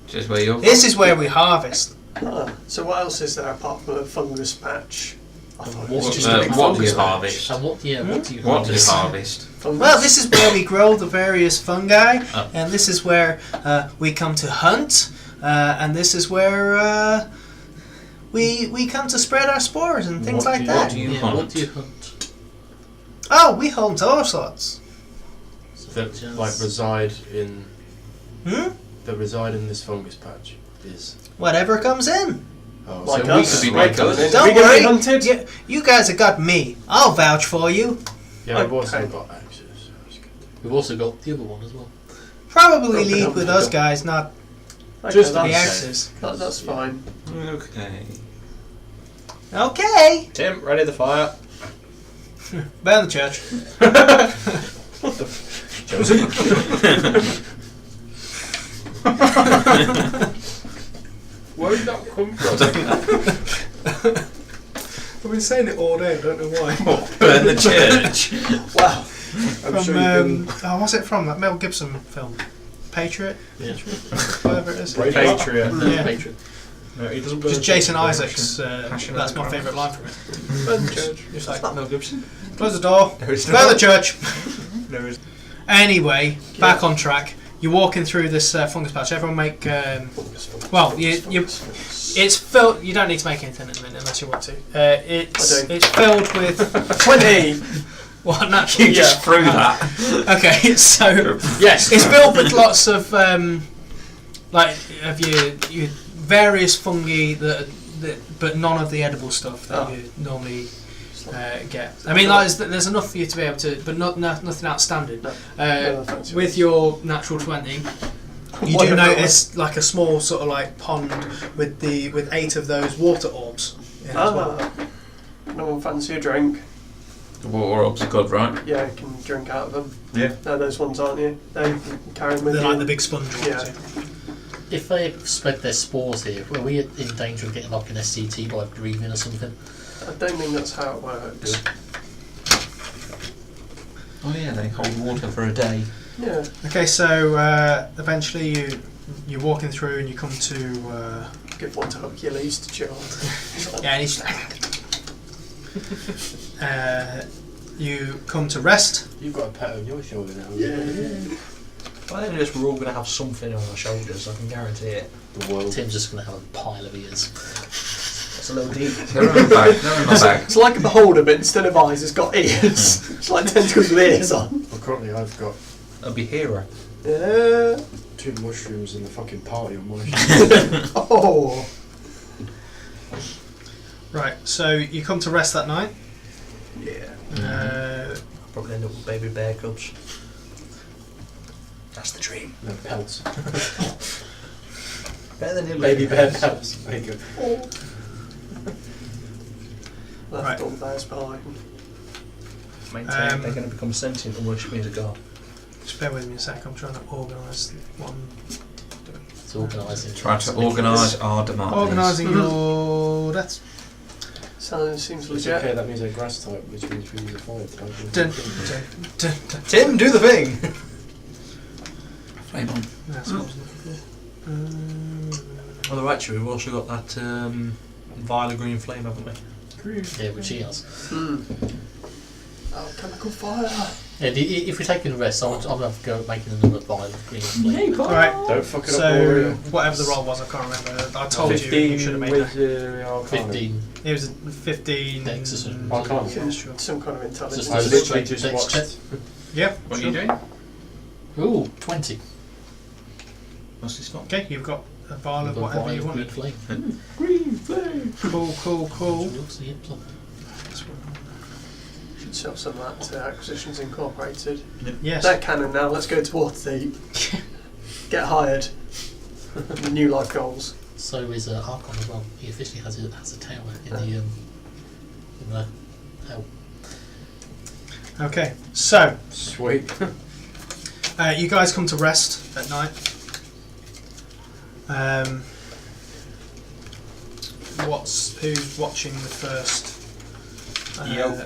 Just where you're. This is where we harvest. Ah, so what else is there apart from a fungus patch? I thought it was What- just a big what do fungus you patch. harvest? And what do you What do you harvest? Fungus. Well, this is where we grow the various fungi, Oh. and this is where we come to hunt, and this is where we come to spread our spores and things like What that. do you Yeah, hunt? what do you hunt? Oh, we hunt all sorts. That Just- like reside in this fungus patch is. Whatever comes in. Oh, Like so us. we could be like us. Are Don't we gonna worry. be hunted? You guys have got me. I'll vouch for you. Yeah, I've also Okay. got axes. So that's good. We've also got the other one as well. Probably Okay, lead with us guys, not Okay, Just the Okay. axes. that's fine. Okay. Okay. Tim, ready the fire. Burn the church. Where did that come from? I've been saying it all day. I don't know why. Burn the church. Wow. I'm sure From you what's it from? That Mel Gibson film, Patriot, Yeah. whatever it is. Patriot. Yeah. Patron. No, he doesn't Just burn Jason church. Isaacs. That's my favourite line from it. Burn the church. Just like Mel Gibson. close the door, No, it's burn the church. No, it's Anyway, back on track. You're walking through this fungus patch. Everyone make. Well, it's filled. You don't need to make anything at the minute unless you want to. It's I do. it's filled with 20! what? No, You just threw that. Okay, so yes. it's filled with lots of like of your various fungi that but none of the edible stuff that Oh. you normally get. I mean, there's enough for you to be able to, but nothing outstanding. No. No, thanks. With your natural 20, you do Whatever it notice like a small sort of like pond with 8 of those water orbs in as well. Ah, no one fancy a drink? The water orbs are good, right? Yeah, you can drink out of them. Yeah. No, those ones aren't you? No, you can carry them with They're you. like the big sponge ones. Yeah. If they spread their spores here, are we in danger of getting like an SCT by breathing or something? I don't think that's how it works. Oh yeah, they hold water for a day. Yeah. Okay, so eventually you're walking through and you come to Give one to Hercules to chill. yeah, and he's you come to rest. You've got a pet on your shoulder now. I think we're all going to have something on our shoulders. I can guarantee it. The world. Tim's just going to have a pile of ears. That's a little deep. They're in my bag. They're in my bag. It's like a beholder, but instead of eyes, it's got ears. It's like tentacles with ears on. Well, currently I've got A behera. Yeah. 2 mushrooms in the fucking party on my shoulder. Oh. Right, so you come to rest that night. Yeah. Probably end up with baby bear cubs. That's the dream. No, pelts. Better than your Baby bear pelts. There you go. Left Right. all bears behind. Maintain they're going to become sentient and worship me as a god. Just bear with me a sec. I'm trying to organise what I'm doing. It's organising. Trying to organise our demise. Organising your deaths. Seems It's legit. okay, that means they're grass type, which means we use a fire type. Dun, dun, dun. Tim, do the thing! Flame on. That's what I was looking for. Although actually we've also got that violet green flame, haven't we? Yeah, which he has. Oh, chemical fire. Yeah, if we're taking a rest, I'm going to have to go making another violet green flame. Alright, Don't fuck it up, so Warrior. whatever the roll was, I can't remember. I told you, 15 you should have made with that. Arcana. 15. It was a 15. Nexus and- Arcana. Yeah, sure. Some kind of intelligence. Just I a literally straight just dex watched. check. Yep. What are you doing? Ooh, 20. What's this for? Okay, you've got a vial of The whatever vial you of want. green flame. Green flame. Cool. Looks the implant. Should sell some of that to Acquisitions Incorporated. Yes. They're canon now. Let's go to Waterdeep. Get hired. The new life goals. So is Archon as well. He officially has a tower in the hell. Okay, so Sweet. you guys come to rest at night. Who's watching the first?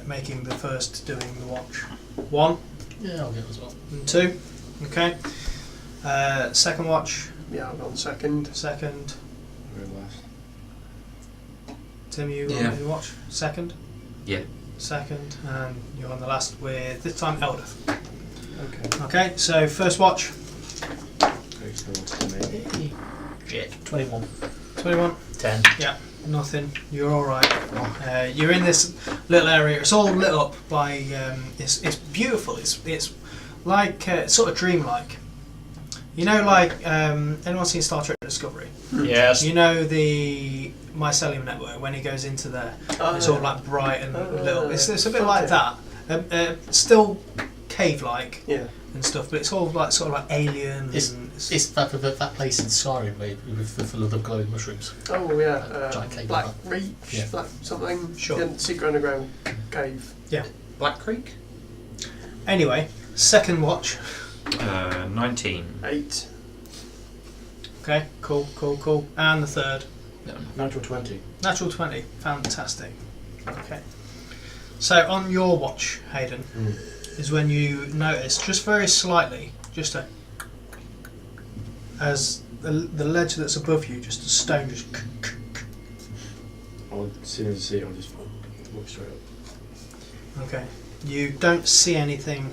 Making the first, doing the watch. 1 Yeah, I'll get as well. and 2. Okay. Second watch. Yeah, I've gone second. Second. Very last. Tim, you Yeah. on the watch? Second. Yeah. Second, and you're on the last with this time Eldeth. Okay. Okay, so first watch. Very still to me. Shit. 21. 21. 10. Nothing. You're all right. You're in this little area. It's all lit up by. It's beautiful. It's like sort of dreamlike. You know, like anyone seen Star Trek Discovery? Yes. You know the mycelium network when it goes into there. It's all like bright and lit up. It's a bit like that. Still cave-like Yeah. and stuff, but it's all like sort of like alien. It's that place in Skyrim with full of the glowing mushrooms. Oh yeah. Giant cave Black like Reach. Yeah. Black something. Sure. Yeah, secret underground cave. Black Creek? Anyway, second watch. 19. 8. Okay, cool. And the third. Natural 20. Natural 20. Fantastic. Okay. So on your watch, Hayden, is when you notice, just very slightly, just as the ledge that's above you, just a stone just... As soon as I see it, I'll just walk straight up. Okay. You don't see anything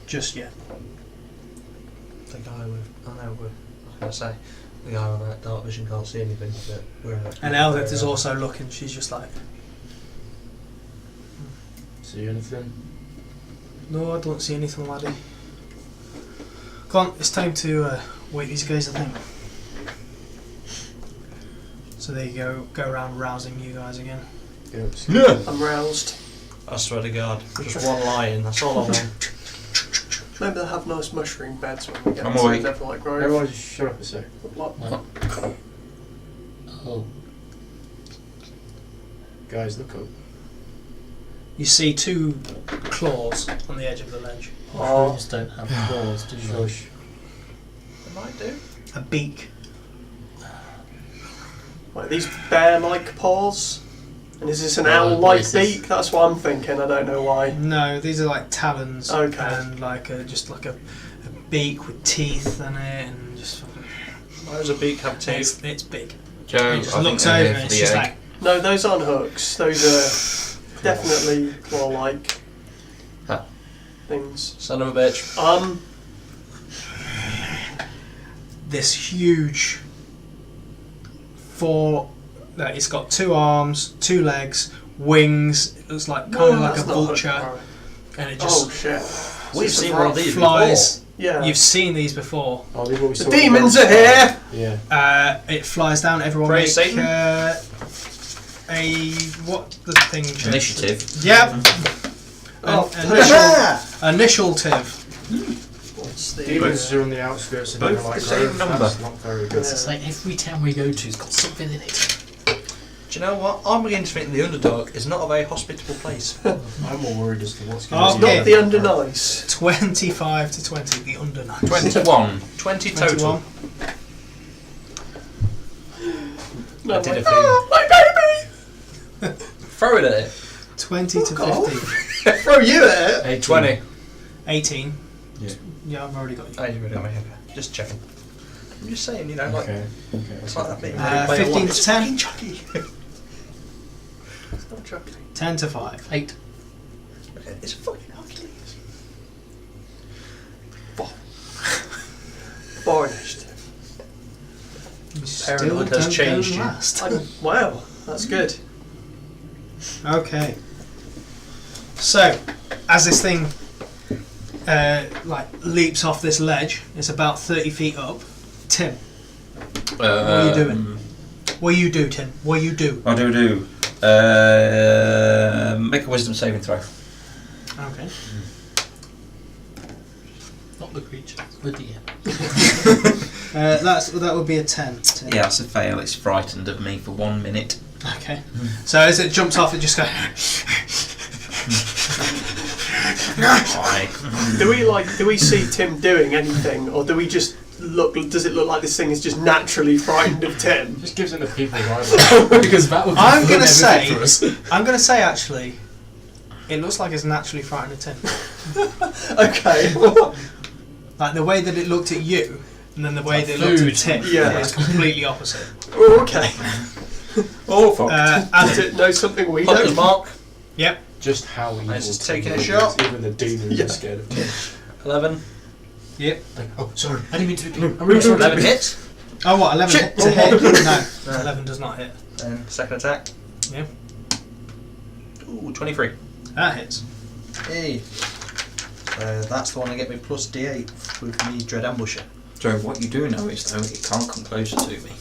just yet. The guy with, I was going to say, the guy with that dark vision can't see anything, but we're And Eldith is also looking, she's just like, See anything? no, I don't see anything, laddie. Come on, it's time to wake these guys, I think. So there you go around rousing you guys again. Yeah. I'm roused. I swear to God, just one lion, that's all I want. Maybe they'll have nice mushroom beds when we get I'm to awake. Neverlight Grove. Everyone just shut up a sec. What? Oh. Guys, look up. You see 2 claws on the edge of the ledge. Mushrooms don't have claws, do they? Shush. They might do. A beak. Like these bear-like paws? And is this an No, owl-like this is- beak? That's what I'm thinking, I don't know why. No, these are like talons. Okay. And like just like a beak with teeth in it and just... Why does a beak have teeth? It's big. Joe, He just I looks think over they're and here for it's the just egg. like... No, those aren't hooks. Those are definitely claw-like Huh. things. Son of a bitch. This huge it's got 2 arms, 2 legs, wings. It looks like kind of like a that's not vulture, hook. and it Oh just shit. We've It's a seen one of rock. these flies. Yeah. You've seen these before. Oh, these are what we The saw demons at are here! Yeah. It flies down. Everyone Praise make Satan. what the thing? Initiative. Yep. Oh, Initiative. What's the... Demons are on the outskirts of Both Neverlight the same Grove. number. That's not very good. It's like every town we go to has got something in it. Do you know what? I'm beginning to think the Underdark is not a very hospitable place. I'm more worried as to what's going Oh, on. yeah. Not the under nice. 25 to 20. The under nice. 21. 20 total. 21. No, I did like, a thing. my baby! Throw it at it. 20 to Fuck off. 15. Throw you at it! 20. 18. Yeah. Yeah, I've already got you. Oh, you really got me. Just checking. I'm just saying, you know, like Okay. it's like that bit. 15 to 10. Chucky. It's not Chucky. 10 to 5. 8. It's fucking Hercules. 4 initiative. You Parenthood still has don't changed go you. last. Wow, that's good. Okay. So, as this thing leaps off this ledge. It's about 30 feet up. Tim, what are you doing? What you do, Tim? What you do? I do. Make a wisdom saving throw. Okay. Not the creature, the DM. That would be a 10. Tim. Yeah, that's a fail. It's frightened of me for 1 minute. Okay. So as it jumps off, it just goes. Do we see Tim doing anything, or do we just look? Does it look like this thing is just naturally frightened of Tim? Just gives him the people's eyeball. Because that would be I'm gonna everything for us. say. I'm gonna say actually, it looks like it's naturally frightened of Tim. Okay. Like the way that it looked at you, and then the way that it looked at Tim. Yeah. It's completely opposite. Oh, okay. Oh, fuck. Does Adam. it know something we Hunter's don't? mark. Yep. Just how evil. Nice, just Tim taking a is. shot. Even the demons Yeah. are scared of Tim. 11. Yep. Like, oh, sorry, I didn't mean to be. I'm really sorry. 11 hits. Oh, what? 11 Shit. to hit? No, No. 11 does not hit. And second attack. Yeah. Ooh, 23. That hits. Hey. That's the one that get me plus D8 with me Dread Ambusher. Joe, what you do know is, though, it can't come closer to me.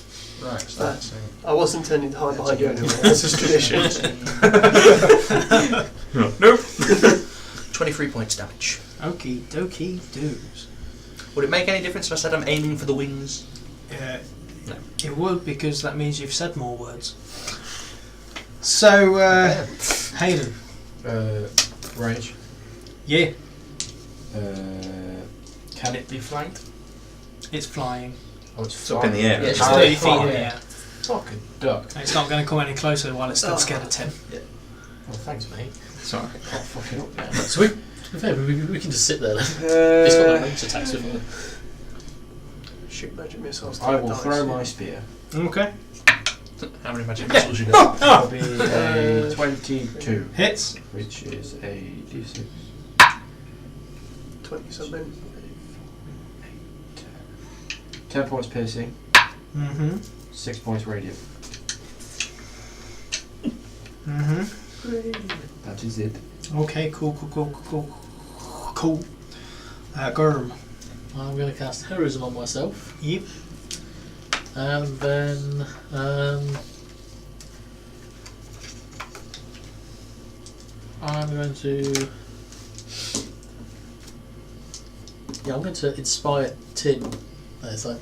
Right, so that's I wasn't intending to hide behind you anyway. That's just tradition. Nope. 23 points damage. Okie dokie doos. Would it make any difference if I said I'm aiming for the wings? No. It would, because that means you've said more words. So, Hayden. Rage. Yeah. Can it be flanked? It's flying. Oh, It's up in the air. Yeah, It's How 30 feet far? in the air. Fucking duck. And it's not going to come any closer while it's still scared of Tim. Well, thanks, mate. Sorry. I'll fuck it up now. So to be fair, we can just sit there then. It's got no range attacks with it. Shoot magic missiles. I will throw my spear. Okay. How many magic missiles you got? That'll be a 22, Hits. which is a d6. 20 something. 10 points piercing, Mm-hmm. 6 points radiant. Mm-hmm. That is it. Okay, cool. Gurm. I'm going to cast Heroism on myself. Yep. And then I'm going to I'm going to inspire Tim. And it's like,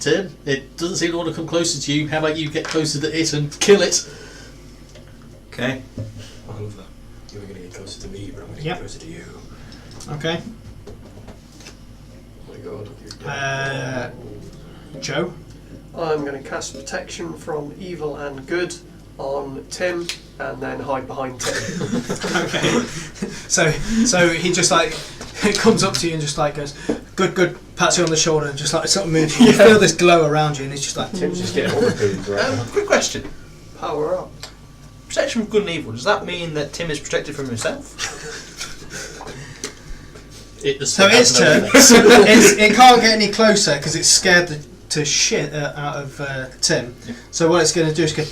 Tim, it doesn't seem to want to come closer to you. How about you get closer to it and kill it? Okay. I love that. You were going to get closer to me, but I'm going to Yep. get closer to you. Okay. Oh my god. You're Joe. I'm going to cast protection from evil and good on Tim, and then hide behind Tim. Okay. So he just like comes up to you and just like goes, good, pats you on the shoulder and just like sort of moves you. You feel this glow around you, and it's just like Tim's just getting all the food right. Quick question. Power up. Protection from good and evil, does that mean that Tim is protected from himself? So its turn. It can't get any closer because it's scared to shit out of Tim. So what it's going to do is go,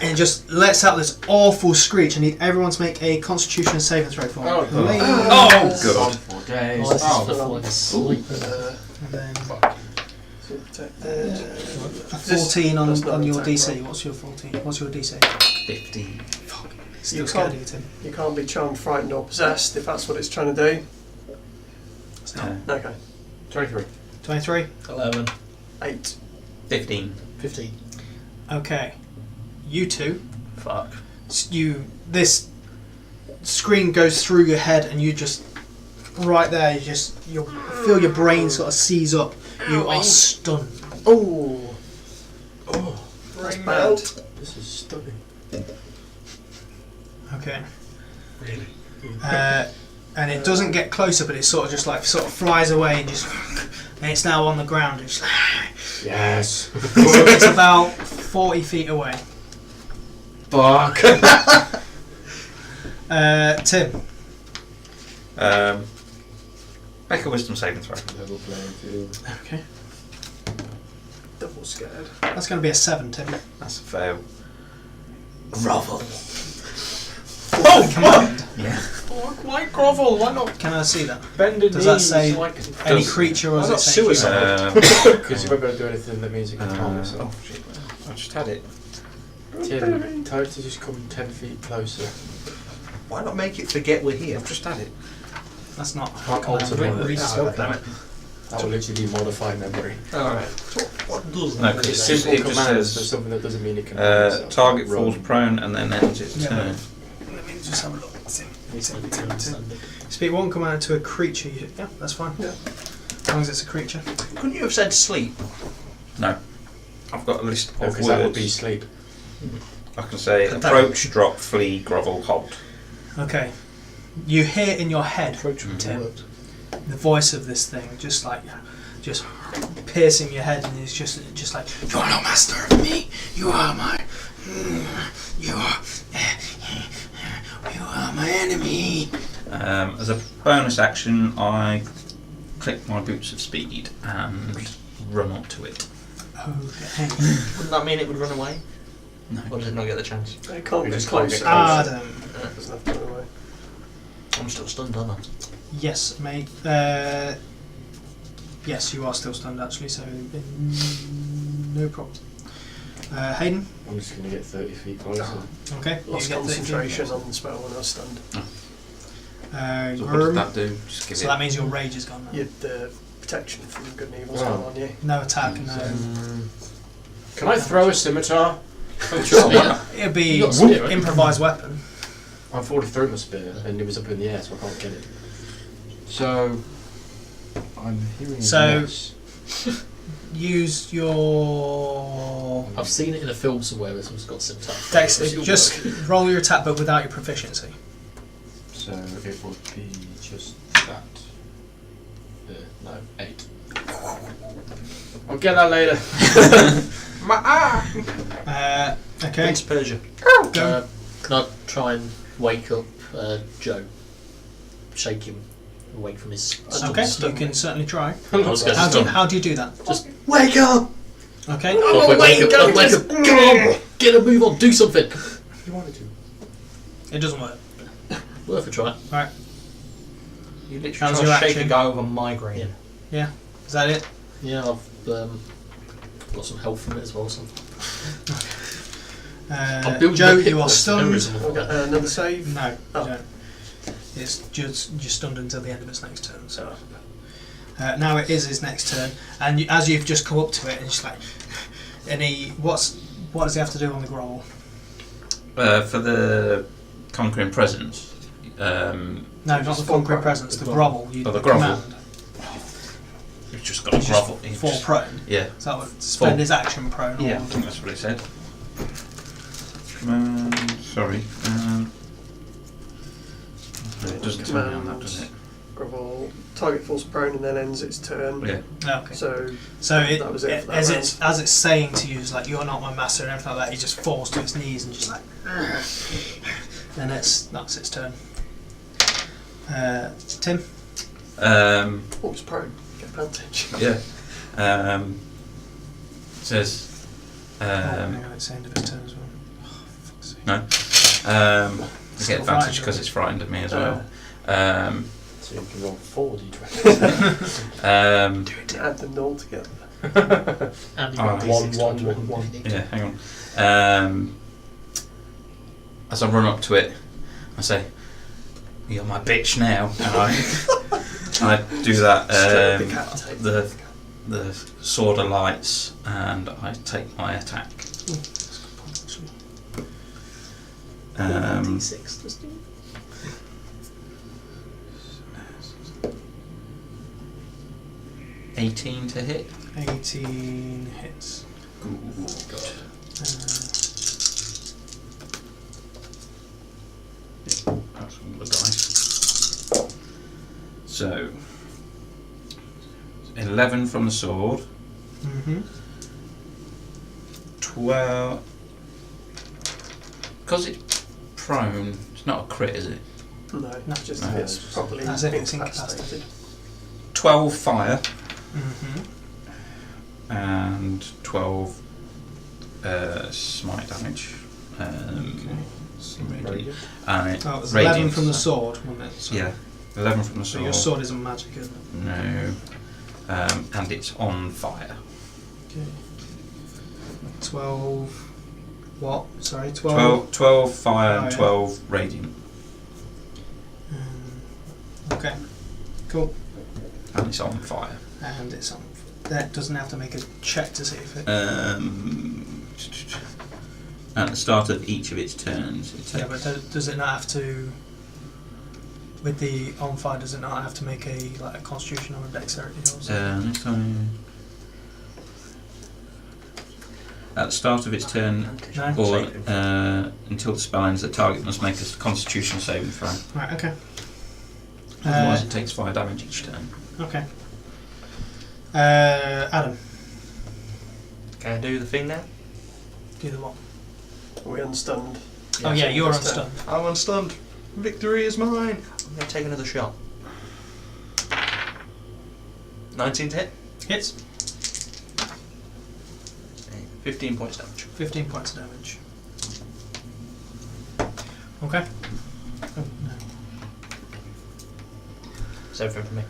and it just lets out this awful screech. I need everyone to make a Constitution saving throw for me. Oh, God. Leigh. Oh, God. 4 days. Oh, this is Oh, for like a sleep. And then So protected. a 14 on That's not an your attack DC. roll. What's your 14? What's your DC? 15. Still You scared can't- of you, Tim. You can't be charmed, frightened, or possessed if that's what it's trying to do. It's not. Okay. 23. 23. 11. 8. 15. 15. Okay. You two. Fuck. This screen goes through your head, and you just right there. You feel your brain sort of seize up. You are stunned. Oh. That's bad. This is stunning. Okay. Really? And it doesn't get closer, but it sort of flies away and it's now on the ground. It's Yes. it's about 40 feet away. Fuck. Tim. Make a wisdom saving throw. Level playing field. Okay. Double scared. That's going to be a 7, Tim. That's a fail. Grovel. Command. Yeah. Why grovel? Why not Can I see that? bend a Does that knee say so I can... Any Does- creature or Why does not it say suicide? human? Because you won't be able to do anything that means you can harm yourself. shit. I just had it. Tim, tell her to just come 10 feet closer. Why not make it forget we're here? I've just had it. That's not. Can't alter memory. Damn it. That will literally modify memory. Alright. What does It's that? Because simple it just commands for says something that doesn't mean it can harm itself. target Run. falls prone and then ends its Yeah. turn. Let me just have a look. He's not even understanding. Speak one command to a creature. Yeah, that's fine. Yeah. As long as it's a creature. Couldn't you have said sleep? No. I've got a list of Because words. that would be sleep. I can say Could that- approach, drop, flee, grovel, hold. Okay. You hear in your head, Approach would Tim, work. the voice of this thing, just piercing your head, and it's just like, you are no master of me. You are my. You are my enemy. As a bonus action, I click my boots of speed and run onto it. Okay. Wouldn't that mean it would run away? No. Or does it not get the chance? They can't We get just can't close. get Adam. Doesn't have to run away. I'm still stunned, aren't I? Yes, mate. Yes, you are still stunned actually, so no problem. Hayden. I'm just going to get 30 feet closer. Okay. Lost you get 30 feet. concentration on the spell when I was stunned. So what does Gurm. that do? Just give So it. that means your rage is gone now. You had the protection from good and evil Oh. spell on you. No attack, no. Can I throw a scimitar? Spear. It'd be You got a spear, right? improvised weapon. I've already thrown my spear and it was up in the air, so I can't get it. So I'm hearing. So- yes. Use your I've seen it in a film somewhere where someone's got scimitar. dex. It'll Just work. roll your attack, but without your proficiency. So it would be just that. No, 8. I'll get that later. Okay. Prince Persia. Go. Can I try and wake up Joe? Shake him awake from his Okay. stun. You can certainly try. I was going How to do, stun. how do you do that? Just Wake up! Okay. oh, wake up, wake up, come on, get a move on, do something. You wanted to. It doesn't work. Worth a try. Right. You literally That was try your to shake action. a guy with a migraine. Yeah. Is that it? Yeah, I've got some health from it as well. So. I'm building Joe, up hit you are points for no stunned. reason, I forget. Another save. No, you Oh. don't. It's just you're stunned until the end of its next turn. So now it is his next turn, and as you've just come up to it, and it's like, and what does he have to do on the growl? For the conquering presence. No, not Just the fall conquering prone. presence. The grovel. You Oh, the grovel. command. You've just got a He's grovel. just fall prone. Yeah. So that would spend his action prone. Yeah, I Or, think that's what it said. Sorry. It doesn't tell me on that, does it? Grovel. Target falls prone and then ends its turn. Yeah. okay. So So that was it for that as round. it's saying to you, it's like you're not my master and everything like that. He just falls to his knees and just like, then that's its turn. Tim. what was prone? Get advantage. Yeah. Says. Hang on, it's the end of his turn as well. Oh, fuck's sake. No. I Still get advantage frightened, because right? it's frightened at me as well. So you can roll 4 d20. Add them all together. And you Oh, got one, D6 one, to one, one. Yeah, hang on. As I run up to it, I say, "You're my bitch now," and I do that. Straight decapitate. The sword alights, and I take my attack. D6, just do. 18 to hit. 18 hits. Good. That's all the dice. So 11 from the sword. Mm-hmm. 12. Because it's prone, it's not a crit, is it? No, just No. it's properly That's it, it's incapacitated. 12 fire Mm-hmm. and 12 smite damage. What's Radiant. Oh, it was 11 Radiant, from the so- sword, wasn't it? So, Yeah, 11 from the So sword. your sword isn't magic, is it? No. And it's on fire. Okay. 12. What? Sorry, 12. 12 fire and Fire. 12 radiant. Okay. Cool. And it's on fire. And it's on. That doesn't have to make a check to see if it. At the start of each of its turns, it Yeah, takes. but does it not have to? With the on fire, does it not have to make a Constitution or a Dexterity or something? Next time. At the start of its turn, No. or until the spell ends, the target must make a Constitution saving throw. Right. Okay. Otherwise, it takes 5 damage each turn. Okay. Adam, Can I do the thing now? do the what? Are we unstunned? Oh yeah, you're Just, unstunned. I'm unstunned. Victory is mine. I'm going to take another shot. 19 to hit. Hits. 15 points damage. 15 points of damage. Okay. Oh, no. That's everything for me.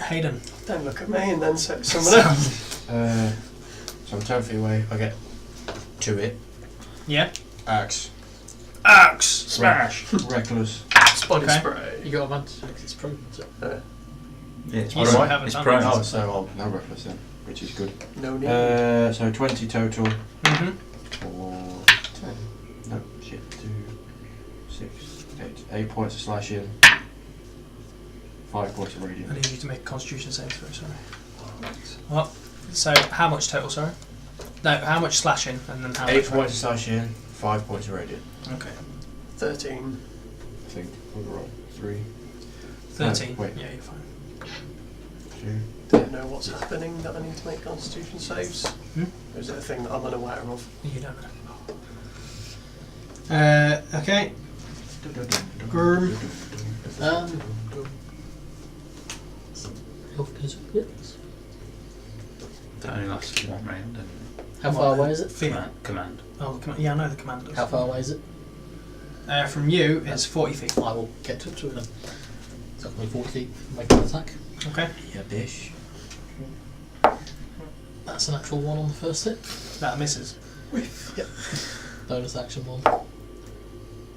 Hayden. Don't look at me and then say someone else. So I'm 10 feet away. I get to it. Yeah. Axe. Axe smash. Reckless. Body Okay. spray. You got advantage because it's prone. So. Yeah, it's You prone. don't have It's advantage. prone. Oh, so I'll no reckless then, which is good. No need. So 20 total. Mm-hmm. Or 10. No, shit. 2, 6, 8. 8 points of slashing. 5 points of I radiant. need you to make a Constitution save throw. Sorry. What? So how much total? Sorry. No, how much slashing and then how 8 much? points of slashing. 5 points of radiant. Okay. 13. I think overall 3, 13. No, wait. Yeah, you're fine. 2. Don't know what's happening that I need to make Constitution saves. Hmm? Or is it a thing that I'm unaware of? You don't know. Okay. Gurm. Health goes up a bit. That only lasts one round. And How far away is it? Fear. command. Oh, yeah, I know the commanders. How far away is it? From you, it's 40 feet. I will get to it then. So I can move 40 feet, make an attack. Okay. Yeah, bish. That's an actual 1 on the first hit. That misses. Bonus action 1.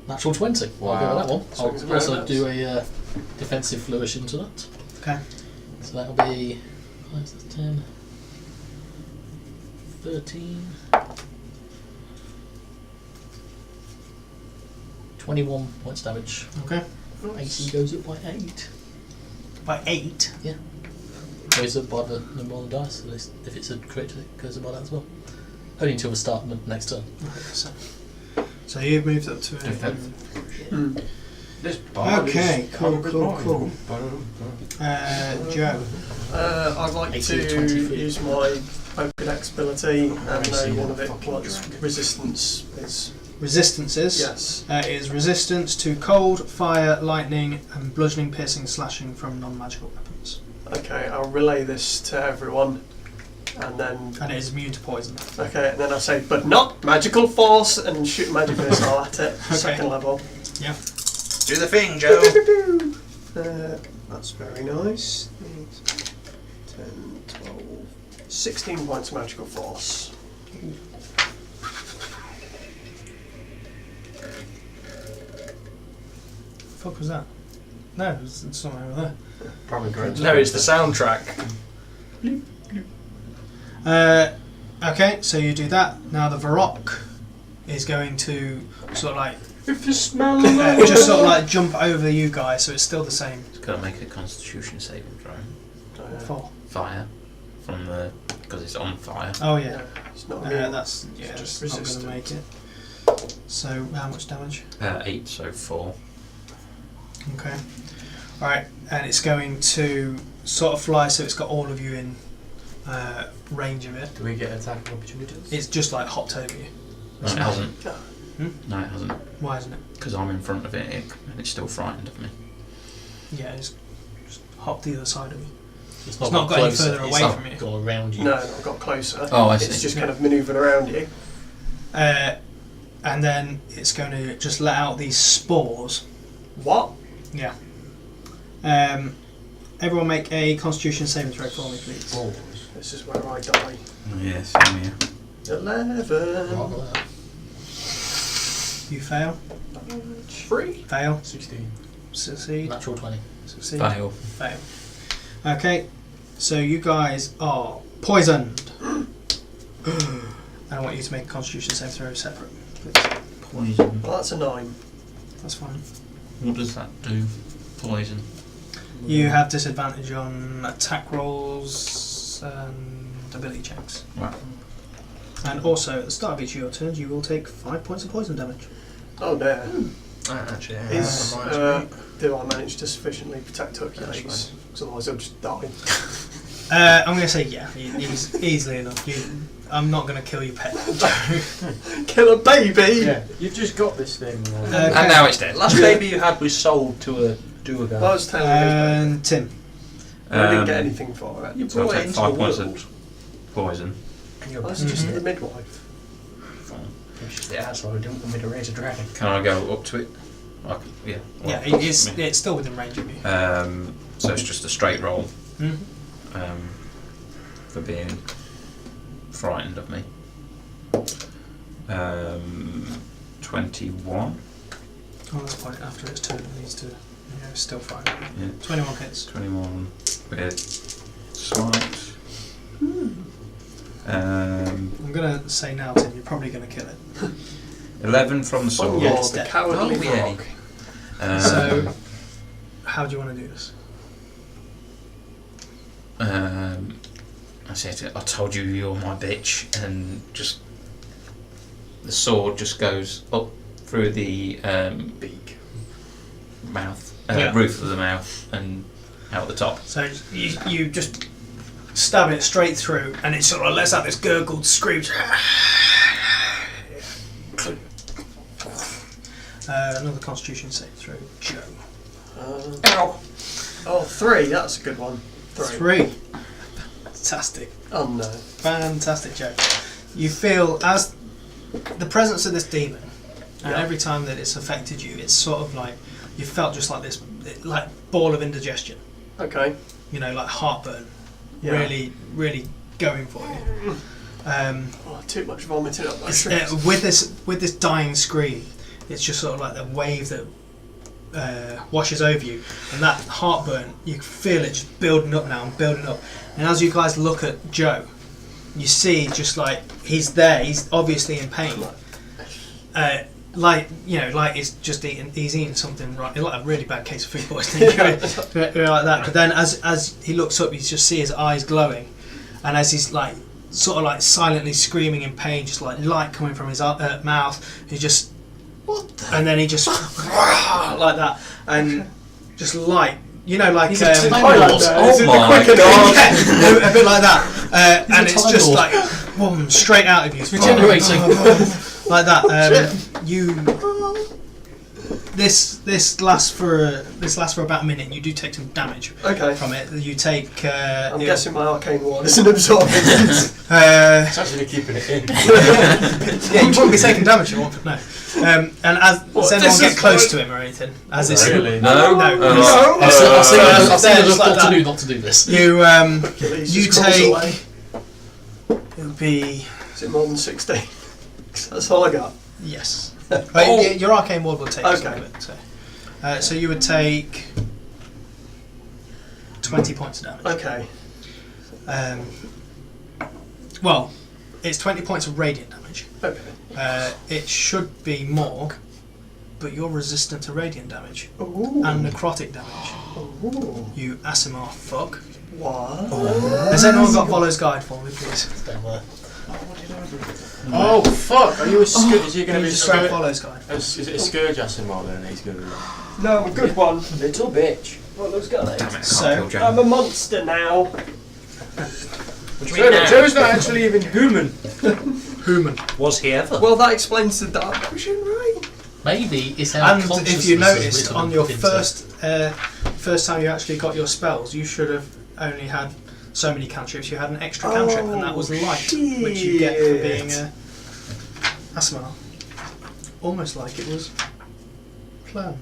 Natural 20. I'll go Wow. with that one. Swings and I'll also roundabouts. do a defensive flourish into that. Okay. So that'll be 5, 10, 13, 21 points damage. Okay. AC goes up by 8. By 8. Goes up by the number on the dice. At least if it's a crit, it goes up by that as well. Only until the start of the next turn. Okay, so you've moved up to a Defensive. Mm. This Okay, cool. Joe. I'd like 18, to 20 feet. use my Pokedex ability and I've seen know one that of it fucking what's dragon. resistance is. Resistances. Yes. Is resistance to cold, fire, lightning, and bludgeoning, piercing, slashing from non-magical weapons. Okay, I'll relay this to everyone. And then And it is immune to poison. okay, and then I say, but not magical force, and shoot magic missile at it. Okay. Second level. Yeah. Do the thing, Joe. That's very nice. 10, 12, 16 points of magical force. Fuck was that? No, it's somewhere over there. Probably great. No, it's the soundtrack. Okay, so you do that. Now the Varrock is going to sort of like If you smell just sort of like jump over you guys, so it's still the same. It's got to make a Constitution saving throw. For Fire. From the. Because it's on fire. oh yeah, It's not immune. that's It's just not going to resistant. make it. So how much damage? 8, so 4. Okay. Alright, and it's going to sort of fly so it's got all of you in range of it. Do we get attacking opportunities? It's just like hopped over you. No, it hasn't. Hmm? No, it hasn't. Why isn't it? Because I'm in front of it and it's still frightened of me. Yeah, it's just hopped the other side of you. It's not gone got any closer, further it's away not from you. gone around you. No, not got closer. Oh, I see. It's just kind of manoeuvred around you. and then it's going to just let out these spores. What? Yeah. Everyone make a Constitution saving throw for me, please. This is where I die. Yes, yeah. 11. Rather that. You fail. 3. Fail. 16. Succeed. Natural 20. Succeed. Fail. Fail. Okay. So you guys are poisoned. I want you to make a Constitution saving throw separate, please. Poison. Well, that's a 9. That's fine. What does that do? Poison. You have disadvantage on attack rolls and ability checks. Right. And also, at the start of each of your turns, you will take 5 points of poison damage. Oh dear. Actually, yeah. Is, that reminds me. do I manage to sufficiently protect Hercules? Because otherwise he'll just die. I'm going to say yeah, he's easily enough. I'm not going to kill your pet. Kill a baby! Yeah, you've just got this thing. Okay. And now it's dead. Last baby you had was sold to a duergar. I was telling you. And Tim. I didn't get anything for it. You So I'll brought it take into 5 the points world. of poison. I was just the midwife. It's just the asshole who didn't want me to raise a dragon. Can I go up to it? Yeah. Yeah, well, it's still within range of you. So it's just a straight roll Mhm. for being frightened of me. 21. Oh, that's point after its turn. It needs to. Yeah, it's still fine. Yeah. 21 hits. 21 with smite. I'm going to say now, Tim, you're probably going to kill it. 11 from the sword. Yeah, Oh, it's the dead. cowardly Oh, yeah. frog. So, how do you want to do this? I said, I told you you're my bitch, and just the sword just goes up through the beak, mouth, Yeah. roof of the mouth, and out the top. So you just stab it straight through, and it sort of lets out this gurgled scream. Another Constitution save through Joe. Ow! Oh, 3. That's a good one. 3. Fantastic. Oh no. Fantastic, Joe. You feel as the presence of this demon, and Yeah. every time that it's affected you, it's sort of like you felt just like this, like ball of indigestion. Okay. You know, like heartburn. Yeah. Really, really going for you. Oh, too much vomiting up my streets. With this dying scream, it's just sort of like the wave that washes over you, and that heartburn, you can feel it just building up now and building up. And as you guys look at Joe, you see just like he's there, he's obviously in pain. Like he's just he's eating something right, like a really bad case of food poisoning, like that. But then as he looks up, you just see his eyes glowing, and as he's like sort of like silently screaming in pain, just like light coming from his mouth, he just and then he just like that, and just light, like He's a Time Highlander. Lord. This is the my quicker God. yeah, a bit like that, and a it's Time just Lord. like boom, straight out of you, Regenerating. like that. You this lasts for about a minute. And you do take some damage Okay. from it. You take. I'm guessing my arcane ward isn't absorbing it. It's actually keeping it in. Yeah, you won't be taking damage. You won't. No. And as does anyone this get is close like- to him or anything? As this Really? No? No. Oh. I've seen there, enough just like not that. to do not to do this. you Hercules you just crawls take. away. It'll be Is it more than 60? That's all I got. yes. Oh. Your arcane ward will take some Okay. of it. So you would take 20 points of damage. Okay. Well, it's 20 points of radiant damage. Okay. It should be more, but you're resistant to radiant damage Ooh. and necrotic damage. Ooh. You Asimar fuck. What? Has anyone got Follow's Guide for me, please? Down there. Oh fuck! Are you a scourge? Is he going to be a Just grab scourge? Follow's Guide. Is it a scourge Asimar then? He's going to be. No, a good one. Little bitch. Follow's Guide. Damn it, I can't So, kill Joe. I'm a monster now. What do you mean now? Joe's not actually even human. Human. Was he ever? Well, that explains the dark vision, right? Maybe it's our And consciousness if you is noticed, written on your into- first time you actually got your spells, you should have only had so many cantrips. You had an extra cantrip, and that was light, which you get for being a. Asmar. Almost like it was planned.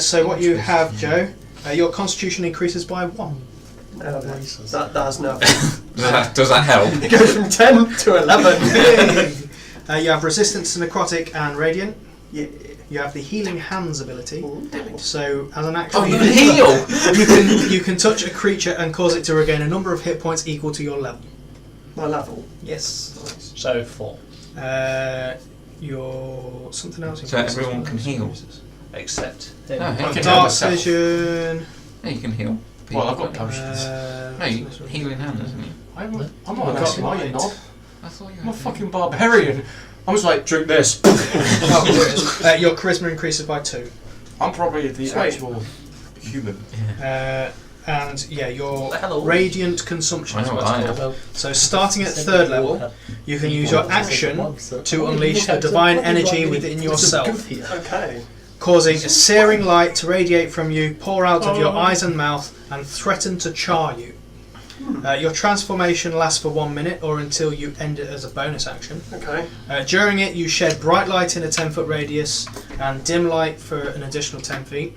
So what you have, Joe, your constitution increases by 1. No, that does nothing. Does that help? It goes from 10 to 11. You have resistance to necrotic and radiant. Yeah. You have the healing hands ability. Ooh. So as an action, You can heal! you can touch a creature and cause it to regain a number of hit points equal to your level. My level. Yes. Nice. So 4. Your something else. So everyone can heal? Except No, I you can can Dark myself. vision. Yeah, you can heal. Well, I've got potions. No, healing hand, isn't it? I'm not Oh, a guy, right. you knob. I thought you I'm a fucking barbarian. I was like, drink this. Your charisma increases by 2. I'm probably the Sweet. actual human. And yeah, your Hello. radiant consumption I is know what what I it's am. called. So starting at 3rd level, you can use your action to unleash the divine energy within yourself, Okay. causing a searing light to radiate from you, pour out of your eyes and mouth, and threaten to char you. Your transformation lasts for 1 minute or until you end it as a bonus action. Okay. During it, you shed bright light in a 10-foot radius and dim light for an additional 10 feet.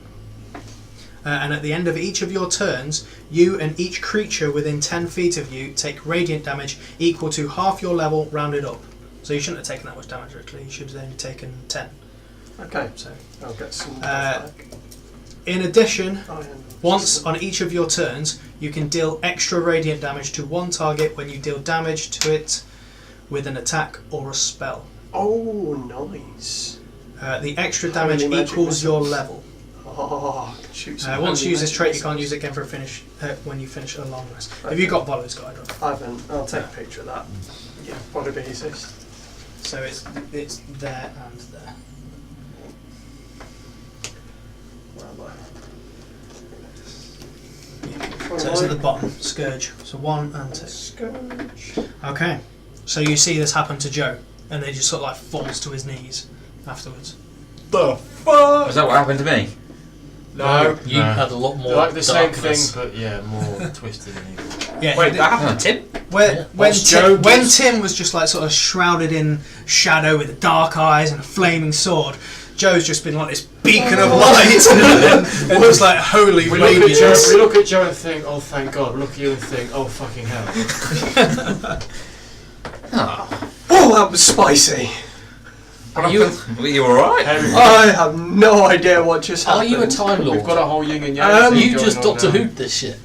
And at the end of each of your turns, you and each creature within 10 feet of you take radiant damage equal to half your level rounded up. So you shouldn't have taken that much damage actually, you should have only taken 10. Okay. So, I'll get some. in addition, Iron. once on each of your turns, you can deal extra radiant damage to one target when you deal damage to it with an attack or a spell. Oh, nice. The extra damage Holy magic equals missile. your level. Oh, I can shoot some. Once you holy use this magic trait, you can't missiles. use it again for a finish when you finish a long rest. Have Okay. you got Voller's Guide on? I haven't. I'll take a picture of that. Yeah, probably be easiest. So it's there and there. Where am I? So it's at the bottom, Scourge. So 1 and 2. Scourge. Okay. So you see this happen to Joe, and then he just sort of like falls to his knees afterwards. The fuck? Is that what happened to me? No. You had a lot more. They're like the same thing, darkness. but yeah, more twisted and evil. Yeah. Wait, that happened to Tim? Yeah. When What's Tim was just like sort of shrouded in shadow with dark eyes and a flaming sword, Joe's just been like this beacon of light and looks like holy We look, radiance. we look at Joe and think, oh thank God. We look at you and think, oh fucking hell. Oh, that was spicy. Were you alright? I have no idea what just Are happened. you a Time Lord? We've got a whole yin and yang. thing You going just on Doctor now. Who'd this shit.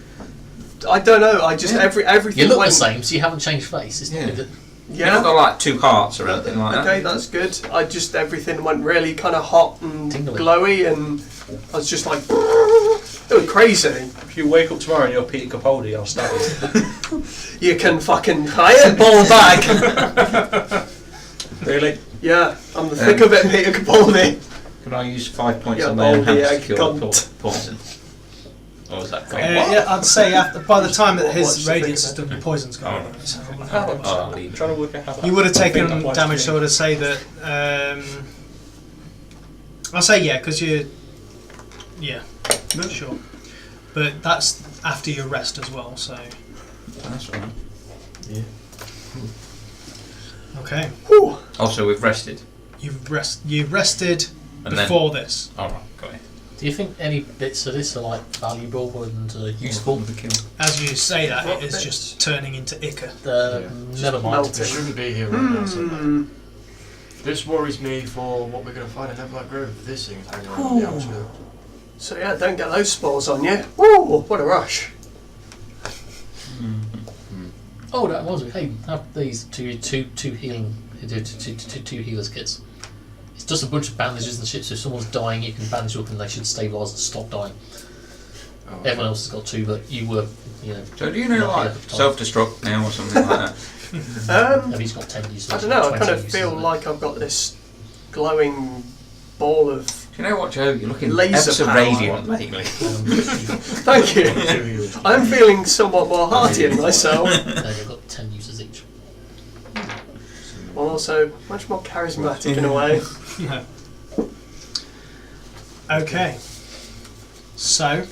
I don't know. I just everything You look went. the same, so you haven't changed face. It's Yeah. not that. You've not got like 2 hearts or anything like Okay, that. that's good. I just everything went really kind of hot and Tingly. glowy, and I was just like, it was crazy. If you wake up tomorrow and you're Peter Capaldi, I'll stab you. You can fucking fireball back. Really? Yeah, I'm the thick of it, Peter Capaldi. Can I use 5 points Yeah, on my own Baldy, hands to yeah, cure cunt. the poison? Or is that gone? Yeah, I'd say by the time that his What's the radiance thing has done, the poison's gone. Oh. So Oh, I'll leave I'm it. trying to work out how that you would have I think taken that applies damage, to so I me. would say that. I'll say yeah, because you. Yeah, sure. But that's after your rest as well, so. That's right. Okay. Whew. Also, we've rested. You've rested And before this. Alright, got it. Do you think any bits of this are like valuable and useful? The kill. As you say that, What it is bits? just turning into ichor. Never mind. melted. It shouldn't be here right now. So Hmm. this worries me for what we're going to find in Neverlight Grove. This thing's hanging around the outskirts. So yeah, don't get those spores on you. Woo! What a rush. Oh, that was it. Hey, have these two healing, two healers kits. It's just a bunch of bandages and shit. So if someone's dying, you can bandage up and they should stabilise and stop dying. Oh, Everyone else has got 2, but you were, So do you know not like here at the time. self-destruct now or something like that? Have he's got 10 uses? I don't know. I 20 kind of uses, feel isn't it? like I've got this glowing ball of. Do you know what, Joe? You're looking Laser ever so power. radiant lately. Thank you. I'm feeling somewhat more hearty in myself. They've got 10 uses each. I'm also much more charismatic in a way. Okay. So,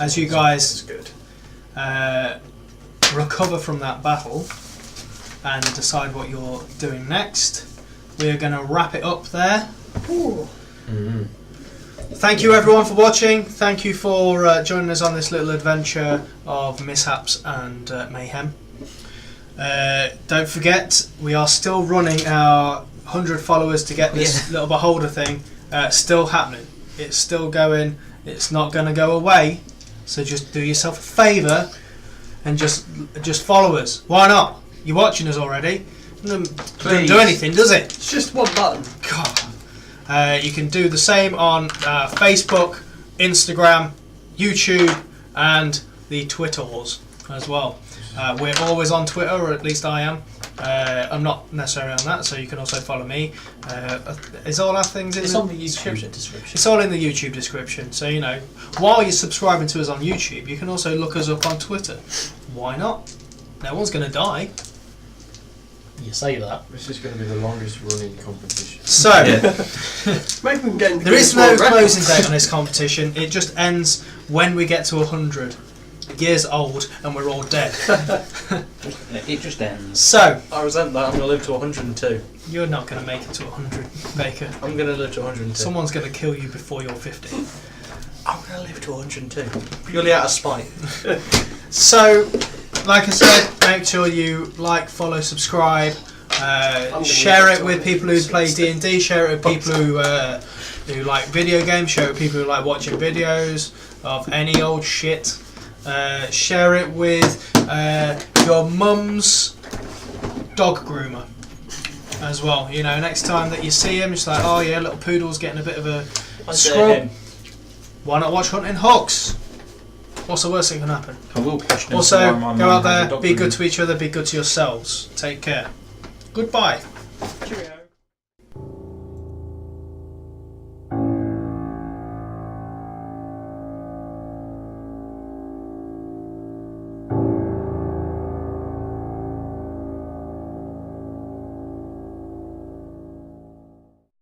as you guys That's good. recover from that battle, and decide what you're doing next. We are going to wrap it up there. Mm-hmm. Thank you everyone for watching. Thank you for joining us on this little adventure of mishaps and mayhem. Don't forget, we are still running our 100 followers to get this little beholder thing. Still happening. It's still going. It's not going to go away. So just do yourself a favour and just follow us. Why not? You're watching us already. Doesn't do anything, does it? It's just one button. God. You can do the same on Facebook, Instagram, YouTube, and the Twitters as well. We're always on Twitter, or at least I am. I'm not necessarily on that, so you can also follow me. Is all our things in It's the on the YouTube description. It's all in the YouTube description. So, you know, while you're subscribing to us on YouTube, you can also look us up on Twitter. Why not? No one's going to die. You say that. This is going to be the longest running competition. So, Maybe we can get into there is Guinness no World Records. closing date on this competition. It just ends when we get to 100 years old and we're all dead. It just ends. So, I resent that. I'm going to live to 102. you're not going to make it to 100, Baker. I'm going to live to 102. Someone's going to kill you before you're 50. I'm going to live to 102. Purely out of spite. So, like I said, make sure you like, follow, subscribe, share it with people who play D&D, share it with people who like video games, share it with people who like watching videos of any old shit. Share it with your mum's dog groomer as well. You know, next time that you see him, it's like, oh yeah, little poodle's getting a bit of a scrub. Why not watch Huntinghawks? What's the worst thing that can happen? I will question Also, why my go mum out has a there, dog be room. good to each other, be good to yourselves. Take care. Goodbye.